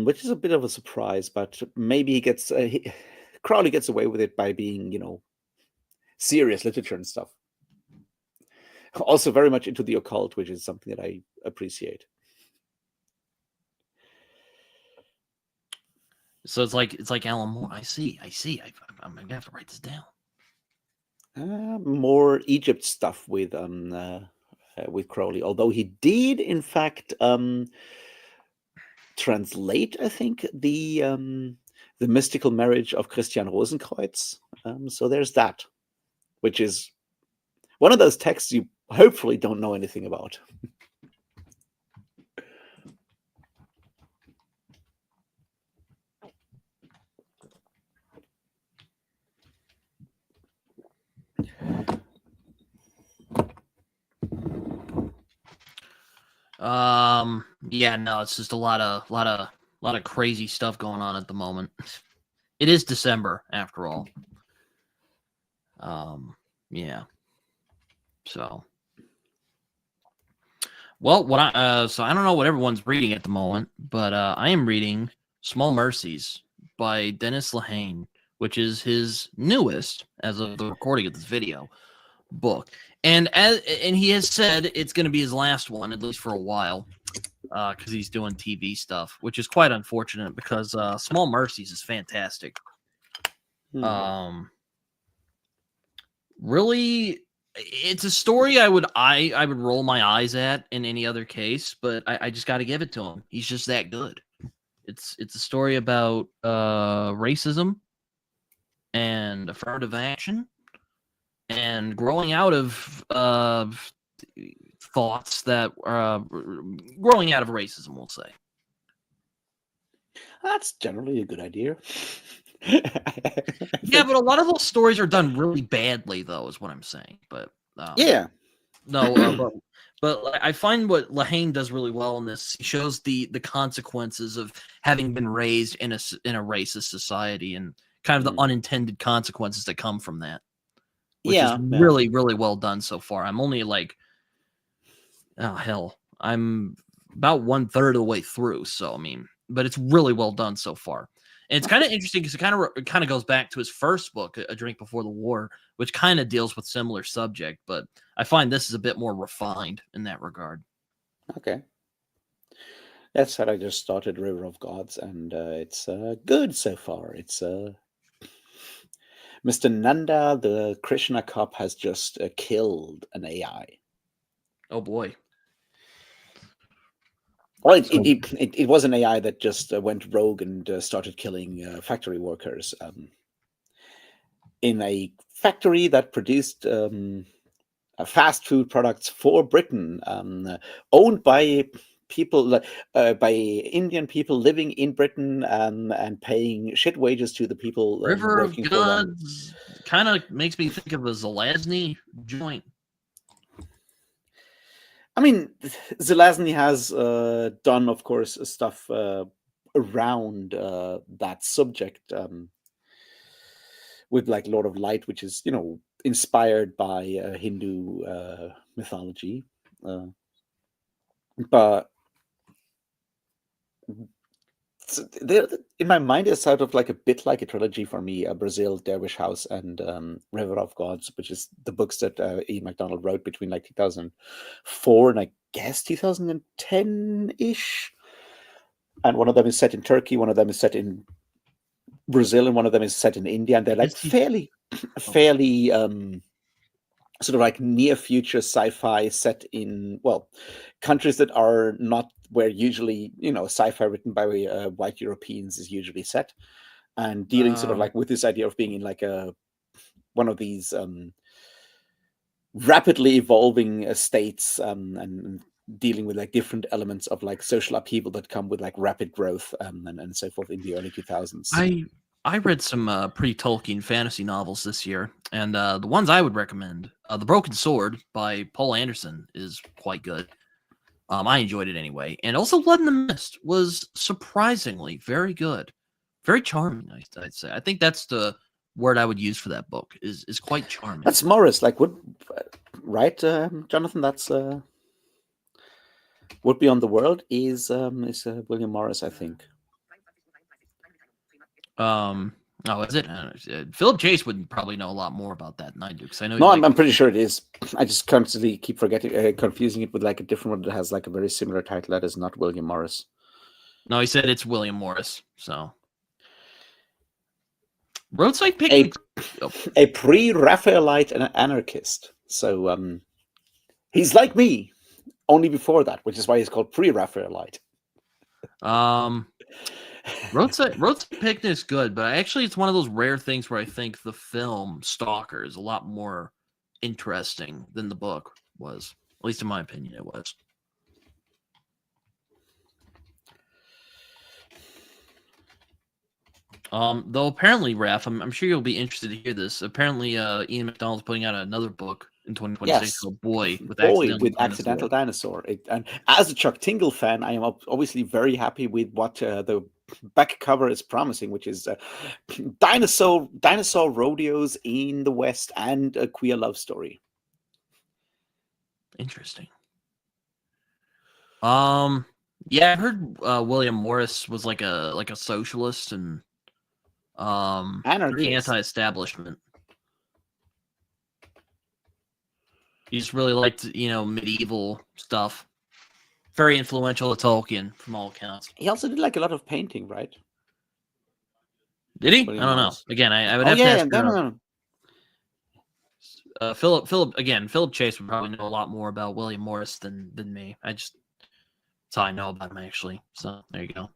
Speaker 2: Which is a bit of a surprise, but maybe he gets Crowley gets away with it by being, serious literature and stuff. Also, very much into the occult, which is something that I appreciate.
Speaker 1: So it's like Alan Moore. I see. I'm gonna have to write this down.
Speaker 2: More Egypt stuff with Crowley, although he did in fact translate, I think, the mystical marriage of Christian Rosenkreuz. So there's that, which is one of those texts you hopefully don't know anything about.
Speaker 1: Yeah, no, it's just a lot of crazy stuff going on at the moment. It is December after all. Yeah. So, well, so I don't know what everyone's reading at the moment, but I am reading Small Mercies by Dennis Lehane, which is his newest, as of the recording of this video, book. And he has said it's going to be his last one, at least for a while, because he's doing TV stuff, which is quite unfortunate because Small Mercies is fantastic. Really, it's a story I would roll my eyes at in any other case, but I just got to give it to him. He's just that good. It's a story about racism and affirmative action and growing out of thoughts that growing out of racism, we'll say.
Speaker 2: That's generally a good idea.
Speaker 1: Yeah, but a lot of those stories are done really badly, though, is what I'm saying. But
Speaker 2: yeah,
Speaker 1: no, but I find what Lehane does really well in this. He shows the consequences of having been raised in a racist society and kind of the unintended consequences that come from that, which is really really well done so far. I'm only like, oh hell, I'm about 1/3 of the way through. So I mean, but it's really well done so far. And it's kind of interesting because it kind of goes back to his first book, A Drink Before the War, which kind of deals with similar subject, but I find this is a bit more refined in that regard.
Speaker 2: Okay. That said, I just started River of Gods, and it's good so far. It's Mr. Nanda, the Krishna cop, has just killed an AI.
Speaker 1: Oh boy.
Speaker 2: Well, it was an AI that just went rogue and started killing factory workers in a factory that produced fast food products for Britain, owned by people, by Indian people living in Britain, and paying shit wages to the people
Speaker 1: River of
Speaker 2: working for them.
Speaker 1: Gods kind of makes me think of a Zelazny joint.
Speaker 2: I mean, Zelazny has done, of course, stuff around that subject with like Lord of Light, which is, inspired by Hindu mythology. But in my mind, it's sort of like a bit like a trilogy for me: Brazil, Dervish House, and River of Gods, which is the books that Ian MacDonald wrote between like 2004 and I guess 2010-ish. And one of them is set in Turkey, one of them is set in Brazil, and one of them is set in India, and they're like fairly sort of like near future sci-fi set in, well, countries that are not where usually, sci-fi written by white Europeans is usually set, and dealing sort of like with this idea of being in like one of these rapidly evolving states, and dealing with like different elements of like social upheaval that come with like rapid growth, and so forth in the early 2000s.
Speaker 1: I read some pretty Tolkien fantasy novels this year, and the ones I would recommend, The Broken Sword by Paul Anderson is quite good. I enjoyed it anyway. And also Blood in the Mist was surprisingly very good. Very charming, I'd say. I think that's the word I would use for that book, is quite charming.
Speaker 2: That's Morris, like, right, Jonathan? That's Would Be on the World is William Morris, I think.
Speaker 1: Oh, is it? Philip Chase would probably know a lot more about that than I do, because I know.
Speaker 2: No, I'm pretty sure it is. I just constantly keep forgetting, confusing it with like a different one that has like a very similar title that is not William Morris.
Speaker 1: No, he said it's William Morris. So, Roadside Picnic,
Speaker 2: a pre-Raphaelite and an anarchist. So he's like me, only before that, which is why he's called pre-Raphaelite.
Speaker 1: Roadside Picnic is good, but actually it's one of those rare things where I think the film Stalker is a lot more interesting than the book was. At least in my opinion, it was. Though apparently, Raph, I'm sure you'll be interested to hear this. Apparently, Ian McDonald's putting out another book in 2026
Speaker 2: Yes,
Speaker 1: called Boy with
Speaker 2: Boy
Speaker 1: Accidental
Speaker 2: with
Speaker 1: Dinosaur.
Speaker 2: Accidental Dinosaur. And as a Chuck Tingle fan, I am obviously very happy with what the back cover is promising, which is dinosaur rodeos in the West and a queer love story.
Speaker 1: Interesting. Yeah, I heard William Morris was like a socialist and pretty
Speaker 2: Anarchist.
Speaker 1: anti-establishment. He just really liked, medieval stuff. Very influential to Tolkien, from all accounts.
Speaker 2: He also did like a lot of painting, right?
Speaker 1: Did he?
Speaker 2: William
Speaker 1: I don't
Speaker 2: Morris.
Speaker 1: know. Again, I would
Speaker 2: Oh
Speaker 1: have to
Speaker 2: yeah,
Speaker 1: ask
Speaker 2: no.
Speaker 1: Philip Chase would probably know a lot more about William Morris than me. That's all I know about him, actually. So there you go.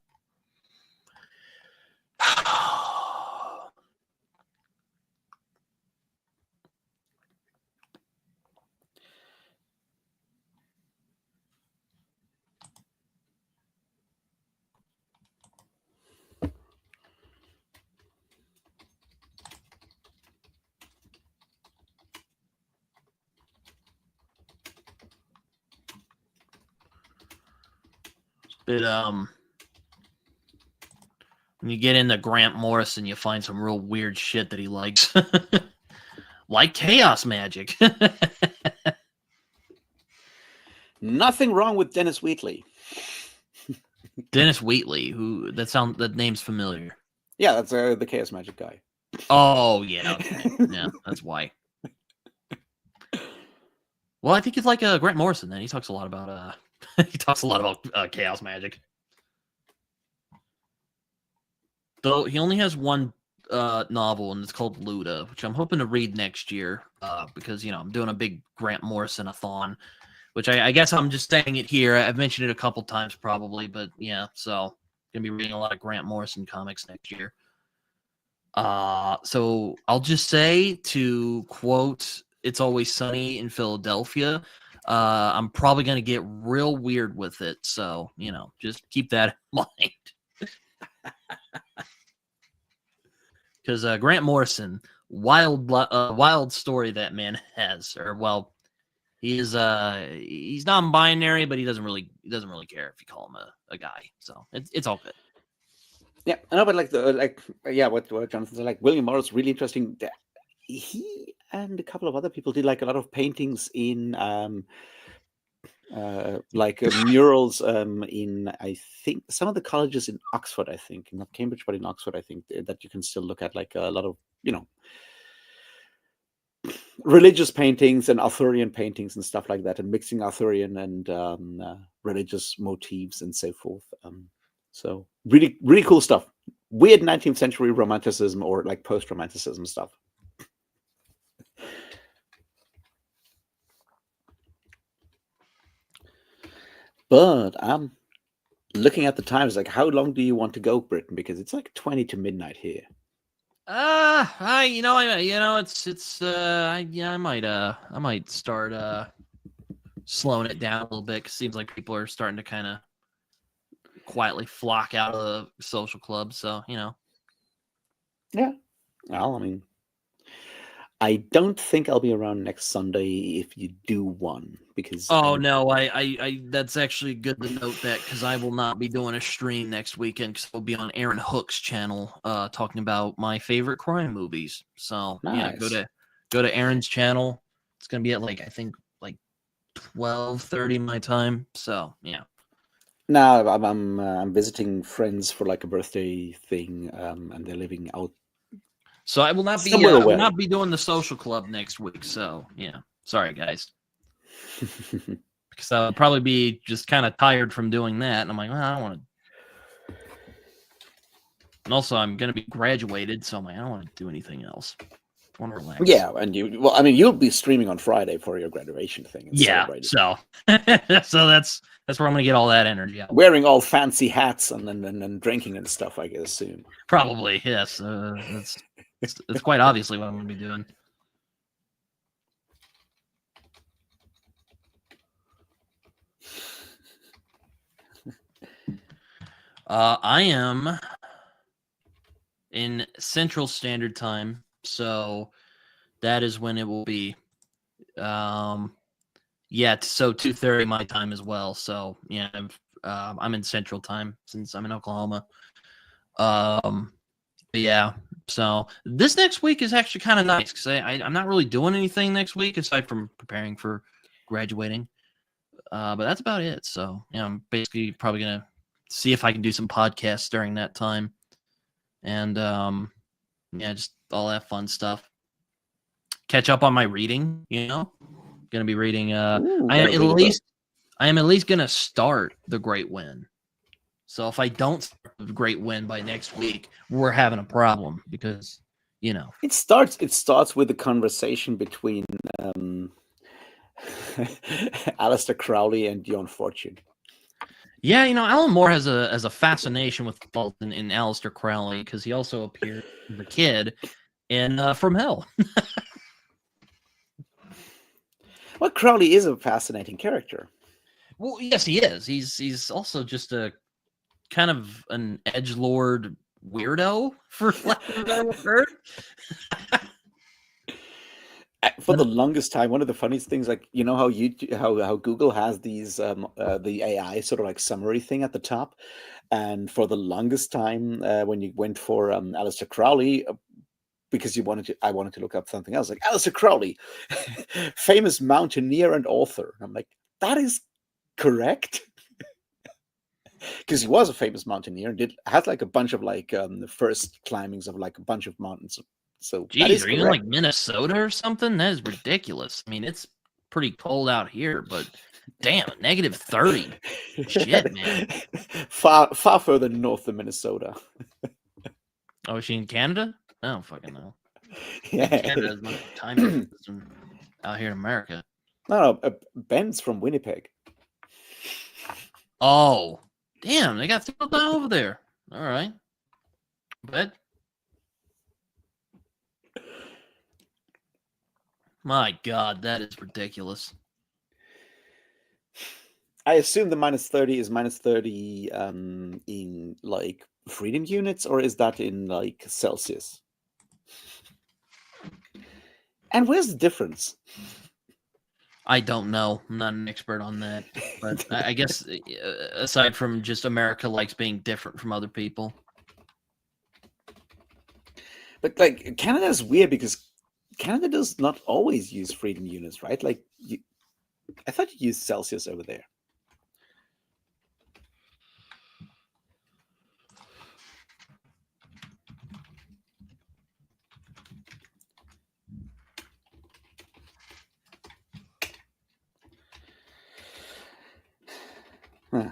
Speaker 1: But when you get into Grant Morrison, you find some real weird shit that he likes. Like chaos magic.
Speaker 2: Nothing wrong with Dennis Wheatley.
Speaker 1: Dennis Wheatley, that name's familiar.
Speaker 2: Yeah, that's the chaos magic guy.
Speaker 1: Oh yeah, okay. Yeah, that's why. Well, I think it's like Grant Morrison. Then he talks a lot about chaos magic. Though he only has one novel, and it's called Luda, which I'm hoping to read next year because I'm doing a big Grant Morrison-a-thon, which I guess I'm just saying it here. I've mentioned it a couple times probably, but yeah, so gonna be reading a lot of Grant Morrison comics next year. So I'll just say, to quote It's Always Sunny in Philadelphia, I'm probably gonna get real weird with it. So, just keep that in mind. Because Grant Morrison, wild story that man has. He's non-binary, but he doesn't really care if you call him a guy. So it's all good.
Speaker 2: Yeah, I know, but what Jonathan said, like William Morris, really interesting. He and a couple of other people did like a lot of paintings in murals in, I think, some of the colleges in Oxford, I think, not Cambridge, but in Oxford, I think, that you can still look at, like a lot of religious paintings and Arthurian paintings and stuff like that, and mixing Arthurian and religious motifs and so forth. So really, really cool stuff. Weird 19th century romanticism or like post-romanticism stuff. But I'm looking at the times, like, how long do you want to go, Britton? Because it's like 20 to midnight here.
Speaker 1: I might start slowing it down a little bit. 'Cause it seems like people are starting to kind of quietly flock out of the social club. So
Speaker 2: Yeah. Well, I mean, I don't think I'll be around next Sunday if you do one, because
Speaker 1: no, I that's actually good to note that, because I will not be doing a stream next weekend, because I'll be on Aaron Hook's channel talking about my favorite crime movies. So
Speaker 2: nice.
Speaker 1: Yeah, go to Aaron's channel. It's gonna be at I think 12:30 my time. So yeah.
Speaker 2: No, I'm visiting friends for like a birthday thing, and they're living out.
Speaker 1: So I will not be
Speaker 2: somewhere away.
Speaker 1: I will not be doing the social club next week. So yeah, sorry guys. Because I'll probably be just kind of tired from doing that, and I'm like, well, I don't want to. And also, I'm going to be graduated, so I'm like, I don't want to do anything else. I want to relax.
Speaker 2: Yeah, and you'll be streaming on Friday for your graduation thing.
Speaker 1: Yeah, so so that's where I'm going to get all that energy out.
Speaker 2: Wearing all fancy hats and then drinking and stuff, I guess, soon.
Speaker 1: Probably, yes. It's quite obviously what I'm going to be doing. I am in Central Standard Time, so that is when it will be. Yeah, so 2:30 my time as well. So yeah, I'm in Central Time since I'm in Oklahoma. But yeah, so this next week is actually kind of nice because I'm not really doing anything next week aside from preparing for graduating. But that's about it. So yeah, I'm basically probably gonna see if I can do some podcasts during that time, and yeah, just all that fun stuff. Catch up on my reading. Gonna be reading.
Speaker 2: Ooh,
Speaker 1: I am
Speaker 2: gotta
Speaker 1: at
Speaker 2: read a book.
Speaker 1: least gonna start The Great Win. So if I don't start The Great Win by next week, we're having a problem because
Speaker 2: It starts with a conversation between Aleister Crowley and John Fortune.
Speaker 1: Yeah, Alan Moore has a fascination with Fulton in Aleister Crowley because he also appeared as a kid in From Hell.
Speaker 2: Well, Crowley is a fascinating character.
Speaker 1: Well, yes, he is. He's also just a kind of an edgelord weirdo, for lack of a better word.
Speaker 2: For the longest time, one of the funniest things, like how Google has these the AI sort of like summary thing at the top, and for the longest time, when you went for Aleister Crowley, because I wanted to look up something else, like Aleister Crowley, famous mountaineer and author. And I'm like, that is correct. Because he was a famous mountaineer and had like a bunch of like the first climbings of like a bunch of mountains. So
Speaker 1: Jeez, are you in like Minnesota or something? That is ridiculous. I mean, it's pretty cold out here, but damn, -30. Shit, man.
Speaker 2: Far further north than Minnesota.
Speaker 1: Oh, is she in Canada? I don't fucking know.
Speaker 2: Yeah,
Speaker 1: Canada is much time difference than out here in America.
Speaker 2: No, Ben's from Winnipeg.
Speaker 1: Oh, damn, they got people down over there. All right, but my God, that is ridiculous.
Speaker 2: I assume the -30 is -30 in like freedom units, or is that in like Celsius? And where's the difference?
Speaker 1: I don't know. I'm not an expert on that. But I guess aside from just America likes being different from other people.
Speaker 2: But like Canada's weird because Canada does not always use freedom units, right? Like I thought you used Celsius over there. Huh.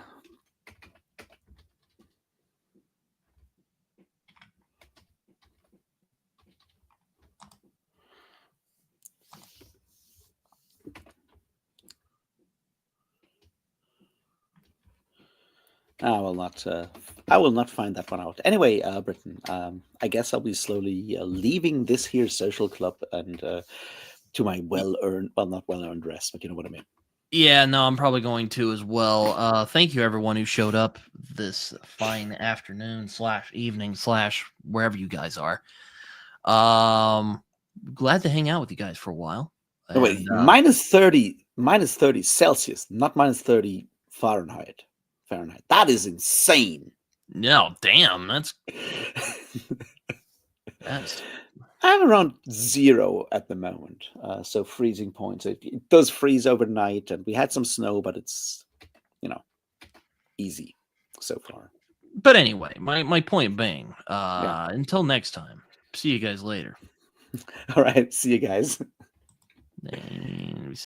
Speaker 2: I will not find that one out. Anyway, Britton, I guess I'll be slowly leaving this here social club and to my not well-earned rest, but you know what I mean.
Speaker 1: Yeah, no, I'm probably going to as well. Thank you, everyone who showed up this fine afternoon / evening / wherever you guys are. Glad to hang out with you guys for a while.
Speaker 2: No, wait, -30 Celsius, not -30 Fahrenheit. That is insane.
Speaker 1: No, damn, that's
Speaker 2: I'm around 0 at the moment, so freezing point. It does freeze overnight, and we had some snow, but it's easy so far.
Speaker 1: But anyway, my point being, until next time, see you guys later.
Speaker 2: All right, see you guys.